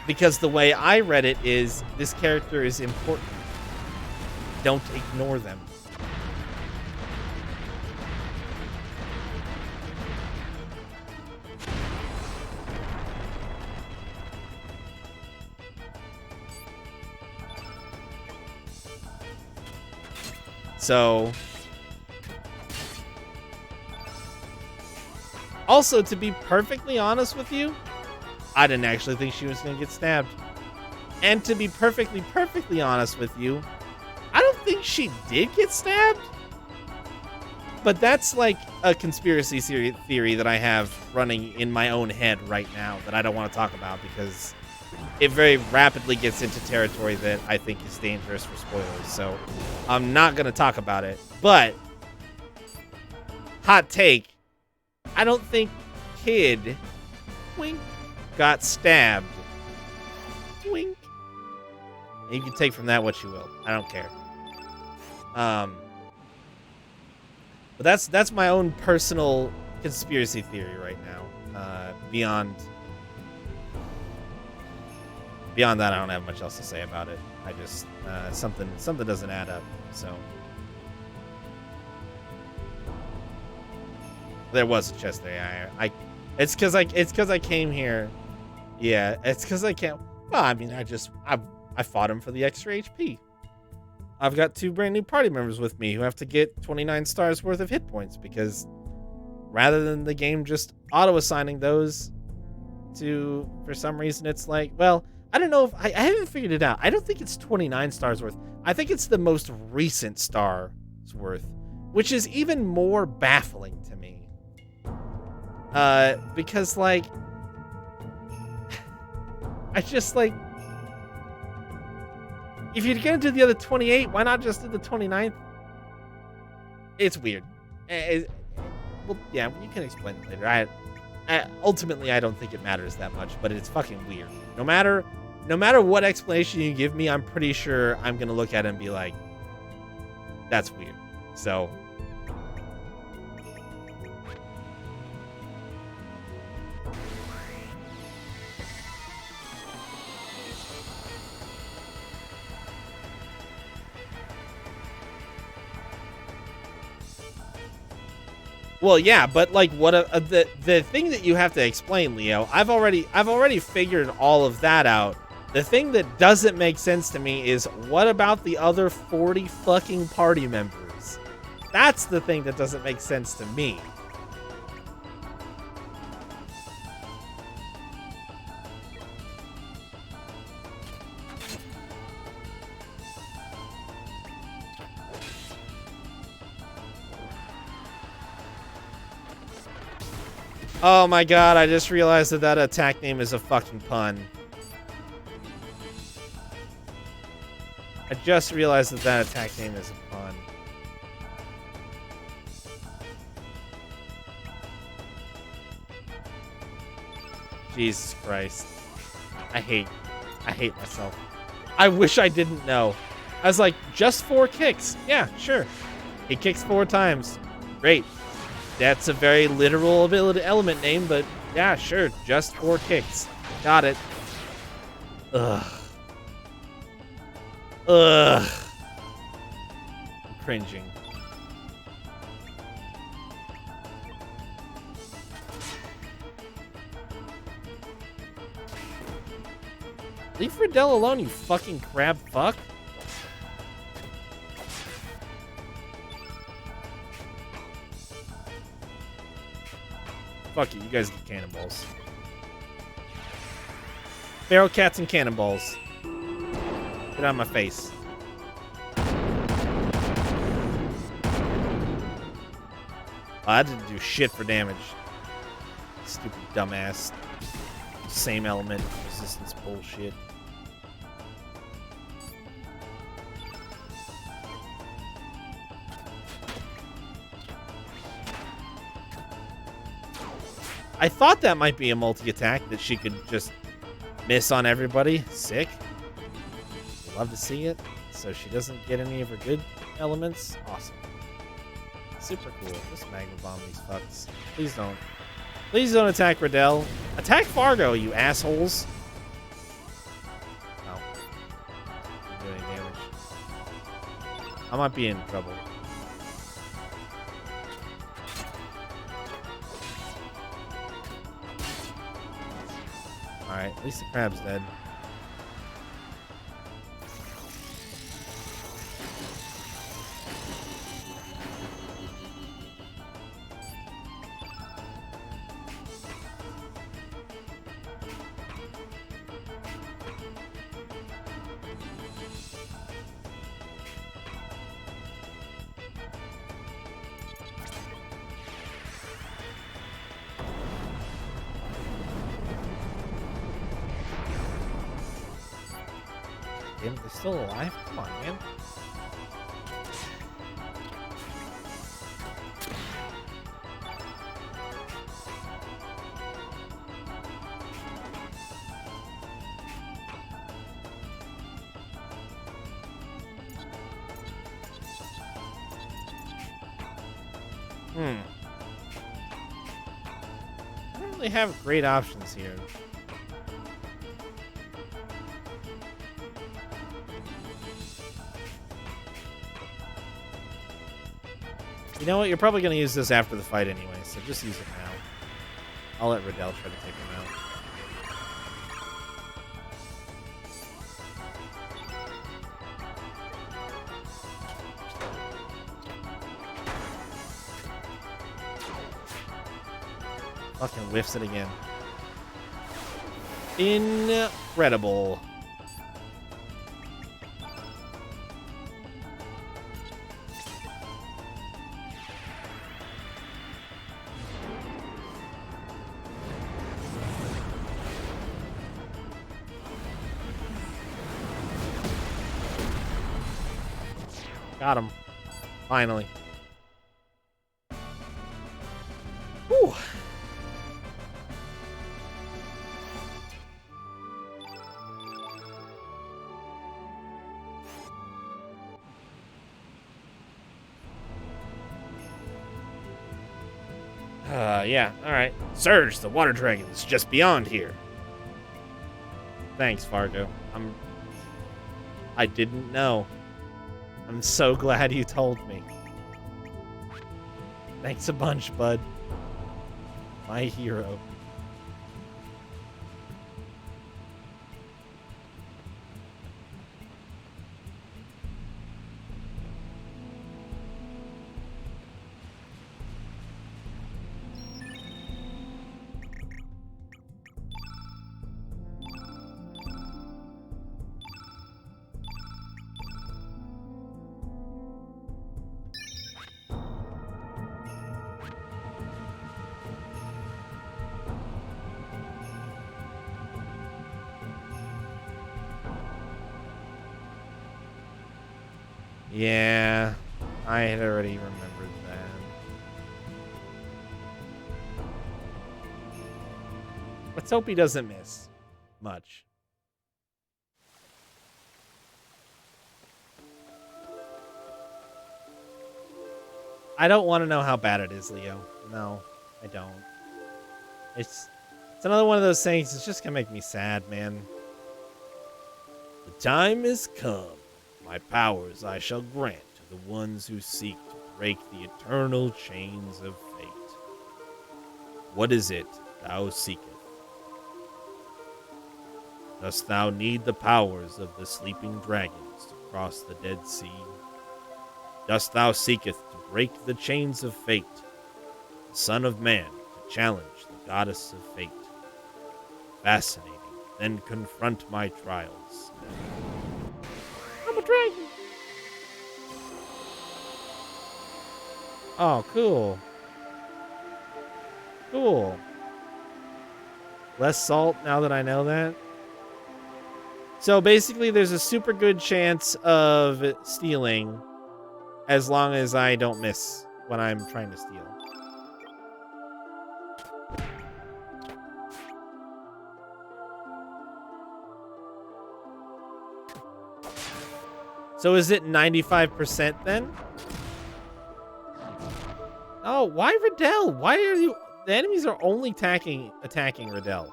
Because the way I read it is, this character is important. Don't ignore them. So, also, to be perfectly honest with you, I didn't actually think she was going to get stabbed. And to be perfectly honest with you, I don't think she did get stabbed. But that's like a conspiracy theory that I have running in my own head right now that I don't want to talk about because it very rapidly gets into territory that I think is dangerous for spoilers. So I'm not going to talk about it. But, hot take, I don't think Kid, wink, got stabbed. Wink. You can take from that what you will. I don't care. But that's my own personal conspiracy theory right now. Beyond that, I don't have much else to say about it. I just something doesn't add up. So there was a chest there. It's because I came here. Yeah, it's because I can't. Well, I mean, I fought him for the extra HP. I've got 2 brand new party members with me who have to get 29 stars worth of hit points because rather than the game just auto-assigning those to, for some reason, it's like, well, I don't know if I haven't figured it out. I don't think it's 29 stars worth. I think it's the most recent stars worth, which is even more baffling to me. Because like, I just like, If you're gonna do the other 28, why not just do the 29th? It's weird. Well, yeah, you can explain it later. Ultimately, I don't think it matters that much, but it's fucking weird. No matter what explanation you give me, I'm pretty sure I'm gonna look at it and be like, that's weird. So. Well, yeah, but like, what the thing that you have to explain, Leo? I've already figured all of that out. The thing that doesn't make sense to me is, what about the other 40 fucking party members? That's the thing that doesn't make sense to me. Oh my god, I just realized that attack name is a fucking pun. I just realized that attack name is a pun. Jesus Christ. I hate myself. I wish I didn't know. I was like, just 4 kicks. Yeah, sure. He kicks 4 times. Great. That's a very literal ability element name, but yeah, sure. Just 4 kicks. Got it. Ugh. I'm cringing. Leave Riddell alone, you fucking crab fuck. Fuck it, you guys get cannonballs. Feral cats and cannonballs. Get out of my face. Oh, that didn't do shit for damage. Stupid dumbass. Same element resistance bullshit. I thought that might be a multi-attack that she could just miss on everybody. Sick. Love to see it. So she doesn't get any of her good elements. Awesome. Super cool. Just magma bomb these fucks. Please don't. Please don't attack Riddell. Attack Fargo, you assholes. No. Didn't do any damage. I might be in trouble. Alright, at least the crab's dead. Damn, they're still alive? Come on, man. I don't really have great options here. You know what? You're probably going to use this after the fight anyway, so just use it now. I'll let Riddell try to take him out. Fucking whiffs it again. Incredible. Got him. Finally. Whew. Yeah, alright. Surge, the water dragon is just beyond here. Thanks, Fargo. I didn't know. I'm so glad you told me. Thanks a bunch, bud. My hero. Yeah, I had already remembered that. Let's hope he doesn't miss much. I don't want to know how bad it is, Leo. No, I don't. It's another one of those things. It's just gonna make me sad, man. The time has come. My powers I shall grant to the ones who seek to break the eternal chains of fate. What is it thou seekest? Dost thou need the powers of the sleeping dragons to cross the Dead Sea? Dost thou seeketh to break the chains of fate, the Son of Man to challenge the Goddess of Fate? Fascinating, then confront my trials. I'm a dragon. Oh, cool. Cool. Less salt now that I know that. So basically there's a super good chance of stealing as long as I don't miss when I'm trying to steal. So is it 95% then? Oh, why Riddell? Why are you... The enemies are only attacking Riddell.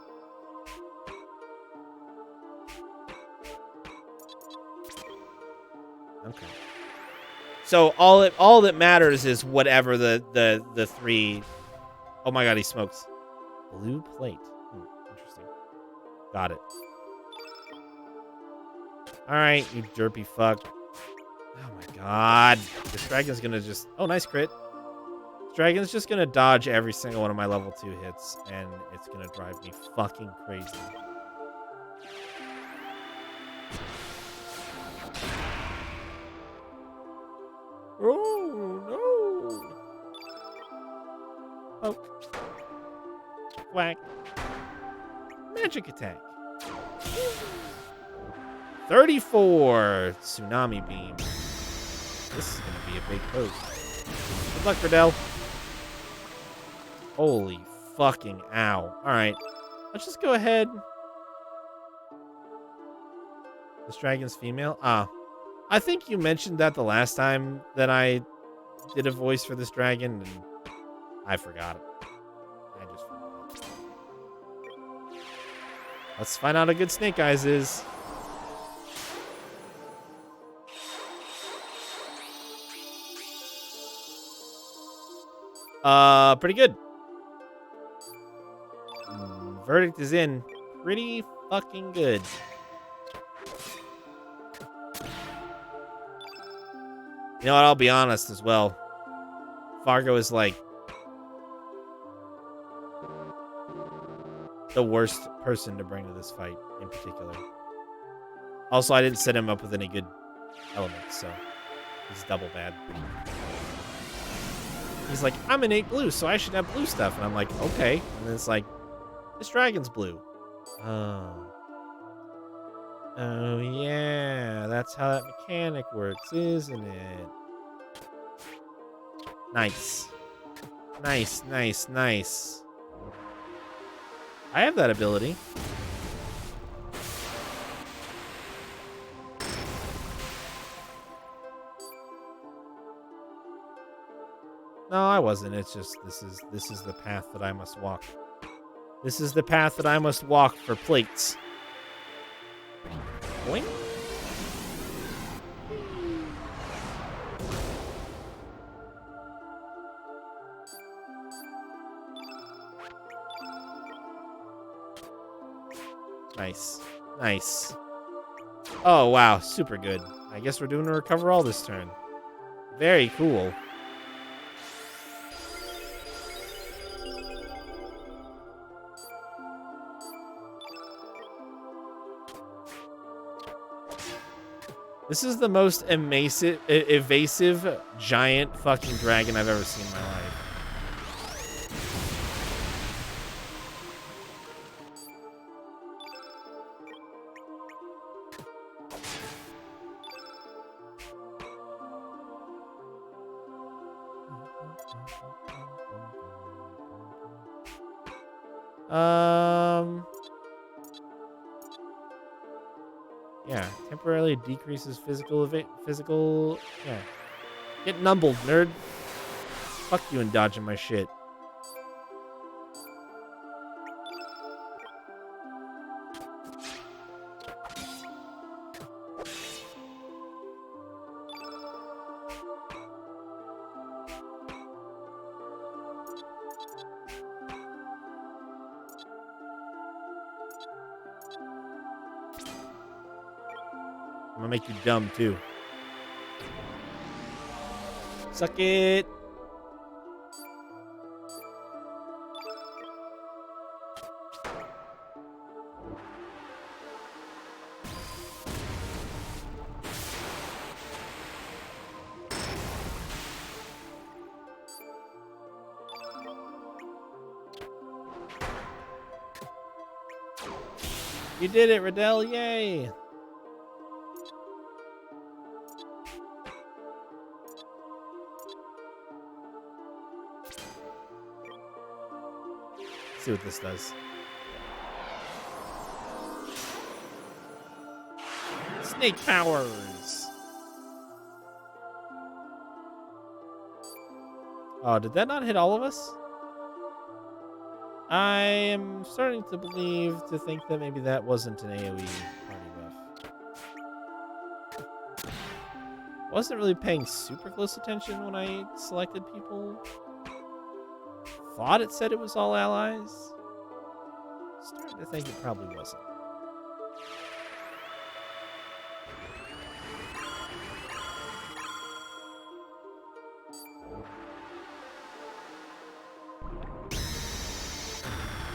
Okay. So all that matters is whatever the three... Oh my god, he smokes. Blue plate. Interesting. Got it. Alright, you derpy fuck. Oh my god. This dragon's gonna just... Oh, nice crit. This dragon's just gonna dodge every single one of my level 2 hits, and it's gonna drive me fucking crazy. Oh, no. Oh. Whack. Magic attack. 34. Tsunami beam. This is going to be a big poke. Good luck, Riddell. Holy fucking ow. Alright. Let's just go ahead. This dragon's female? Ah. I think you mentioned that the last time that I did a voice for this dragon, and I forgot it. I just forgot it. Let's find out how good Snake Eyes is. Pretty good. Verdict is in. Pretty fucking good. You know what? I'll be honest as well. Fargo is like the worst person to bring to this fight in particular. Also, I didn't set him up with any good elements, so he's double bad. He's like, I'm innate blue, so I should have blue stuff. And I'm like, okay. And then it's like, this dragon's blue. Oh. Oh, yeah. That's how that mechanic works, isn't it? Nice. Nice, nice, nice. I have that ability. No, I wasn't. It's just this is the path that I must walk. This is the path that I must walk for plates. Boing. Nice. Nice. Oh, wow. Super good. I guess we're doing a recover all this turn. Very cool. This is the most evasive giant fucking dragon I've ever seen in my life. Yeah, temporarily decreases physical. Yeah, get numbled, nerd. Fuck you and dodging my shit. I'm gonna make you dumb too. Suck it. You did it, Riddell. Yay. Let's see what this does. Snake powers. Oh, did that not hit all of us? I am starting to think that maybe that wasn't an AoE party buff. Wasn't really paying super close attention when I selected people. Thought it said it was all allies. Starting to think it probably wasn't.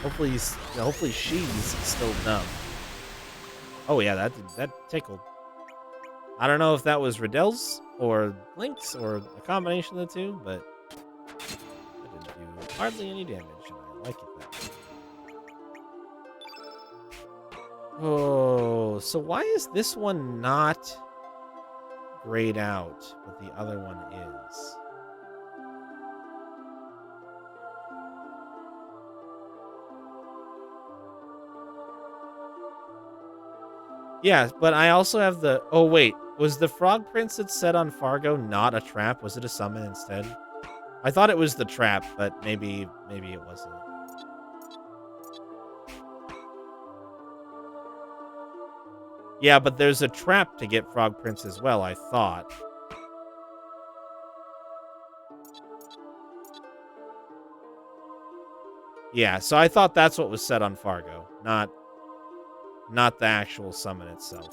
Hopefully she's still numb. Oh yeah, that tickled. I don't know if that was Riddell's or Link's or a combination of the two, but that didn't do hardly any damage, and I like it that way. Oh, so why is this one not grayed out, but the other one is? Yeah, but I also have the... Oh, wait. Was the Frog Prince that set on Fargo not a trap? Was it a summon instead? I thought it was the trap, but maybe it wasn't. Yeah, but there's a trap to get Frog Prince as well, I thought. Yeah, so I thought that's what was set on Fargo, not the actual summon itself.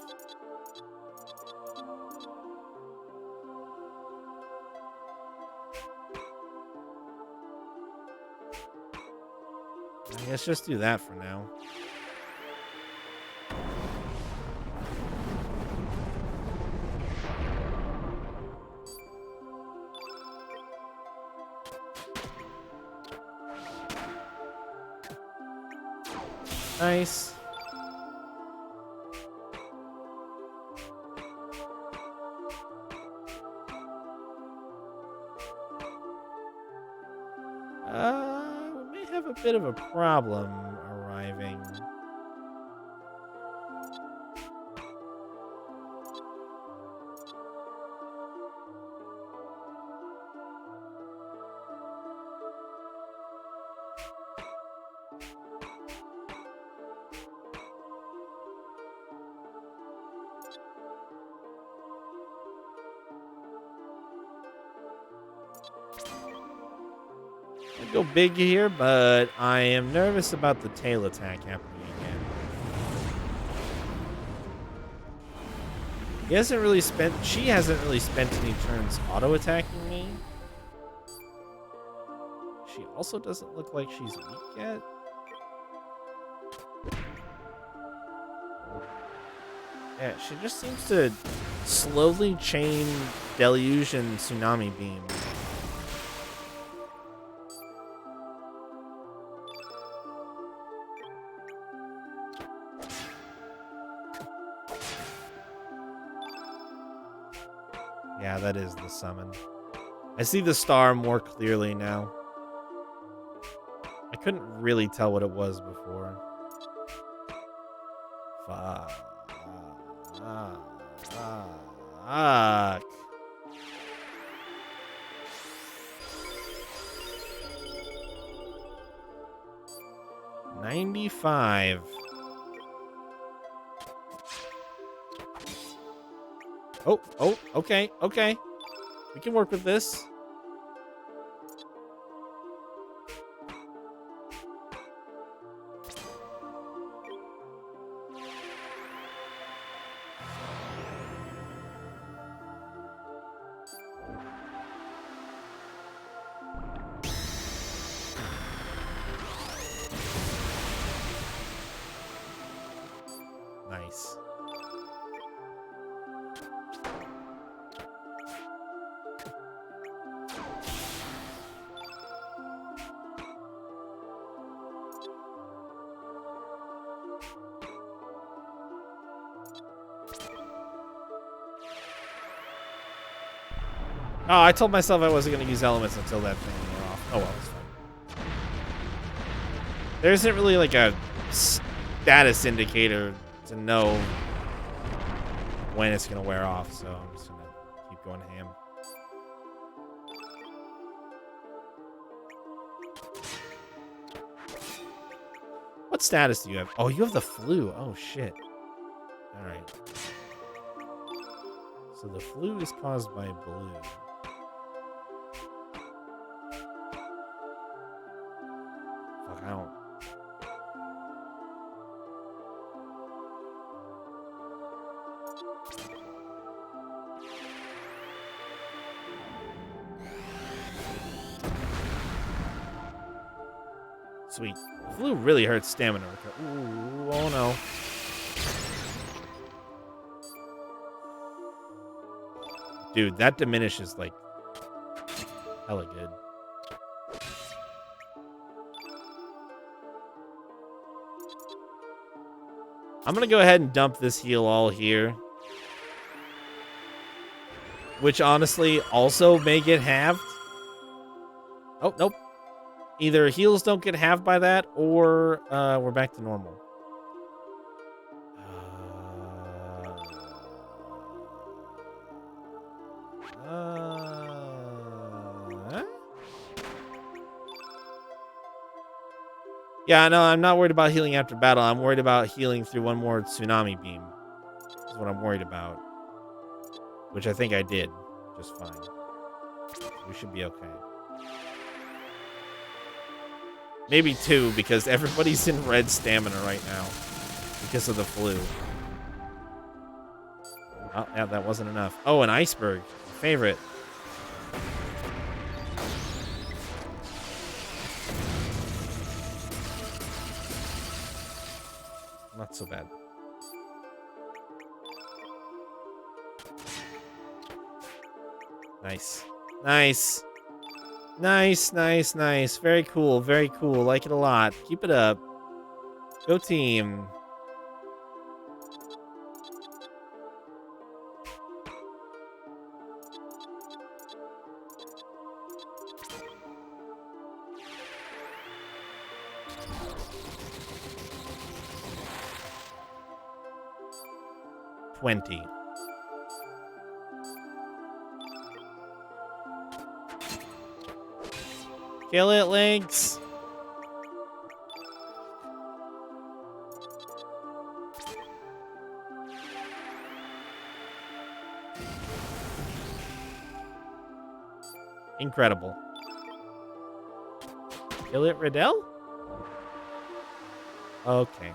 I guess just do that for now. Nice. We may have a bit of a problem arriving. I'll go big here, but I am nervous about the tail attack happening again. She hasn't really spent any turns auto-attacking me. She also doesn't look like she's weak yet. Yeah, she just seems to slowly chain Deluge and Tsunami Beam. Yeah, that is the summon. I see the star more clearly now. I couldn't really tell what it was before. Fuck. Fuck. 95. Oh, okay. We can work with this. Nice. Oh, I told myself I wasn't going to use elements until that thing wore off. Oh, well, it's fine. There isn't really like a status indicator to know when it's going to wear off, so I'm just going to keep going ham. What status do you have? Oh, you have the flu. Oh, shit. All right. So the flu is caused by blue. Fuck, I don't... Sweet. Flu really hurts stamina. Ooh, oh no. Dude, that diminishes like hella good. I'm gonna go ahead and dump this heal all here. Which honestly also may get halved. Oh, nope. Either heals don't get halved by that, or we're back to normal. Yeah, no, I'm not worried about healing after battle. I'm worried about healing through one more Tsunami Beam. Is what I'm worried about. Which I think I did just fine. We should be okay. Maybe 2, because everybody's in red stamina right now. Because of the flu. Oh, yeah, that wasn't enough. Oh, an iceberg. Favorite. Not so bad. Nice. Nice. Nice, nice, nice. Very cool, very cool. Like it a lot. Keep it up. Go team. 20. Kill it, Lynx. Incredible. Kill it, Riddell? Okay.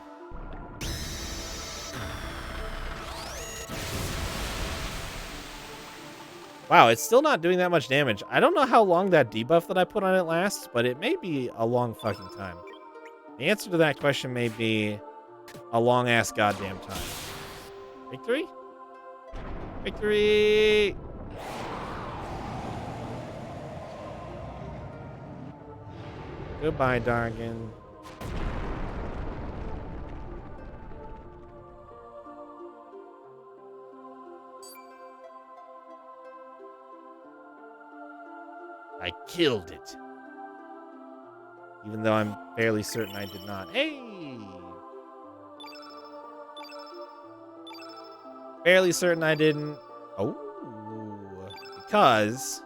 Wow, it's still not doing that much damage. I don't know how long that debuff that I put on it lasts, but it may be a long fucking time. The answer to that question may be a long-ass goddamn time. Victory? Victory! Goodbye, Dargan. I killed it. Even though I'm fairly certain I did not. Hey! Fairly certain I didn't. Oh. Because.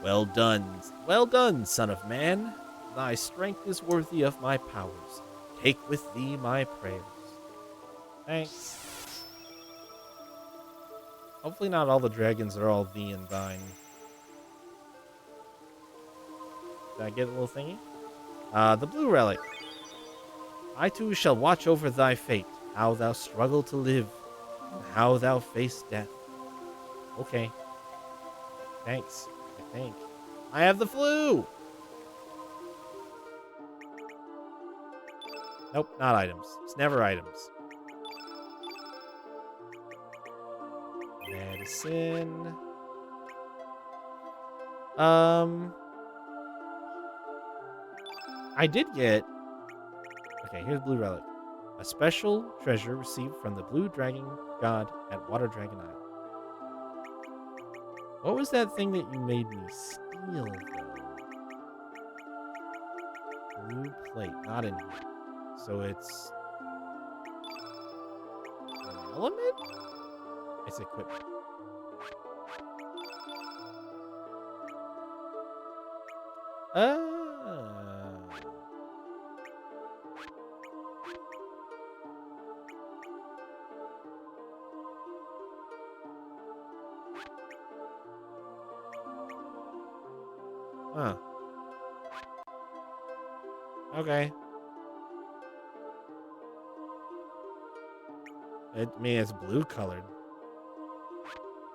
Well done. Well done, son of man. Thy strength is worthy of my powers. Take with thee my prayers. Thanks. Hopefully not all the dragons are all thee and thine. Did I get a little thingy? The blue relic. I too shall watch over thy fate, how thou struggle to live, and how thou face death. Okay. Thanks, I think. I have the flu! Nope, not items. It's never items. Medicine. I did get... Okay, here's Blue Relic. A special treasure received from the Blue Dragon God at Water Dragon Isle. What was that thing that you made me steal, though? Blue plate, not in here. So it's... an element? It's equipment. Huh. Okay. I mean, it's blue colored.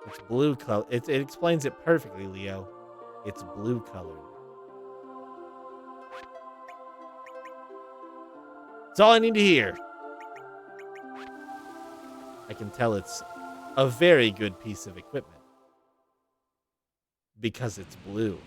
It's blue color. It explains it perfectly, Leo. It's blue colored. That's all I need to hear. I can tell it's a very good piece of equipment. Because it's blue.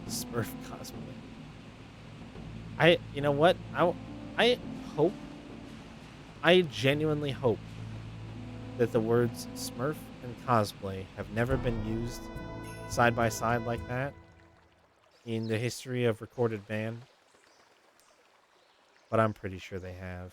Smurf cosplay. You know what? I hope, I genuinely hope that the words Smurf and cosplay have never been used side by side like that in the history of recorded band. But I'm pretty sure they have.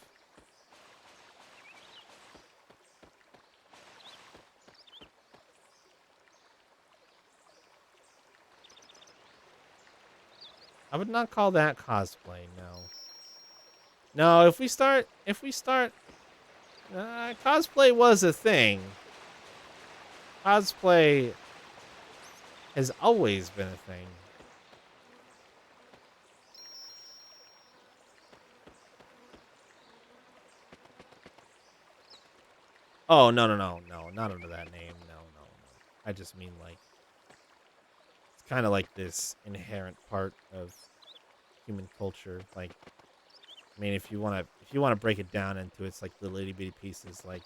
I would not call that cosplay, no. No, if we start, cosplay was a thing. Cosplay has always been a thing. Oh, no, not under that name, no. I just mean, like, it's kind of like this inherent part of human culture, like, I mean, if you want to break it down into its like little itty bitty pieces, like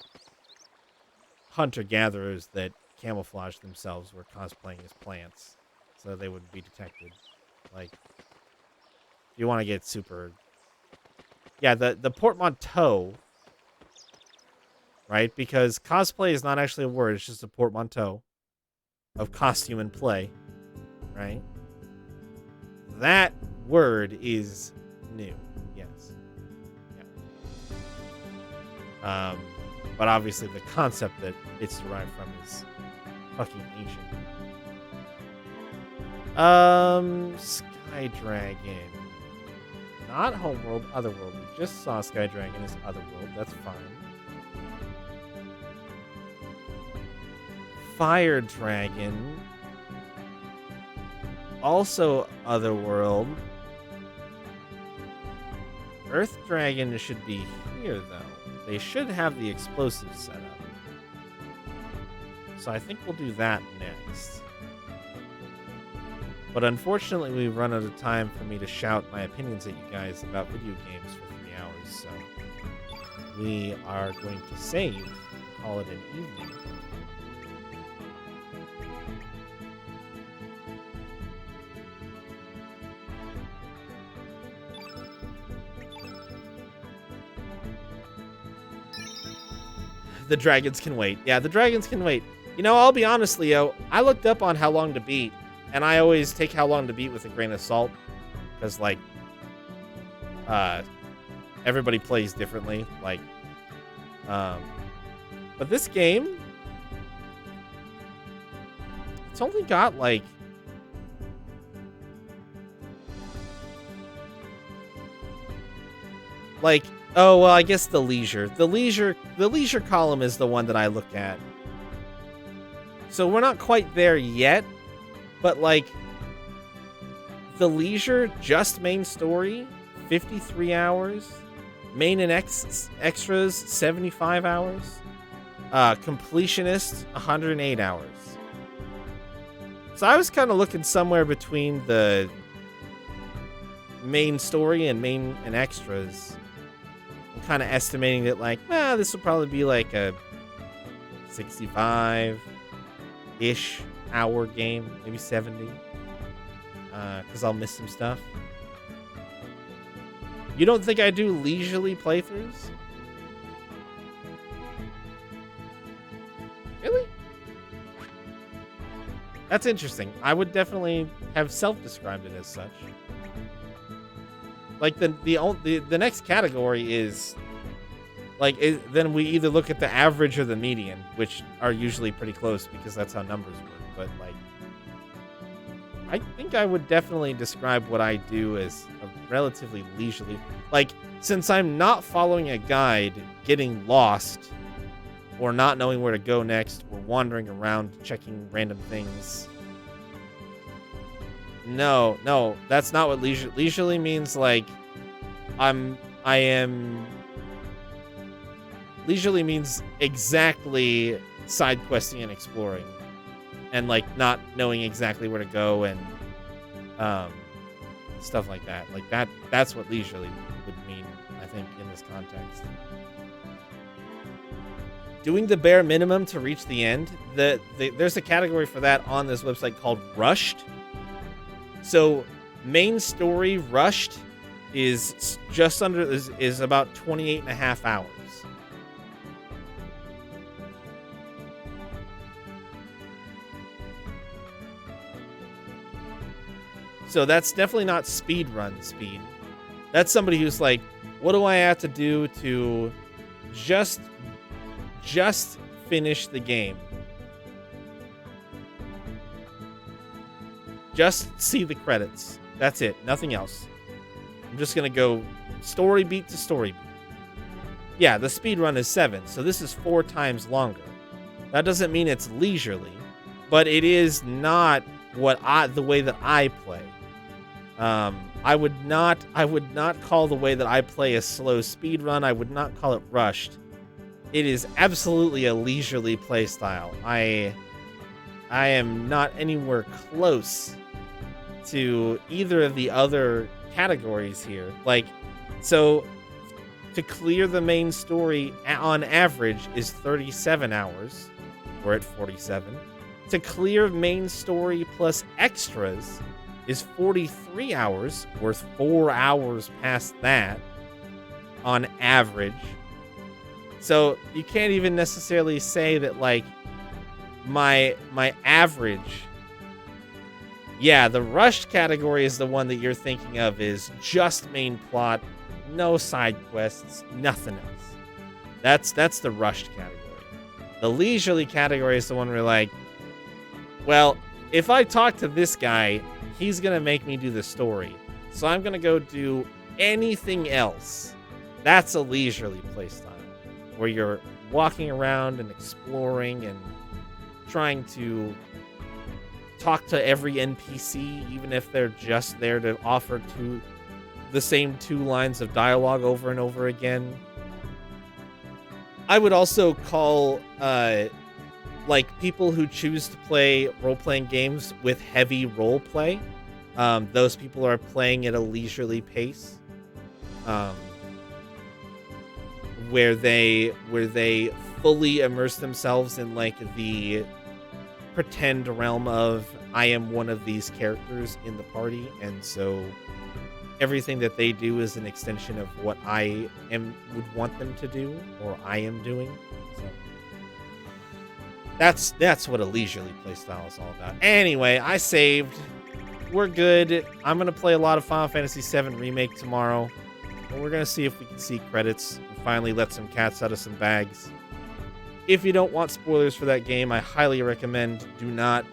hunter-gatherers that camouflage themselves were cosplaying as plants, so they would be detected. Like, you want to get super... Yeah, the portmanteau, right? Because cosplay is not actually a word, it's just a portmanteau of costume and play, right? That word is new, yes. Yeah. But obviously the concept that it's derived from is fucking ancient. Sky Dragon. Not Homeworld, Otherworld. We just saw Sky Dragon as Otherworld. That's fine. Fire Dragon. Also Otherworld. Earth Dragon should be here, though. They should have the explosives set up. So I think we'll do that next. But unfortunately, we've run out of time for me to shout my opinions at you guys about video games for 3 hours, so we are going to save, call it an evening. The dragons can wait. Yeah, the dragons can wait. You know, I'll be honest, Leo, I looked up on how long to beat, and I always take how long to beat with a grain of salt, because, like, everybody plays differently, like, but this game, it's only got, like, oh, well, I guess the leisure column is the one that I looked at. So we're not quite there yet, but, like, the leisure, just main story, 53 hours. Main and extras, 75 hours. Completionist, 108 hours. So I was kind of looking somewhere between the main story and main and extras. I'm kind of estimating that, like, this will probably be like a 65-ish hour game, maybe 70. Because I'll miss some stuff. You don't think I do leisurely playthroughs? Really? That's interesting. I would definitely have self-described it as such. Like, the next category is, like, then we either look at the average or the median, which are usually pretty close because that's how numbers work. But, like, I think I would definitely describe what I do as a relatively leisurely... Like, since I'm not following a guide, getting lost, or not knowing where to go next, or wandering around checking random things. No, that's not what leisurely means. Like, leisurely means exactly side questing and exploring. And, like, not knowing exactly where to go and stuff like that. Like, that's what leisurely would mean, I think, in this context. Doing the bare minimum to reach the end. There's a category for that on this website called Rushed. So, main story Rushed is just under, is about 28 and a half hours. So that's definitely not speedrun speed. That's somebody who's like, what do I have to do to just finish the game? Just see the credits. That's it. Nothing else. I'm just going to go story beat to story beat. Yeah, the speedrun is 7, so this is 4 times longer. That doesn't mean it's leisurely, but it is not the way that I play. I would not call the way that I play a slow speedrun. I would not call it rushed. It is absolutely a leisurely play style. I am not anywhere close to either of the other categories here. Like, so to clear the main story on average is 37 hours. we're at 47. To clear main story plus extras is 43 hours, worth 4 hours past that on average. So you can't even necessarily say that, like, my average. Yeah, the rushed category is the one that you're thinking of, is just main plot, no side quests, nothing else. That's the rushed category. The leisurely category is the one where, like, well, if I talk to this guy, he's going to make me do the story. So I'm going to go do anything else. That's a leisurely playstyle, where you're walking around and exploring and trying to talk to every NPC, even if they're just there to offer the same 2 lines of dialogue over and over again. I would also call like people who choose to play role-playing games with heavy role play. Those people are playing at a leisurely pace, where they fully immerse themselves in, like, the pretend realm of, I am one of these characters in the party, and so everything that they do is an extension of what I would want them to do, or I am doing. So that's what a leisurely playstyle is all about. Anyway, I saved. We're good. I'm gonna play a lot of Final Fantasy VII Remake tomorrow. And we're gonna see if we can see credits and finally let some cats out of some bags. If you don't want spoilers for that game, I highly recommend do not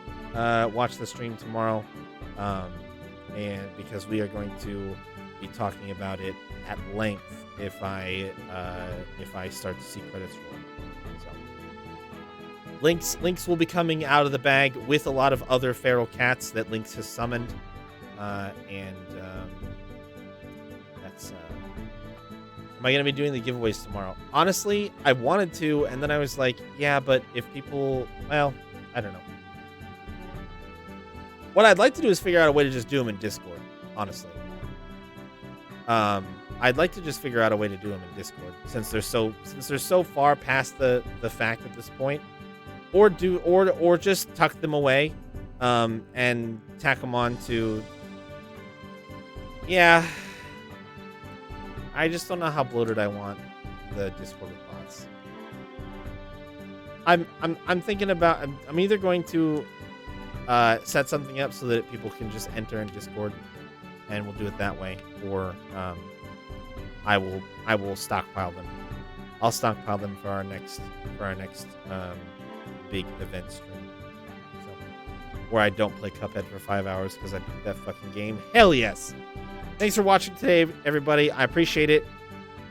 watch the stream tomorrow, and because we are going to be talking about it at length if I start to see credits roll. So Lynx will be coming out of the bag with a lot of other feral cats that Lynx has summoned, and that's. Am I going to be doing the giveaways tomorrow? Honestly, I wanted to, and then I was like, yeah, but if people... Well, I don't know. What I'd like to do is figure out a way to just do them in Discord, honestly. I'd like to just figure out a way to do them in Discord, since they're so far past the fact at this point. Or just tuck them away, and tack them on to... Yeah... I just don't know how bloated I want the Discord with bots. I'm thinking about... I'm either going to set something up so that people can just enter in Discord, and we'll do it that way, or I will stockpile them. I'll stockpile them for our next big event stream. So, where I don't play Cuphead for 5 hours because I beat that fucking game. Hell yes! Thanks for watching today, everybody. I appreciate it.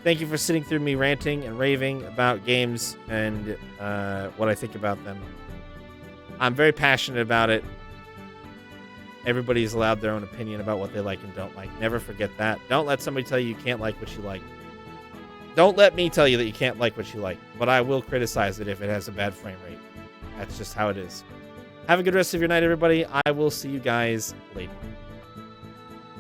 Thank you for sitting through me ranting and raving about games and what I think about them. I'm very passionate about it. Everybody's allowed their own opinion about what they like and don't like. Never forget that. Don't let somebody tell you can't like what you like. Don't let me tell you that you can't like what you like. But I will criticize it if it has a bad frame rate. That's just how it is. Have a good rest of your night, everybody. I will see you guys later.